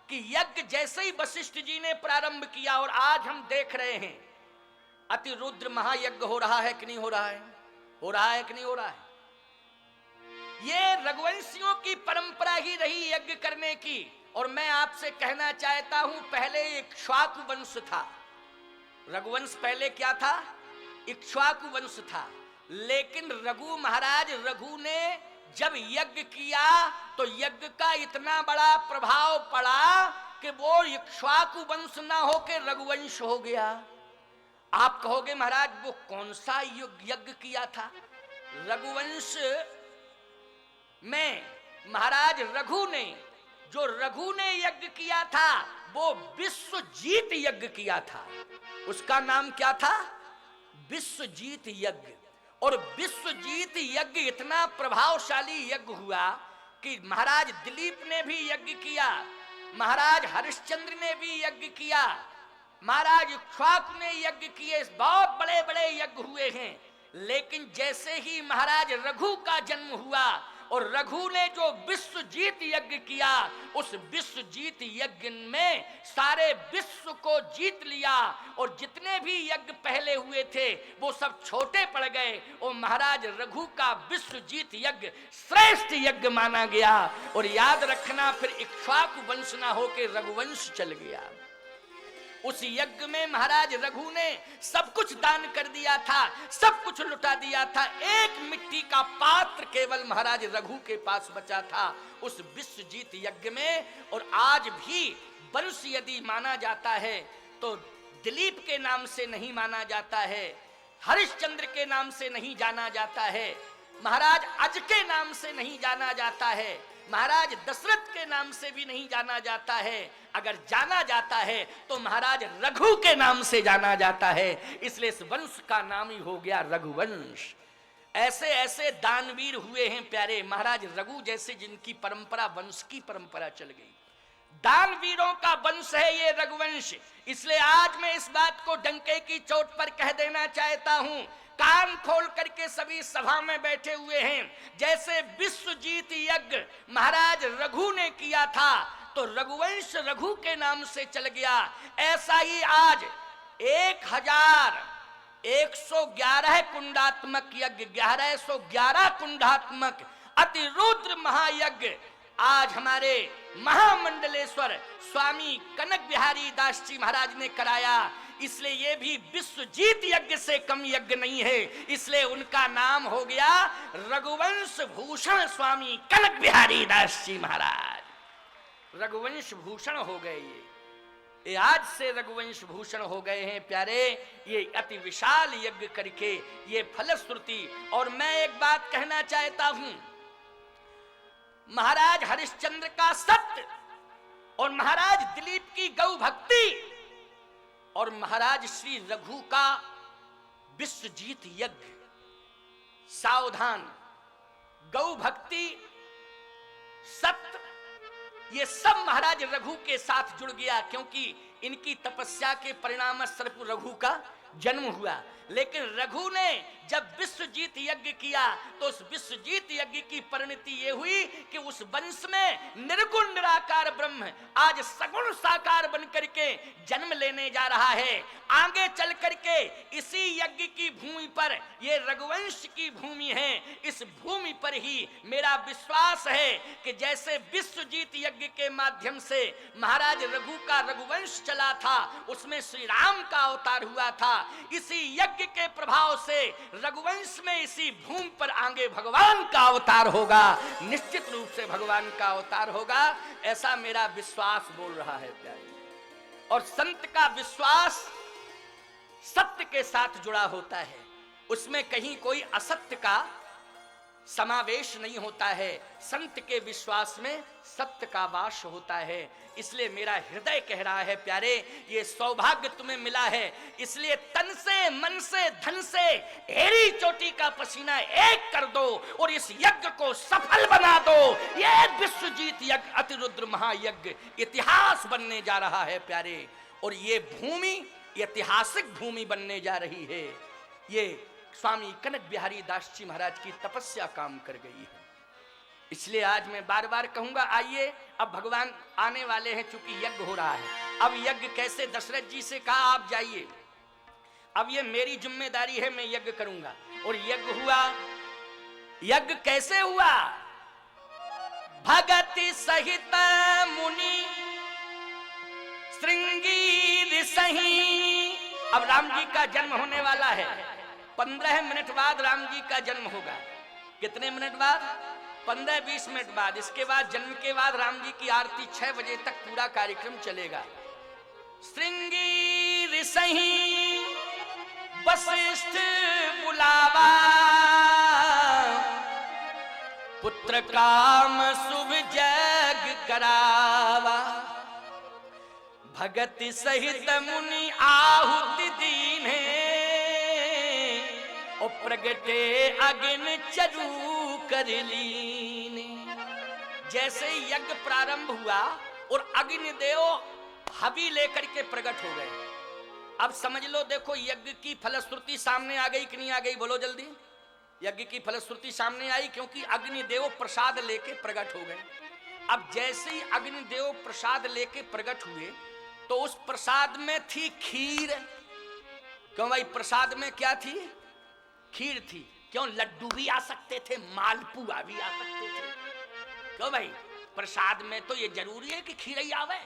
कि यज्ञ जैसे ही वशिष्ठ जी ने प्रारंभ किया, और आज हम देख रहे हैं अति रुद्र महायज्ञ हो रहा है कि नहीं हो रहा है, हो रहा है कि नहीं हो रहा है। ये रघुवंशियों की परंपरा ही रही यज्ञ करने की। और मैं आपसे कहना चाहता हूं, पहले इक्ष्वाकु वंश था, रघुवंश पहले क्या था, इक्ष्वाकु वंश था, लेकिन रघु महाराज रघु ने जब यज्ञ किया तो यज्ञ का इतना बड़ा प्रभाव पड़ा कि वो इक्ष्वाकु वंश ना होकर रघुवंश हो गया। आप कहोगे महाराज वो कौन सा यज्ञ किया था, रघुवंश में महाराज रघु ने, जो रघु ने यज्ञ किया था वो विश्वजीत यज्ञ किया था, उसका नाम क्या था, विश्वजीत यज्ञ। और विश्वजीत यज्ञ इतना प्रभावशाली यज्ञ हुआ कि महाराज दिलीप ने भी यज्ञ किया, महाराज हरिश्चंद्र ने भी यज्ञ किया, महाराज इक्ष्वाकु ने यज्ञ किए, बहुत बड़े बड़े यज्ञ हुए हैं। लेकिन जैसे ही महाराज रघु का जन्म हुआ और रघु ने जो विश्व जीत यज्ञ किया, उस विश्व जीत यज्ञ में सारे विश्व को जीत लिया और जितने भी यज्ञ पहले हुए थे वो सब छोटे पड़ गए और महाराज रघु का विश्व जीत यज्ञ श्रेष्ठ यज्ञ माना गया। और याद रखना, फिर इक्ष्वाकु वंश ना होके रघुवंश चल गया। उस यज्ञ में महाराज रघु ने सब कुछ दान कर दिया था, सब कुछ लुटा दिया था, एक मिट्टी का पात्र केवल महाराज रघु के पास बचा था उस विश्व जीत यज्ञ में। और आज भी वंश यदि माना जाता है तो दिलीप के नाम से नहीं माना जाता है, हरिश्चंद्र के नाम से नहीं जाना जाता है, महाराज अज के नाम से नहीं जाना जाता है, महाराज दशरथ के नाम से भी नहीं जाना जाता है। अगर जाना जाता है तो महाराज रघु के नाम से जाना जाता है, इसलिए इस वंश का नाम ही हो गया रघुवंश। ऐसे ऐसे दानवीर हुए हैं प्यारे, महाराज रघु जैसे जिनकी परंपरा वंश की परंपरा चल गई, दानवीरों का वंश है ये रघुवंश। इसलिए आज मैं इस बात को डंके की चोट पर कह देना चाहता हूं, कान खोल करके सभी सभा में बैठे हुए हैं, जैसे विश्व जीत यज्ञ महाराज रघु ने किया था तो रघुवंश रघु के नाम से चल गया, ऐसा ही आज 1111 कुंडात्मक यज्ञ, 1111 कुंडात्मक अतिरुद्र महायज्ञ आज हमारे महामंडलेश्वर स्वामी कनक बिहारी दास जी महाराज ने कराया। इसलिए ये भी विश्व जीत यज्ञ से कम यज्ञ नहीं है, इसलिए उनका नाम हो गया रघुवंश भूषण स्वामी कनक बिहारी दास जी महाराज। रघुवंश भूषण हो गए ये आज से रघुवंश भूषण हो गए हैं प्यारे, ये अति विशाल यज्ञ करके ये फलश्रुति। और मैं एक बात कहना चाहता हूं, महाराज हरिश्चंद्र का सत्य और महाराज दिलीप की गौ भक्ति और महाराज श्री रघु का विश्व जीत यज्ञ, सावधान, गौ भक्ति, सत्य, ये सब महाराज रघु के साथ जुड़ गया, क्योंकि इनकी तपस्या के परिणाम स्वरूप रघु का जन्म हुआ। लेकिन रघु ने जब विश्व जीत यज्ञ किया तो उस विश्व जीत यज्ञ की परिणति ये हुई कि उस वंश में निर्गुण निराकार ब्रह्म आज सगुण साकार बन करके जन्म लेने जा रहा है। आगे चल करके इसी यज्ञ की भूमि पर, ये रघुवंश की भूमि है, इस भूमि पर ही मेरा विश्वास है कि जैसे विश्व जीत यज्ञ के माध्यम से महाराज रघु का रघुवंश चला था, उसमें श्री राम का अवतार हुआ था, इसी यज्ञ के प्रभाव से रघुवंश में इसी भूमि पर आगे भगवान का अवतार होगा, निश्चित रूप से भगवान का अवतार होगा, ऐसा मेरा विश्वास बोल रहा है प्यारे। और संत का विश्वास सत्य के साथ जुड़ा होता है, उसमें कहीं कोई असत्य का समावेश नहीं होता है, संत के विश्वास में सत्य का वास होता है। इसलिए मेरा हृदय कह रहा है प्यारे, ये सौभाग्य तुम्हें मिला है, इसलिए तन से, मन से, धन से एड़ी चोटी का पसीना एक कर दो और इस यज्ञ को सफल बना दो। ये विश्व जीत यज्ञ अतिरुद्र महायज्ञ इतिहास बनने जा रहा है प्यारे, और ये भूमि ऐतिहासिक भूमि बनने जा रही है। ये स्वामी कनक बिहारी दास जी महाराज की तपस्या काम कर गई है। इसलिए आज मैं बार बार कहूंगा, आइए अब भगवान आने वाले हैं, चूंकि यज्ञ हो रहा है। अब यज्ञ कैसे, दशरथ जी से कहा आप जाइए, अब ये मेरी जिम्मेदारी है, मैं यज्ञ करूंगा। और यज्ञ हुआ। यज्ञ कैसे हुआ? भगति सहित मुनि श्रृंगी सही। अब राम जी का जन्म होने वाला है, 15 मिनट बाद राम जी का जन्म होगा। कितने मिनट बाद? 15-20 मिनट बाद। इसके बाद जन्म के बाद राम जी की आरती 6 बजे तक पूरा कार्यक्रम चलेगा। श्रृंगी ऋषि वशिष्ठ बुलावा, पुत्र काम शुभ जग करावा, भगति सहित मुनि आहुति दीने, और प्रगटे अग्नि चरु कर लीने। जैसे ही यज्ञ प्रारंभ हुआ और अग्निदेव हवि लेकर के प्रकट हो गए। अब समझ लो, देखो यज्ञ की फलश्रुति सामने आ गई कि नहीं आ गई, बोलो जल्दी। यज्ञ की फलश्रुति सामने आई, क्योंकि अग्निदेव प्रसाद लेके प्रकट हो गए। अब जैसे ही अग्निदेव प्रसाद लेके प्रकट हुए तो उस प्रसाद में थी खीर। क्यों भाई? प्रसाद में क्या थी? खीर थी। क्यों? लड्डू भी आ सकते थे, मालपुआ भी आ सकते थे। क्यों भाई? प्रसाद में तो ये जरूरी है कि खीर ही आवे?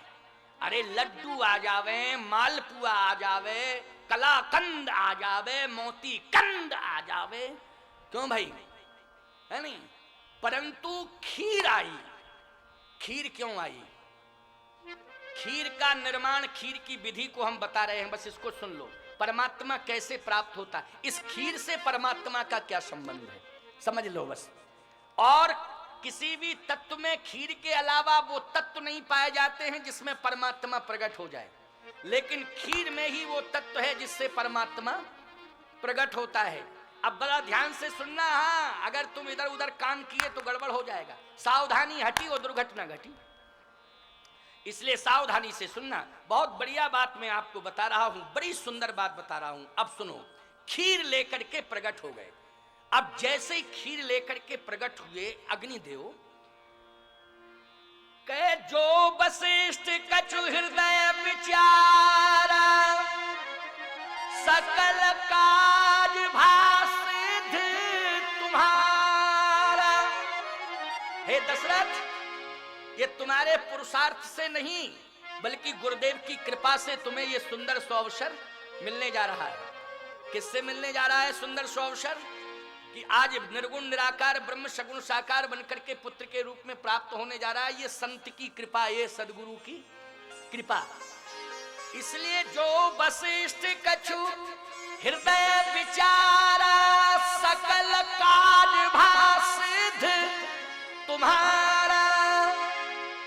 अरे लड्डू आ जावे, मालपुआ आ जावे, कलाकंद आ जावे, मोती कंद आ जावे। क्यों भाई? है नहीं? परंतु खीर आई। खीर क्यों आई? खीर का निर्माण, खीर की विधि को हम बता रहे हैं, बस इसको सुन लो। परमात्मा कैसे प्राप्त होता है, इस खीर से परमात्मा का क्या संबंध है, समझ लो बस। और किसी भी तत्व में खीर के अलावा वो तत्व नहीं पाए जाते हैं जिसमें परमात्मा प्रकट हो जाए, लेकिन खीर में ही वो तत्व है जिससे परमात्मा प्रकट होता है। अब बड़ा ध्यान से सुनना। हाँ, अगर तुम इधर उधर काम किए तो गड़बड़ हो जाएगा। सावधानी हटी और दुर्घटना घटी, इसलिए सावधानी से सुनना। बहुत बढ़िया बात मैं आपको बता रहा हूं, बड़ी सुंदर बात बता रहा हूं। अब सुनो। खीर लेकर के प्रकट हो गए। अब जैसे ही खीर लेकर के प्रकट हुए अग्निदेव, कहे जो वशिष्ठ कछु हृदय विचारा, सकल काज भासिद्ध तुम्हारा। हे दशरथ, ये तुम्हारे पुरुषार्थ से नहीं बल्कि गुरुदेव की कृपा से तुम्हें ये सुंदर सुअवसर मिलने जा रहा है। किससे मिलने जा रहा है सुंदर सुअवसर? कि आज निर्गुण निराकार ब्रह्म सगुण साकार बनकर के पुत्र के रूप में प्राप्त होने जा रहा है। ये संत की कृपा, ये सदगुरु की कृपा। इसलिए जो वशिष्ठ कछु हृदय विचारा, सकल काज भासिद्ध तुम्हारा।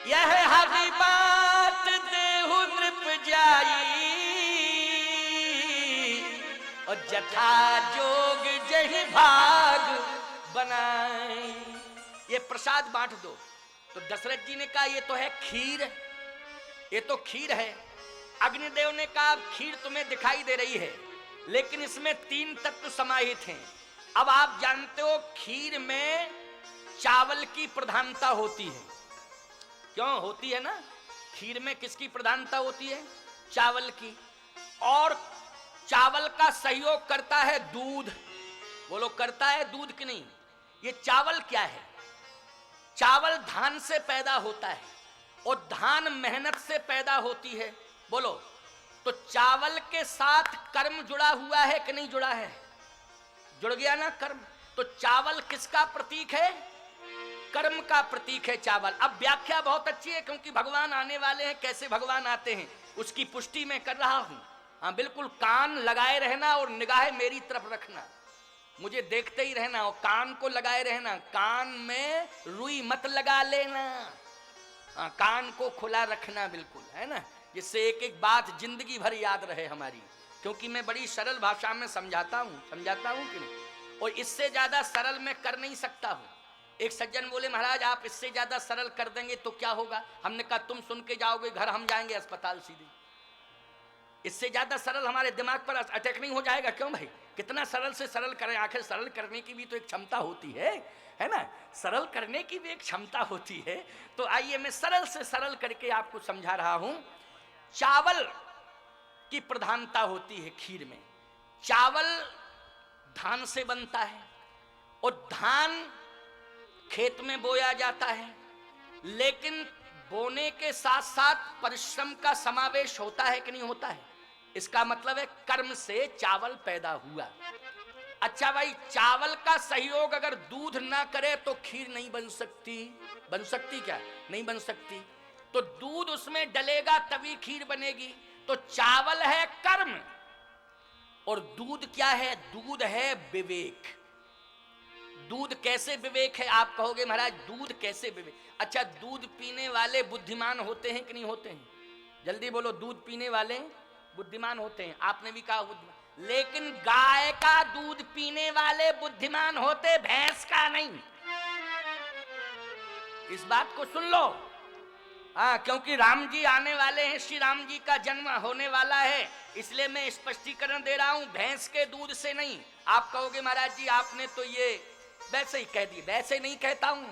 यह हरि बात देहु नृप जाई, और जथा जोग जहि भाग बनाई। ये प्रसाद बांट दो। तो दशरथ जी ने कहा ये तो है खीर, ये तो खीर है। अग्निदेव ने कहा खीर तुम्हें दिखाई दे रही है, लेकिन इसमें 3 तत्व समाहित हैं। अब आप जानते हो खीर में चावल की प्रधानता होती है। क्यों होती है ना? खीर में किसकी प्रधानता होती है? चावल की। और चावल का सहयोग करता है दूध। बोलो, करता है दूध कि नहीं? ये चावल क्या है? चावल धान से पैदा होता है, और धान मेहनत से पैदा होती है। बोलो, तो चावल के साथ कर्म जुड़ा हुआ है कि नहीं जुड़ा है? जुड़ गया ना कर्म। तो चावल किसका प्रतीक है? कर्म का प्रतीक है चावल। अब व्याख्या बहुत अच्छी है, क्योंकि भगवान आने वाले हैं। कैसे भगवान आते हैं उसकी पुष्टि मैं कर रहा हूं। हाँ, बिल्कुल कान लगाए रहना और निगाहें मेरी तरफ रखना, मुझे देखते ही रहना, और कान को लगाए रहना। कान में रुई मत लगा लेना। हाँ, कान को खुला रखना बिल्कुल, है ना, जिससे एक एक बात जिंदगी भर याद रहे हमारी। क्योंकि मैं बड़ी सरल भाषा में समझाता हूँ कि नहीं, और इससे ज्यादा सरल मैं कर नहीं सकता हूँ। एक सज्जन बोले, महाराज आप इससे ज्यादा सरल कर देंगे तो क्या होगा? हमने कहा तुम सुन के जाओगे घर, हम जाएंगे अस्पताल सीधे। इससे ज्यादा सरल हमारे दिमाग पर अटैक नहीं हो जाएगा? क्यों भाई? कितना सरल से सरल करें? आखिर सरल करने की भी तो एक क्षमता होती है ना? सरल करने की भी एक क्षमता होती है। तो आइए मैं सरल से सरल करके आपको समझा रहा हूं। चावल की प्रधानता होती है खीर में। चावल धान से बनता है, और धान खेत में बोया जाता है, लेकिन बोने के साथ साथ परिश्रम का समावेश होता है कि नहीं होता है? इसका मतलब है कर्म से चावल पैदा हुआ। अच्छा भाई, चावल का सहयोग अगर दूध ना करे तो खीर नहीं बन सकती। बन सकती क्या? नहीं बन सकती। तो दूध उसमें डलेगा तभी खीर बनेगी। तो चावल है कर्म, और दूध क्या है? दूध है विवेक। दूध कैसे विवेक है? आप कहोगे महाराज दूध कैसे विवेक? अच्छा, दूध पीने वाले बुद्धिमान होते हैं कि नहीं होते हैं? जल्दी बोलो, दूध पीने वाले बुद्धिमान होते हैं। आपने भी कहा बुद्धिमान, लेकिन गाय का दूध पीने वाले बुद्धिमान होते, भैंस का नहीं। इस बात को सुन लो। हाँ, क्योंकि राम जी आने वाले हैं, श्री राम जी का जन्म होने वाला है, इसलिए मैं स्पष्टीकरण दे रहा हूं, भैंस के दूध से नहीं। आप कहोगे महाराज जी आपने तो ये वैसे ही कह दी, वैसे नहीं कहता हूं।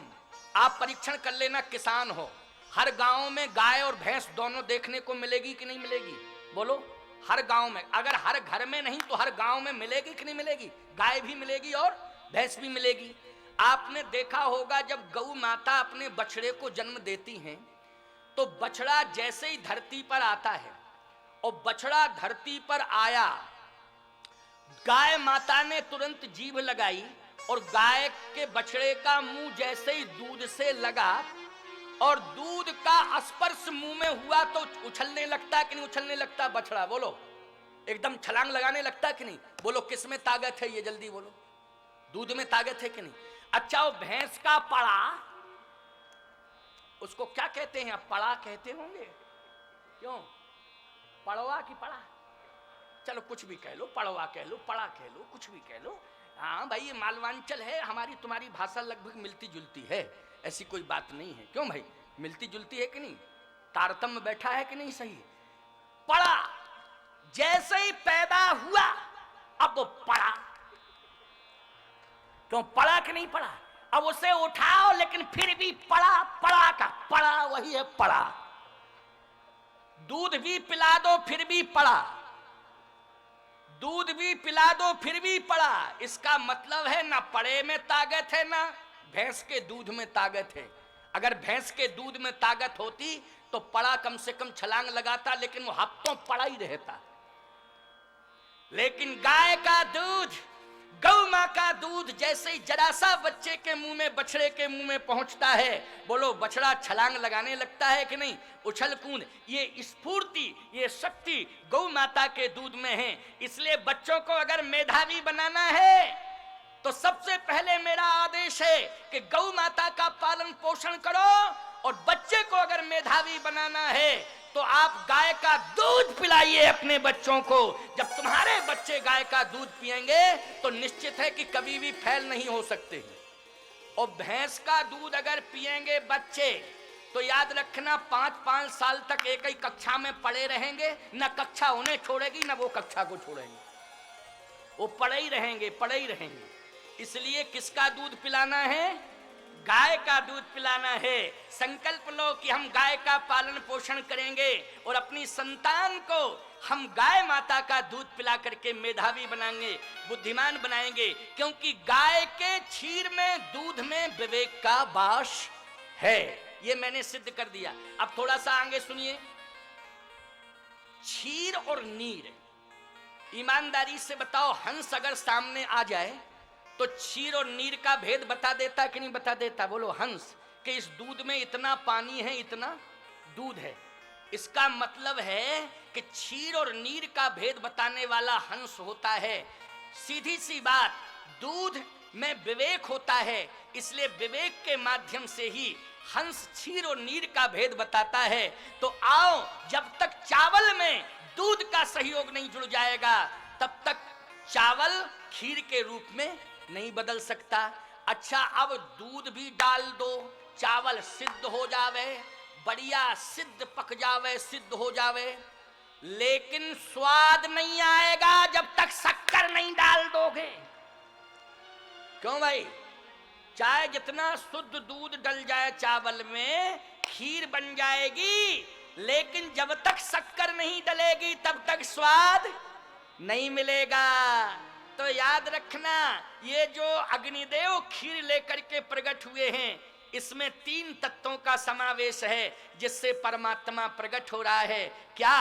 आप परीक्षण कर लेना, किसान हो, हर गांव में गाय और भैंस दोनों देखने को मिलेगी कि नहीं मिलेगी? बोलो, हर गांव में, अगर हर घर में नहीं तो हर गांव में मिलेगी कि नहीं मिलेगी? गाय भी मिलेगी और भैंस भी मिलेगी। आपने देखा होगा जब गौ माता अपने बछड़े को जन्म देती हैं तो बछड़ा जैसे ही धरती पर आता है और बछड़ा धरती पर आया, गाय माता ने तुरंत जीभ लगाई और गाय के बछड़े का मुंह जैसे ही दूध से लगा और दूध का स्पर्श मुंह में हुआ तो उछलने लगता कि नहीं उछलने लगता बछड़ा? बोलो, एकदम छलांग लगाने लगता कि नहीं? बोलो, किस में ताकत है ये? जल्दी बोलो, दूध में ताकत है कि नहीं? अच्छा, वो भैंस का पड़ा, उसको क्या कहते हैं? पड़ा कहते होंगे, क्यों? पड़वा की पड़ा, चलो कुछ भी कह लो, पड़वा कह लो, पड़ा कह लो, कुछ भी कह लो। हाँ भाई, ये मालवांचल है, हमारी तुम्हारी भाषा लगभग मिलती जुलती है, ऐसी कोई बात नहीं है। क्यों भाई, मिलती जुलती है कि नहीं? तारतम्य बैठा है कि नहीं? सही। पड़ा जैसे ही पैदा हुआ, अब वो पड़ा, क्यों? पड़ा कि नहीं पड़ा? अब उसे उठाओ लेकिन फिर भी पड़ा, पड़ा का पड़ा वही है, पड़ा। दूध भी पिला दो फिर भी पड़ा, दूध भी पिला दो फिर भी पड़ा। इसका मतलब है ना पड़े में ताकत है ना भैंस के दूध में ताकत है। अगर भैंस के दूध में ताकत होती तो पड़ा कम से कम छलांग लगाता, लेकिन वो हफ्तों पड़ा ही रहता। लेकिन गाय का दूध, गौ मां का दूध जैसे ही जरा सा बच्चे के मुंह में, बछड़े के मुंह में पहुंचता है, बोलो बछड़ा छलांग लगाने लगता है कि नहीं? उछल कूद, ये स्फूर्ति, ये शक्ति गौ माता के दूध में है। इसलिए बच्चों को अगर मेधावी बनाना है तो सबसे पहले मेरा आदेश है कि गौ माता का पालन पोषण करो, और बच्चे को अगर मेधावी बनाना है तो आप गाय का दूध पिलाइए अपने बच्चों को। जब तुम्हारे बच्चे गाय का दूध पिएंगे तो निश्चित है कि कभी भी फेल नहीं हो सकते। और भैंस का दूध अगर पिएंगे बच्चे तो याद रखना 5-5 साल तक एक ही कक्षा में पढ़े रहेंगे, न कक्षा उन्हें छोड़ेगी न वो कक्षा को छोड़ेंगे, वो पढ़े ही रहेंगे, पढ़े ही रहेंगे। इसलिए किसका दूध पिलाना है? गाय का दूध पिलाना है। संकल्प लो कि हम गाय का पालन पोषण करेंगे और अपनी संतान को हम गाय माता का दूध पिला करके मेधावी बनाएंगे, बुद्धिमान बनाएंगे, क्योंकि गाय के क्षीर में, दूध में विवेक का वास है। ये मैंने सिद्ध कर दिया। अब थोड़ा सा आगे सुनिए। क्षीर और नीर, ईमानदारी से बताओ, हंस अगर सामने आ जाए तो क्षीर और नीर का भेद बता देता कि नहीं बता देता? बोलो, हंस कि इस दूध में इतना पानी है, इतना दूध है। इसका मतलब है कि क्षीर और नीर का भेद बताने वाला हंस होता है। सीधी सी बात, दूध में विवेक होता है, इसलिए विवेक के माध्यम से ही हंस क्षीर और नीर का भेद बताता है। तो आओ, जब तक चावल में दूध का सहयोग नहीं जुड़ जाएगा तब तक चावल खीर के रूप में नहीं बदल सकता। अच्छा, अब दूध भी डाल दो, चावल सिद्ध हो जावे, बढ़िया सिद्ध पक जावे, सिद्ध हो जावे, लेकिन स्वाद नहीं आएगा जब तक शक्कर नहीं डाल दोगे। क्यों भाई? चाहे जितना शुद्ध दूध डल जाए चावल में, खीर बन जाएगी, लेकिन जब तक शक्कर नहीं डलेगी तब तक स्वाद नहीं मिलेगा। तो याद रखना, ये जो अग्निदेव खीर लेकर के प्रकट हुए हैं, इसमें 3 तत्वों का समावेश है जिससे परमात्मा प्रकट हो रहा है। क्या?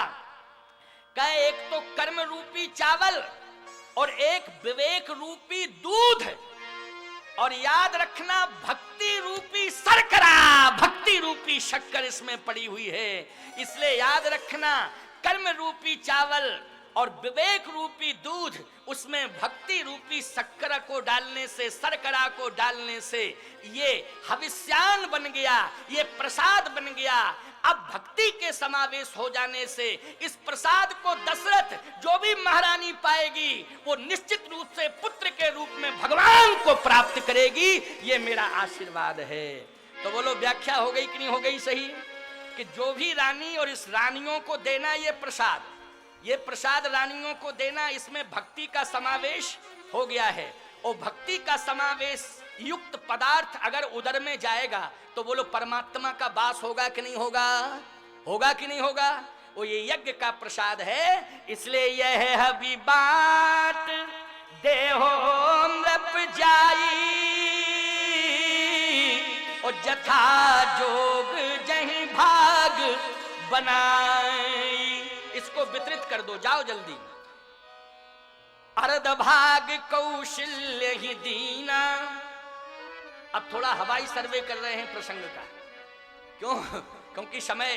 कहे एक तो कर्म रूपी चावल और एक विवेक रूपी दूध, और याद रखना भक्ति रूपी शर्करा, भक्ति रूपी शक्कर इसमें पड़ी हुई है। इसलिए याद रखना, कर्म रूपी चावल और विवेक रूपी दूध, उसमें भक्ति रूपी शक्कर को डालने से, शर्करा को डालने से ये हविष्यान बन गया, ये प्रसाद बन गया। अब भक्ति के समावेश हो जाने से इस प्रसाद को दशरथ, जो भी महारानी पाएगी, वो निश्चित रूप से पुत्र के रूप में भगवान को प्राप्त करेगी। ये मेरा आशीर्वाद है। तो बोलो, व्याख्या हो गई कि नहीं हो गई? सही। कि जो भी रानी और इस रानियों को देना ये प्रसाद रानियों को देना, इसमें भक्ति का समावेश हो गया है। और भक्ति का समावेश युक्त पदार्थ अगर उदर में जाएगा तो बोलो परमात्मा का वास होगा कि नहीं होगा? होगा कि नहीं होगा? वो ये यज्ञ का प्रसाद है, इसलिए यह हबी बात देहो नृप जाई और जथा जोग जहीं भाग बनाई। इसको वितरित कर दो, जाओ जल्दी। अर्ध भाग कौशल्य ही दीना। अब थोड़ा हवाई सर्वे कर रहे हैं प्रसंग का, क्यों? क्योंकि समय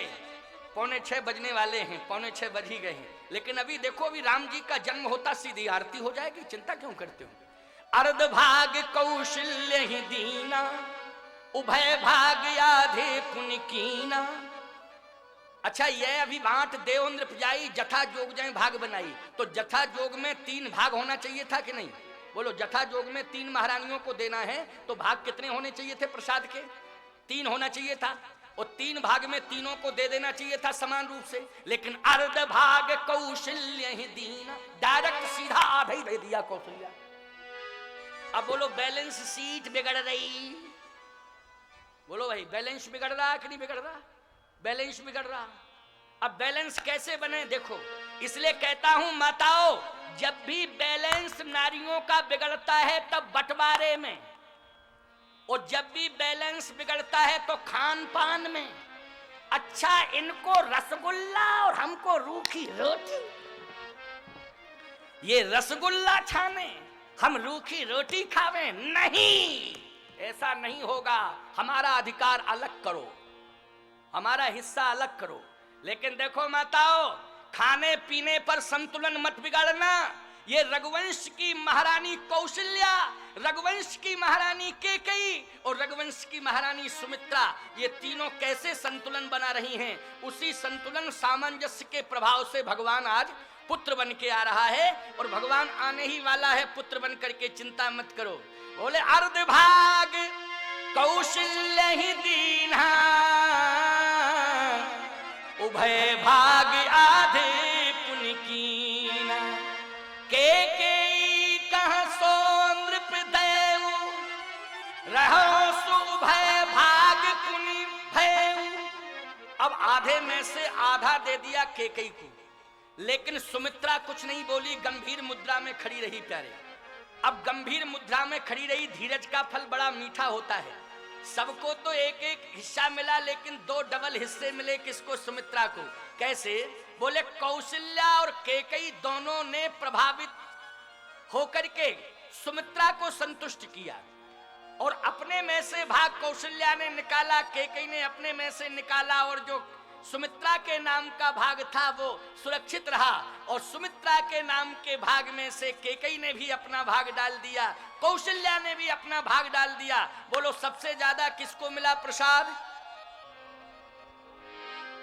5:45 बजने वाले हैं, 5:45 बज ही गए हैं। लेकिन अभी देखो, अभी राम जी का जन्म होता सीधी आरती हो जाएगी, चिंता क्यों करते हो? अर्ध भाग कौशल्य ही दीना, उभय भाग आधे पुण्य कीना। अच्छा, ये अभी बांट देव नृप जाई जथा जोग जय भाग बनाई, तो जथा जोग में 3 भाग होना चाहिए था कि नहीं? बोलो, जथा जोग में 3 महारानियों को देना है तो भाग कितने होने चाहिए थे प्रसाद के? 3 होना चाहिए था, और 3 भाग में तीनों को दे देना चाहिए था समान रूप से। लेकिन अर्ध भाग कौशल्य ही दीना, डायरेक्ट सीधा आधा ही दे दिया कौशल्या। अब बोलो, बैलेंस सीट बिगड़ रही। बोलो भाई, बैलेंस बिगड़ रहा कि नहीं बिगड़ रहा? बैलेंस बिगड़ रहा। अब बैलेंस कैसे बने देखो, इसलिए कहता हूं माताओं, जब भी बैलेंस नारियों का बिगड़ता है तब बंटवारे में, और जब भी बैलेंस बिगड़ता है तो खान पान में। अच्छा, इनको रसगुल्ला और हमको रूखी रोटी, ये रसगुल्ला छाने हम रूखी रोटी खावे, नहीं, ऐसा नहीं होगा। हमारा अधिकार अलग करो, हमारा हिस्सा अलग करो। लेकिन देखो माताओं, खाने पीने पर संतुलन मत बिगाड़ना। ये रघुवंश की महारानी कौशल्या, रघुवंश की महारानी केकई और रघुवंश की महारानी सुमित्रा, ये तीनों कैसे संतुलन बना रही हैं? उसी संतुलन सामंजस्य के प्रभाव से भगवान आज पुत्र बन के आ रहा है, और भगवान आने ही वाला है पुत्र बन करके, चिंता मत करो। बोले, अर्ध भाग कौशल्य ही दीना, उभय भाग आधे पुण्य कीना। केकई कह सो नृप देव, रहो सो उभय भाग पुण्य भयउ। अब आधे में से आधा दे दिया केकई को, लेकिन सुमित्रा कुछ नहीं बोली, गंभीर मुद्रा में खड़ी रही प्यारे। अब गंभीर मुद्रा में खड़ी रही, धीरज का फल बड़ा मीठा होता है। सबको तो एक एक हिस्सा मिला, लेकिन 2 डबल हिस्से मिले। किसको? सुमित्रा को। कैसे? बोले, कौशल्या और केकई दोनों ने प्रभावित होकर के सुमित्रा को संतुष्ट किया, और अपने में से भाग कौशल्या ने निकाला, केकई ने अपने में से निकाला, और जो सुमित्रा के नाम का भाग था वो सुरक्षित रहा, और सुमित्रा के नाम के भाग में से केकई ने भी अपना भाग डाल दिया, कौशल्या ने भी अपना भाग डाल दिया। बोलो, सबसे ज्यादा किसको मिला प्रसाद?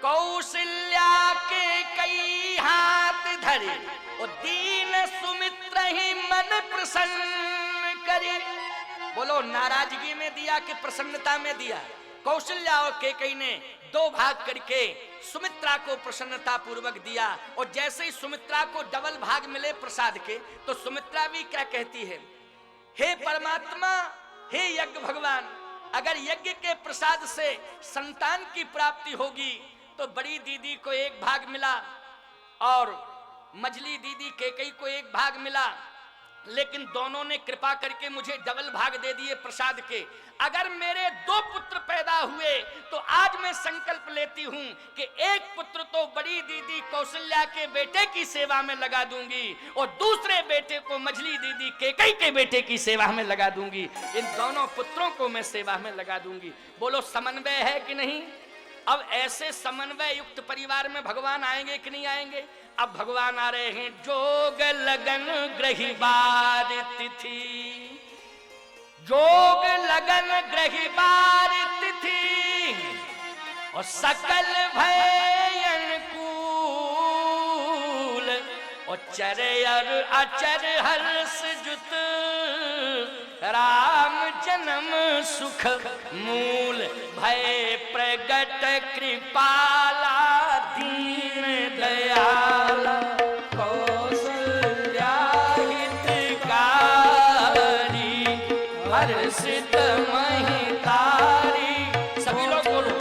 कौशल्या के कई हाथ धरे और दीन सुमित्र ही मन प्रसन्न करे। बोलो, नाराजगी में दिया कि प्रसन्नता में दिया? कौशल्या और केकई ने 2 भाग करके सुमित्रा को प्रसन्नता पूर्वक दिया, और जैसे ही सुमित्रा को डबल भाग मिले प्रसाद के, तो सुमित्रा भी क्या कहती है? हे परमात्मा, हे यज्ञ भगवान, अगर यज्ञ के प्रसाद से संतान की प्राप्ति होगी तो बड़ी दीदी को 1 भाग मिला और मझली दीदी केकई को 1 भाग मिला, लेकिन दोनों ने कृपा करके मुझे डबल भाग दे दिए प्रसाद के। अगर मेरे 2 पुत्र पैदा हुए तो आज मैं संकल्प लेती हूं कि 1 पुत्र तो बड़ी दीदी कौशल्या के बेटे की सेवा में लगा दूंगी, और दूसरे बेटे को मझली दीदी केकई के बेटे की सेवा में लगा दूंगी। इन दोनों पुत्रों को मैं सेवा में लगा दूंगी। बोलो, समन्वय है कि नहीं? अब ऐसे समन्वय युक्त परिवार में भगवान आएंगे कि नहीं आएंगे? अब भगवान आ रहे हैं। जोग लगन ग्रही बार तिथि, जोग लगन ग्रही बार तिथि, और सकल भय अनुकूल, चर और अचर हर्ष जुत राम जन्म सुख मूल भय प्रगट कृपाला दीन दयाला कौशल्या हितकारी हर्षित महितारी। सभी लोग बोलो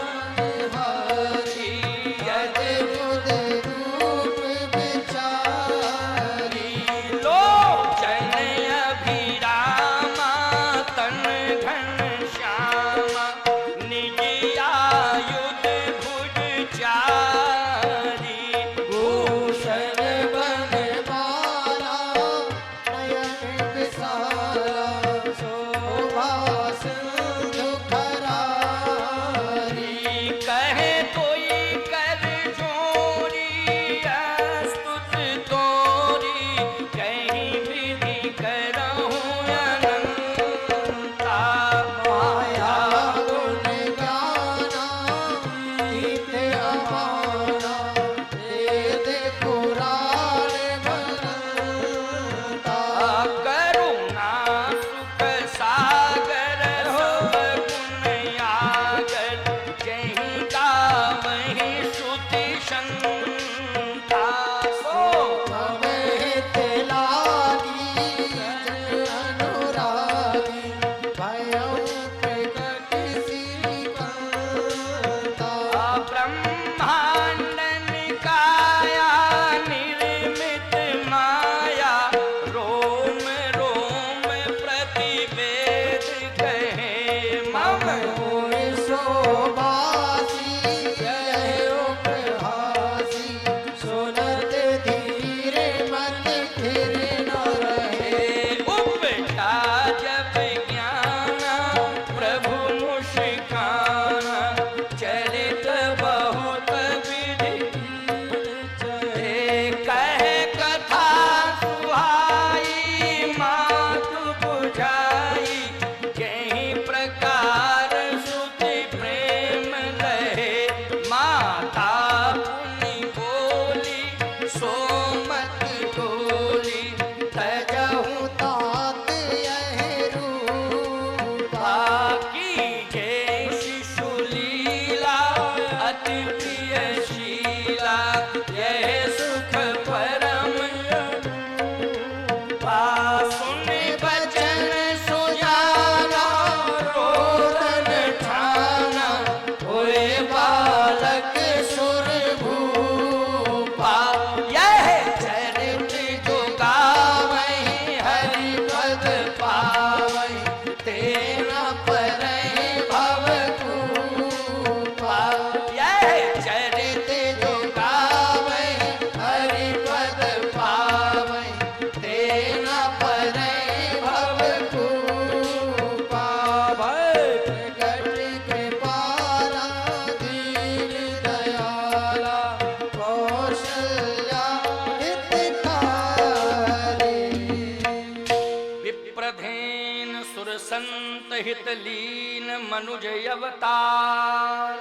हित लीन मनुज अवतार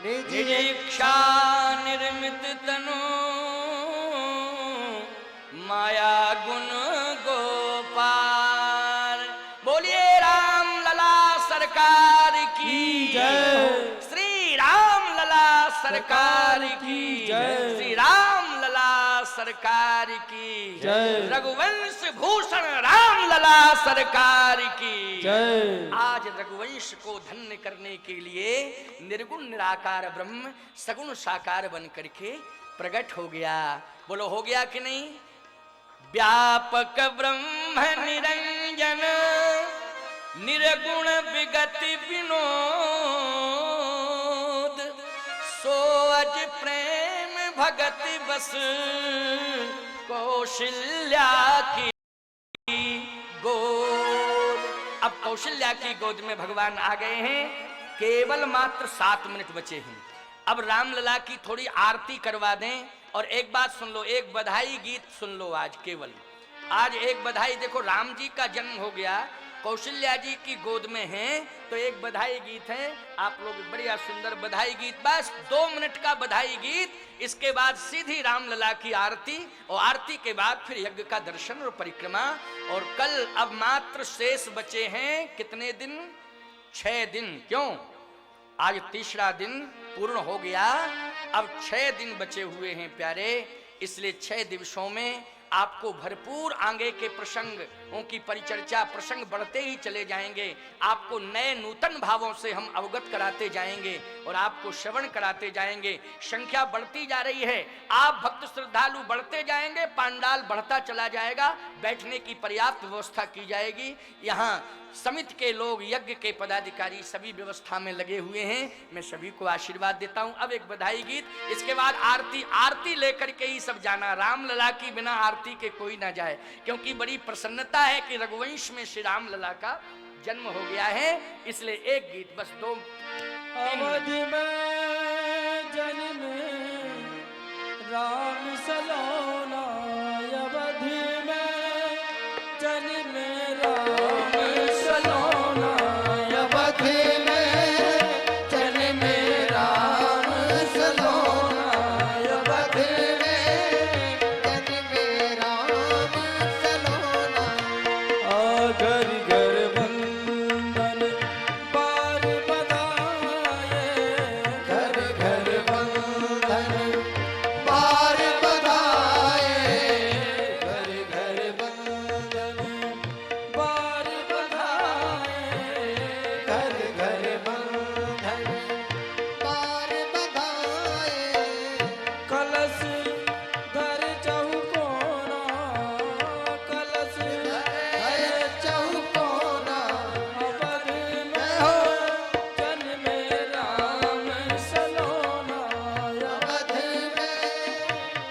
निरीक्षा निर्मित तनु माया गुण गोपाल। बोलिए राम लला सरकार की जय, श्री राम लला सरकार की जय, श्री राम लला सरकार की जय, रघुवंश भूषण राम लला सरकार की जय। आज रघुवंश को धन्य करने के लिए निर्गुण निराकार ब्रह्म सगुण साकार बन करके प्रकट हो गया। बोलो हो गया कि नहीं? व्यापक ब्रह्म निरंजन निर्गुण विगति विनोद सो अज प्रेम भगति बस कौशल्या की गोद। अब कौशल्या की गोद में भगवान आ गए हैं। केवल मात्र 7 मिनट बचे हैं। अब रामलला की थोड़ी आरती करवा दें। और एक बात सुन लो, एक बधाई गीत सुन लो। आज केवल आज एक बधाई, देखो राम जी का जन्म हो गया कौशल्या जी की गोद में हैं, तो एक बधाई गीत है, आप लोग बढ़िया सुंदर बधाई गीत, बस 2 मिनट का बधाई गीत, इसके बाद सीधी रामलला की आरती, और आरती के बाद फिर यज्ञ का दर्शन और परिक्रमा। और कल अब मात्र शेष बचे हैं कितने दिन? 6 दिन। क्यों? आज तीसरा दिन पूर्ण हो गया, अब 6 दिन बचे हुए हैं प्यारे, इसलिए 6 दिवसों में आपको भरपूर आगे के प्रसंगों की परिचर्चा, प्रसंग बढ़ते ही चले जाएंगे, आपको नए नूतन भावों से हम अवगत कराते जाएंगे और आपको श्रवण कराते जाएंगे। संख्या बढ़ती जा रही है, आप भक्त श्रद्धालु बढ़ते जाएंगे, पांडाल बढ़ता चला जाएगा, बैठने की पर्याप्त व्यवस्था की जाएगी। यहाँ समिति के लोग, यज्ञ के पदाधिकारी सभी व्यवस्था में लगे हुए हैं, मैं सभी को आशीर्वाद देता हूं। अब एक बधाई गीत, इसके बाद आरती, आरती लेकर के ही सब जाना, रामलला की बिना आरती के कोई ना जाए, क्योंकि बड़ी प्रसन्नता है कि रघुवंश में श्री रामलला का जन्म हो गया है, इसलिए एक गीत बस 2 अवधि में जन्म राम सलोना, अवधि में जन्म राम सलोना, अवधि में जन्म राम सलोना, अवधि में जन्म राम सलोना। घर घर बंधन बार बधाए, घर घर बंधन बार बधाए, घर घर बंधन बार बधाए, घर घर बंधन बार बधाए। कलश धर चौकोना, कलश धर चौकोना, अवधि में हो जन्म राम सलोना, अवधि में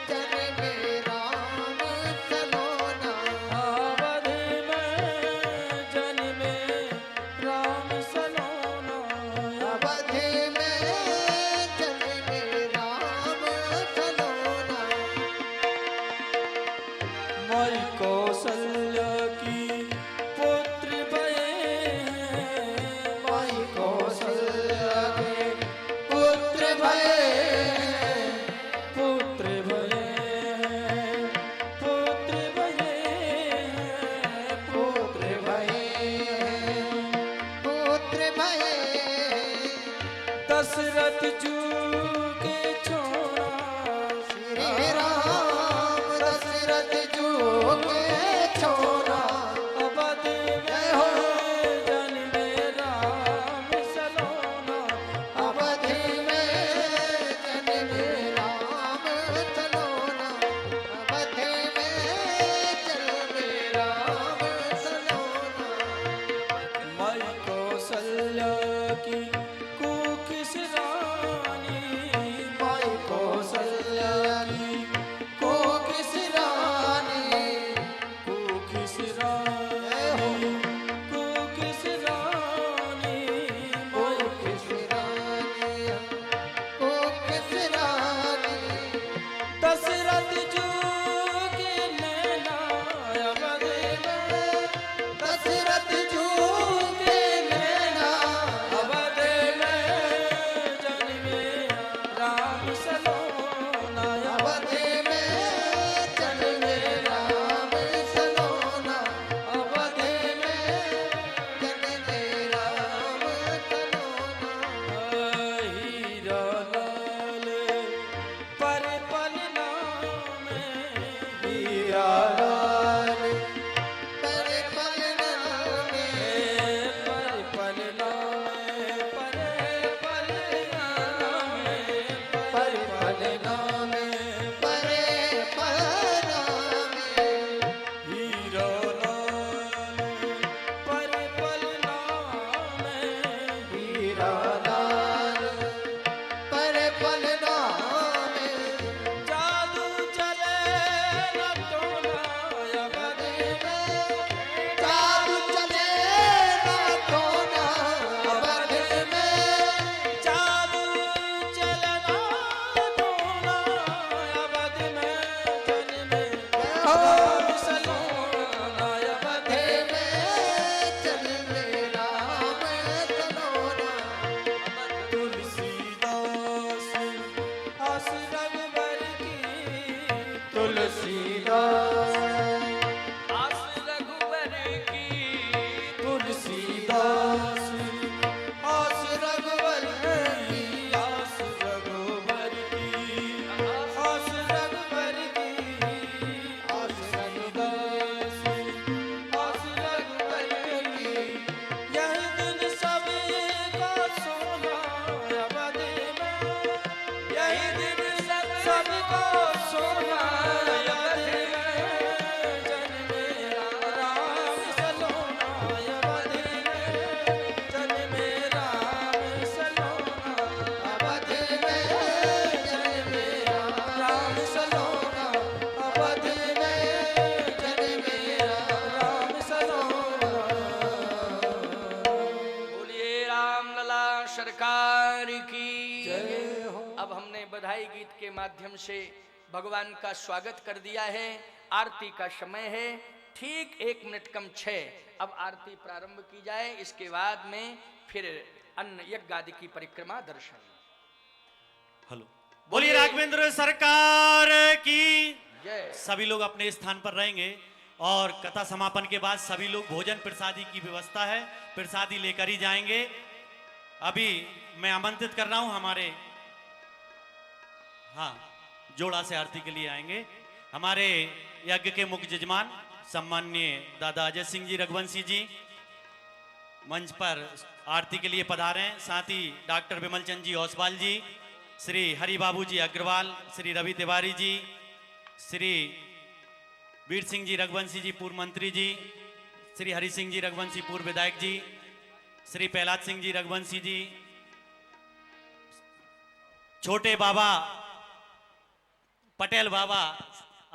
जन्म राम सलोना, अवधि में जन्म राम सलोना, अवधि में जन्म राम सलोना। माई कौशल्या की पुत्र भये, माई कौशल्या के पुत्र भये, पुत्र भये, पुत्र भये, पुत्र भये, पुत्र भये। दशरथ जू के छोड़ा, श्री राम दशरथ जू के छोड़ा, अवधि में हो जन्म राम सलोना, अवधि में जन्म राम सलोना, अवधि में जन्म राम सलोना। माई कौशल्या की कुकिस रानी, माई कौशल्या की कुकिस रानी, कुकिस रानी, कुकिस रानी, माई कुकिस रानी, कुकिस रानी। दशरथ जू के नैना, अवधि में दशरथ जू के नैना, अवधि में जन्म राम सलोना, अवधि में जन्म राम सलोना, अवधि में जन्म राम सलोना। हीरा लाल पर पल नाम, हीरा लाल पर पल नाम, पर पल नाम, पर पल नाम, पर पल नाम, पर पल नाम। हीरा लाल पर पल नाम, हीरा लाल पर पल नाम। जादू चले न टोना, अवधि में जादू चले न टोना, अवधि में जादू चले न टोना, अवधि में जन्म राम सलोना, अवधि में जन्म तुलसीदास आस रघुवर की तुलसीदास आस रघुवर की आस रघुवर की आस रघुवर की आस रघुदास आस रघुवर की यही दिन सबका सोना अवध में यही दिन सबको सोना अवध में जन्मे राम सलोना अवध में जन्मे राम सलोना अवध में जन्मे राम सलोना अवध में जन्मे राम सलोना। बोलिए रामलला सरकार की जय हो। अब हमने बधाई गीत के माध्यम से भगवान का स्वागत कर दिया है। आरती का समय है ठीक 1 मिनट कम 6। अब आरती प्रारंभ की जाए, इसके बाद में फिर अन्न यज्ञ आदि की परिक्रमा दर्शन। हेलो, बोलिए राघवेंद्र सरकार की जय। सभी लोग अपने स्थान पर रहेंगे और कथा समापन के बाद सभी लोग भोजन प्रसादी की व्यवस्था है, प्रसादी लेकर ही जाएंगे। अभी मैं आमंत्रित कर रहा हूं हमारे जोड़ा से आरती के लिए आएंगे हमारे यज्ञ के मुख्य यजमान सम्माननीय दादा अजय सिंह जी रघुवंशी जी मंच पर आरती के लिए पधारे हैं। साथ ही डॉक्टर विमल चंद जी ओसवाल जी, श्री हरि बाबू जी अग्रवाल, श्री रवि तिवारी जी, श्री वीर सिंह जी रघुवंशी जी पूर्व मंत्री जी, श्री हरि सिंह जी रघुवंशी पूर्व विधायक जी, श्री प्रहलाद सिंह जी रघुवंशी जी, छोटे बाबा पटेल बाबा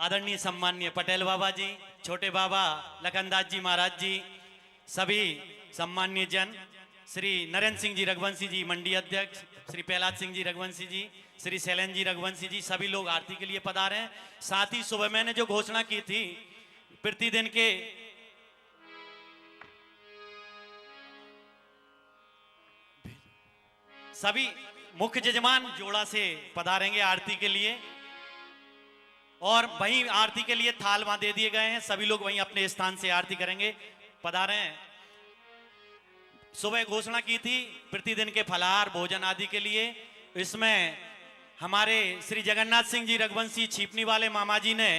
आदरणीय सम्माननीय पटेल बाबा जी, छोटे बाबा लखनदास जी महाराज जी, सभी सम्माननीय जन, श्री नरेंद्र सिंह जी रघुवंशी जी मंडी अध्यक्ष, श्री प्रहलाद सिंह जी रघुवंशी जी, श्री शैलेंद्र जी रघुवंशी जी, सभी लोग आरती के लिए पधारे हैं। साथ ही सुबह मैंने जो घोषणा की थी प्रतिदिन के सभी मुख्य यजमान जोड़ा से पधारेंगे आरती के लिए और वहीं आरती के लिए थाल वहां दे दिए गए हैं। सभी लोग वहीं अपने स्थान से आरती करेंगे, पधारे हैं। सुबह घोषणा की थी प्रतिदिन के फलाहार भोजन आदि के लिए, इसमें हमारे श्री जगन्नाथ सिंह जी रघुवंशी छीपनी वाले मामा जी ने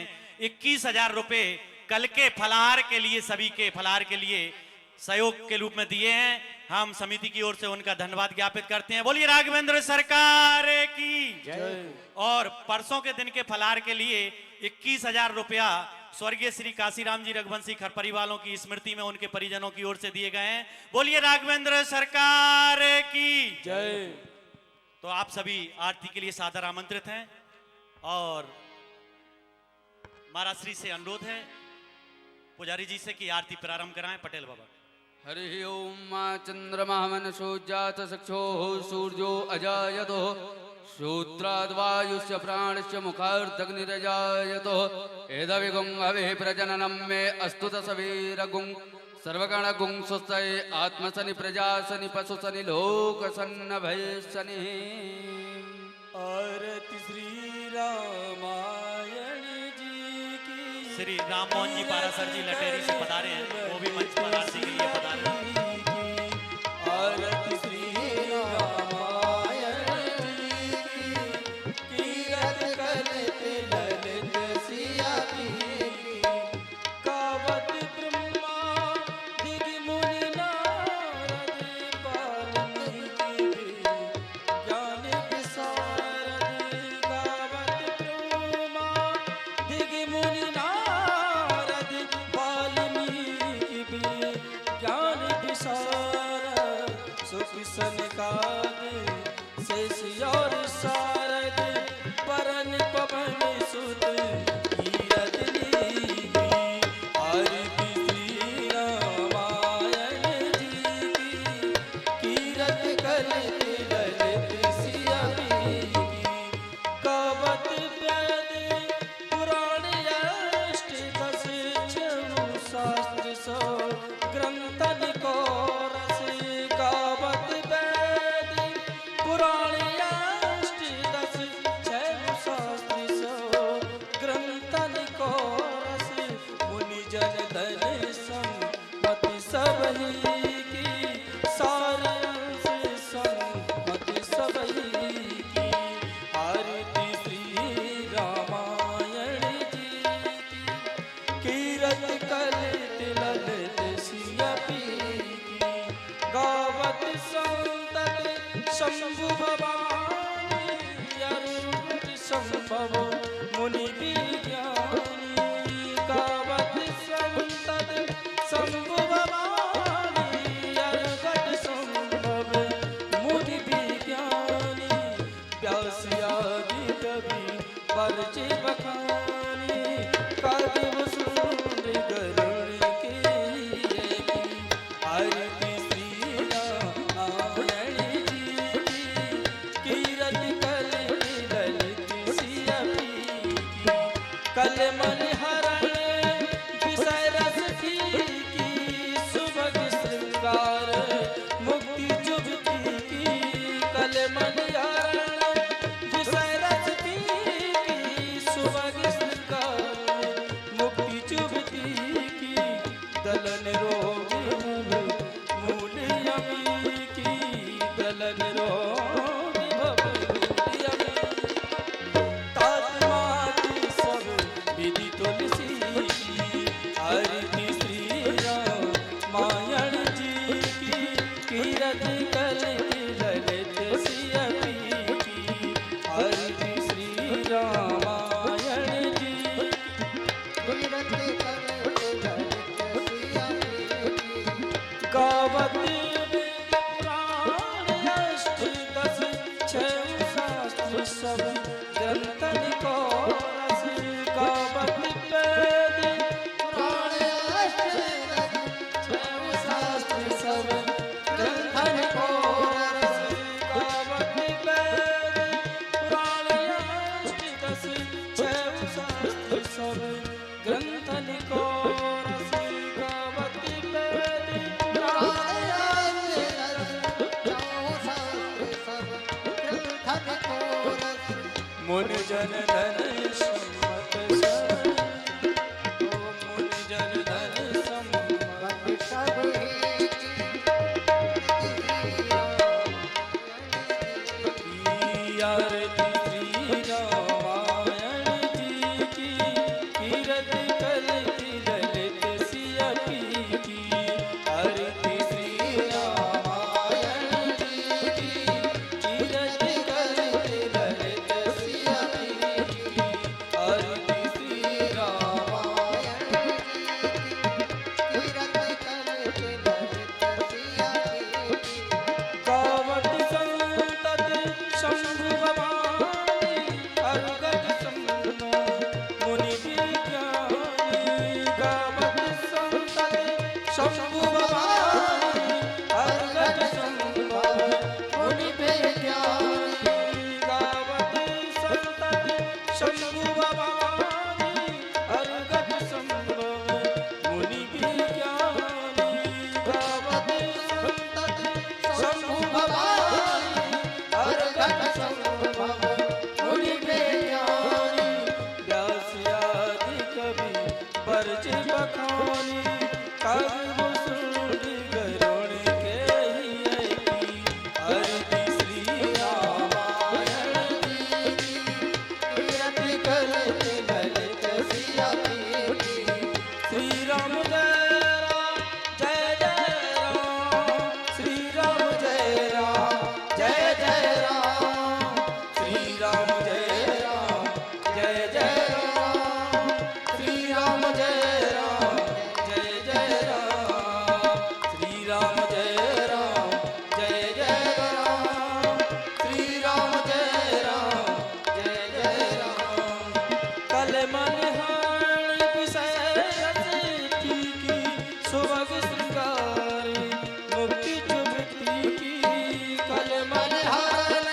21,000 रुपए कल के फलाहार के लिए, सभी के फलाहार के लिए सहयोग के रूप में दिए हैं। हम समिति की ओर से उनका धन्यवाद ज्ञापित करते हैं। बोलिए राघवेंद्र सरकार की जय। और परसों के दिन के फलाहार के लिए 21,000 रुपया स्वर्गीय श्री काशीराम जी रघुवंशी खरपरी वालों की स्मृति में उनके परिजनों की ओर से दिए गए हैं। बोलिए राघवेंद्र सरकार की जय। तो आप सभी आरती के लिए सादर आमंत्रित हैं और महाराज श्री से अनुरोध है पुजारी जी से कि आरती प्रारंभ कराएं। पटेल बाबा। हरि ओम चंद्रमा मनसो जात सक्षो सूर्यो अजायतो श्रोत्राद्वायुष्य प्राणस्य मुखार्दग्निरजायतो एदविगुं हवे प्रजननं मे अस्तु तसवीरगुं सर्वगणगुं स्वस्तये आत्मसनि प्रजासनि पशुसनि लोकसन्न भयसनि। आरती श्री रामायण जी की। श्री राम मोहन जी पारासर जी लटेरी से पधारे हैं, वो भी मंच पर आरती के लिए पधारे हैं। आरती श्री रामायण जी की। कीरत कलित ललित सिया की। गावत ब्रह्मा दिगि मुनि नारद वाल्मीकि। ज्ञान विशारद गावत ब्रह्मा दिगि मुनि नारद वाल्मीकि। ज्ञान विशारद सुख सनकाद शेष और शारद परन पवन सुत कीरत लीगी। आरती श्री रामायण जी की। कीरत कलित ललित सिया की। गावत वेद पुराण अष्ट दश छनु शास्त्र सौ ग्रंथन को रस। गावत वेद पुराण अष्ट दश शंभु भवानी अरुण संभव मुनि विज्ञानी गावत संतत शंभु भवानी अरुण संभव मुनि विज्ञानी व्यास आदि कवि परचे बखानी काव्य सुंदर गरुड़ के आरती श्री नारायण जी की कीरत कल ललित सिया की कल मलहरण विषय रस की सुभग श्रृंगार मुक्ति जुबती की कल मलहरण विषय रस की सुभग श्रृंगार मुक्ति जुबती की दलन रोग मूल यमी की दलन रोग मूल यमी तात्माति सब विधि तुलसी की आरती श्री रामायण जी की कीरत कल ललित सिया की आरती श्री रामायण जी गावत पुराण अष्ट दस छह शास्त्र सब ग्रंथन को रस गावत वेद पुराण अष्ट छह शास्त्र सब ग्रंथन को रस गावत वेद पुराण अष्ट दस छह शास्त्र सब ग्रंथन को रस गावत वेद मुन जन धन सम्मत सब ओ मुन जन धन सम्मत सब आरती श्री रामायण जी की कीरत कल ललित सिया की आरती श्री रामायण जी की कीरत कल ललित सिया की आरती श्री रामायण गावत संतत शंभु भवानी अरुगत संभव मुनि विज्ञानी गावत संतत शंभु भवानी अरुगत संभव मुनि विज्ञानी गावत संतत शंभु भवानी अरुगत संभव मुनि विज्ञानी गावत संतत शंभु भवानी अरुगत संभव मुनि विज्ञानी व्यास आदि कवि परचे बखानी काव्य सुंदर गरुड़ के ही आरती श्री रामायण जी की कीरत कल ललित सिया की श्री राम जय जय राम श्री राम जय राम जय जय राम श्री राम जय राम जय जय राम श्री राम जय राम जय जय राम श्री राम जय राम जय जय राम श्री राम जय राम जय जय राम कल मलहान विषय रस की सुभग श्रृंगार मुक्ति जुबती की कल मलहान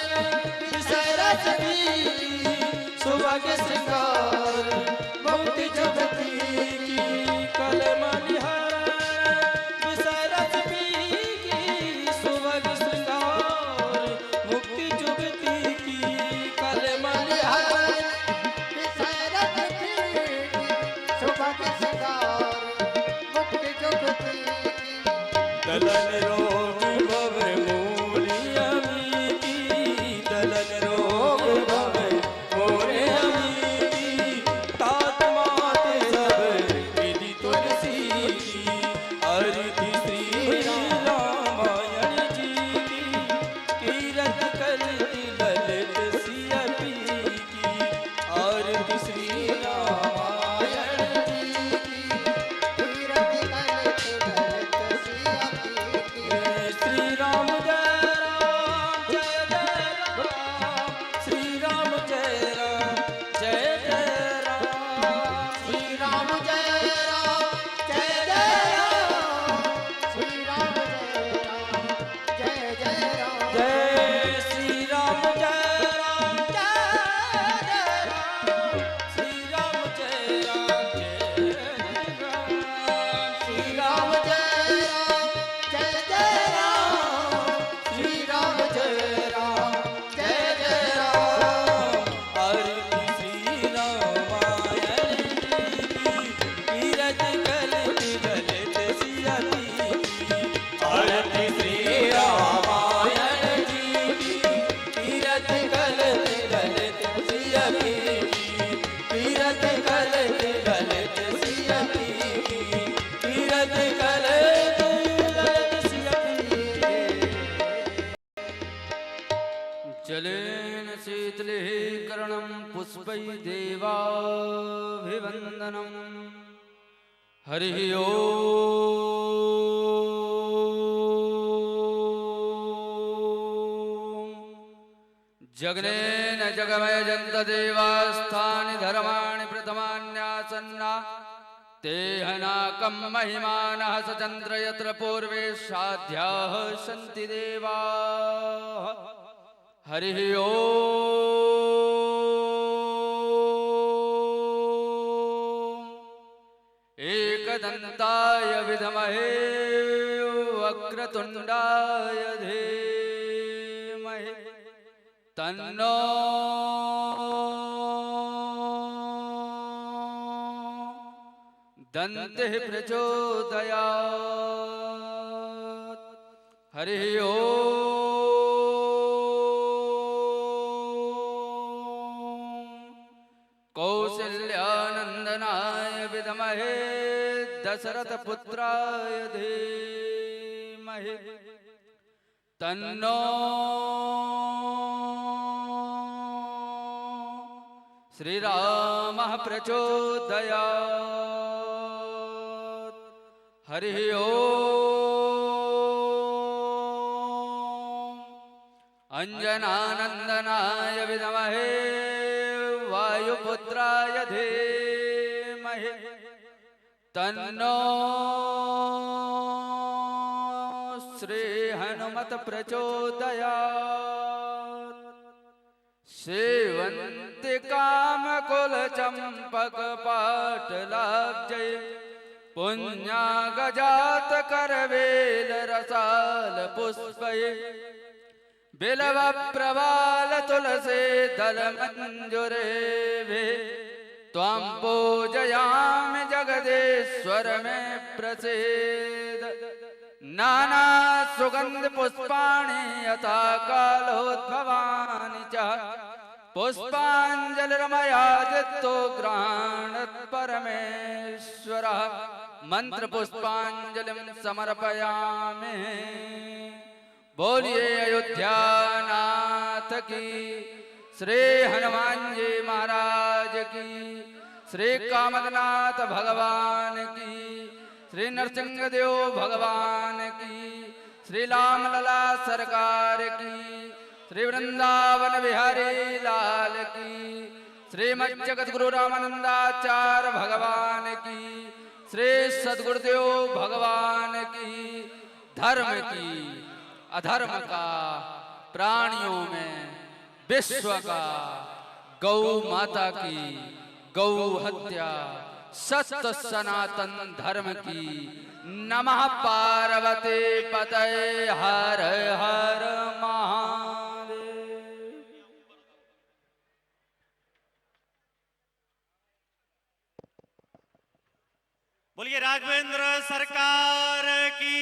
विषय रस की सुभग श्रृंगार मुक्ति जुबती की कल मलहान विषय रस की सुभग श्रृंगार मुक्ति जुबती की कल मलहान दलन रोग भव मूल यमी की दलन रोग भव मूल यमी की तात राम जय राम जय जय राम। आरती श्री रामायण की कीरत कलति ललित सिया की। आरती श्री रामायण जी की कीरत कलति ललित सिया की। कीरत कलति ललित सिया की। कीरत कलति ललित सिया की। जलेन शीतलीकरणं पुष्पै देवाभिवन्दनं हरिः ओम्। जगनेन जगमयजन्त देवास्थानि धर्माणि प्रथमान्यासन्ना तेहनाकं महिमानः स चन्द्र यत्र पूर्वे साध्याः सन्ति देवाः हरिः ओम्। एकदन्ताय विद्महे वक्रतुण्डाय धीमहि तन्नो दन्तिः प्रचोदयात् हरिः ओम्। कौसल्यानन्दनाय विद्महे दशरथपुत्राय धीमहि तन्नो श्रीरामः प्रचोदयात् हरिः ओम्। अंजनानन्दनाय विद्महे वायुपुत्राय धीमहि तन्नो श्रीहनुमत् प्रचोदयात् सेवन्ति कामकुलचम्पकपाटलाब्जै पुण्यागजात करवेल रसाल पुष्पै बिल्वप्रवाल तुलसी दल मंजुरेभि त्वां पूजयामि जगदीश्वर मे प्रसीद। नाना सुगंध पुष्पाणि यथा कालोद्भवानि च पुष्पाञ्जलिर्मयादित्यो गृहाणत् परमेश्वरः मंत्र पुष्पाञ्जलिं समर्पयामि। बोलिए अयोध्या नाथ की, श्री हनुमान जी महाराज की, श्री कामदनाथ भगवान की, श्री नरसिंह देव भगवान की, श्री राम लला सरकार की, श्री वृंदावन बिहारी लाल की, श्रीमद जगत गुरु रामानंदाचार्य भगवान की, श्री सद्गुरुदेव भगवान की। धर्म की अधर्म का, प्राणियों में विश्व का, गौ माता की गौ हत्या, सत्य सनातन धर्म की। नमः पार्वती पतये हर हर महादेव। बोलिए राघवेंद्र सरकार की।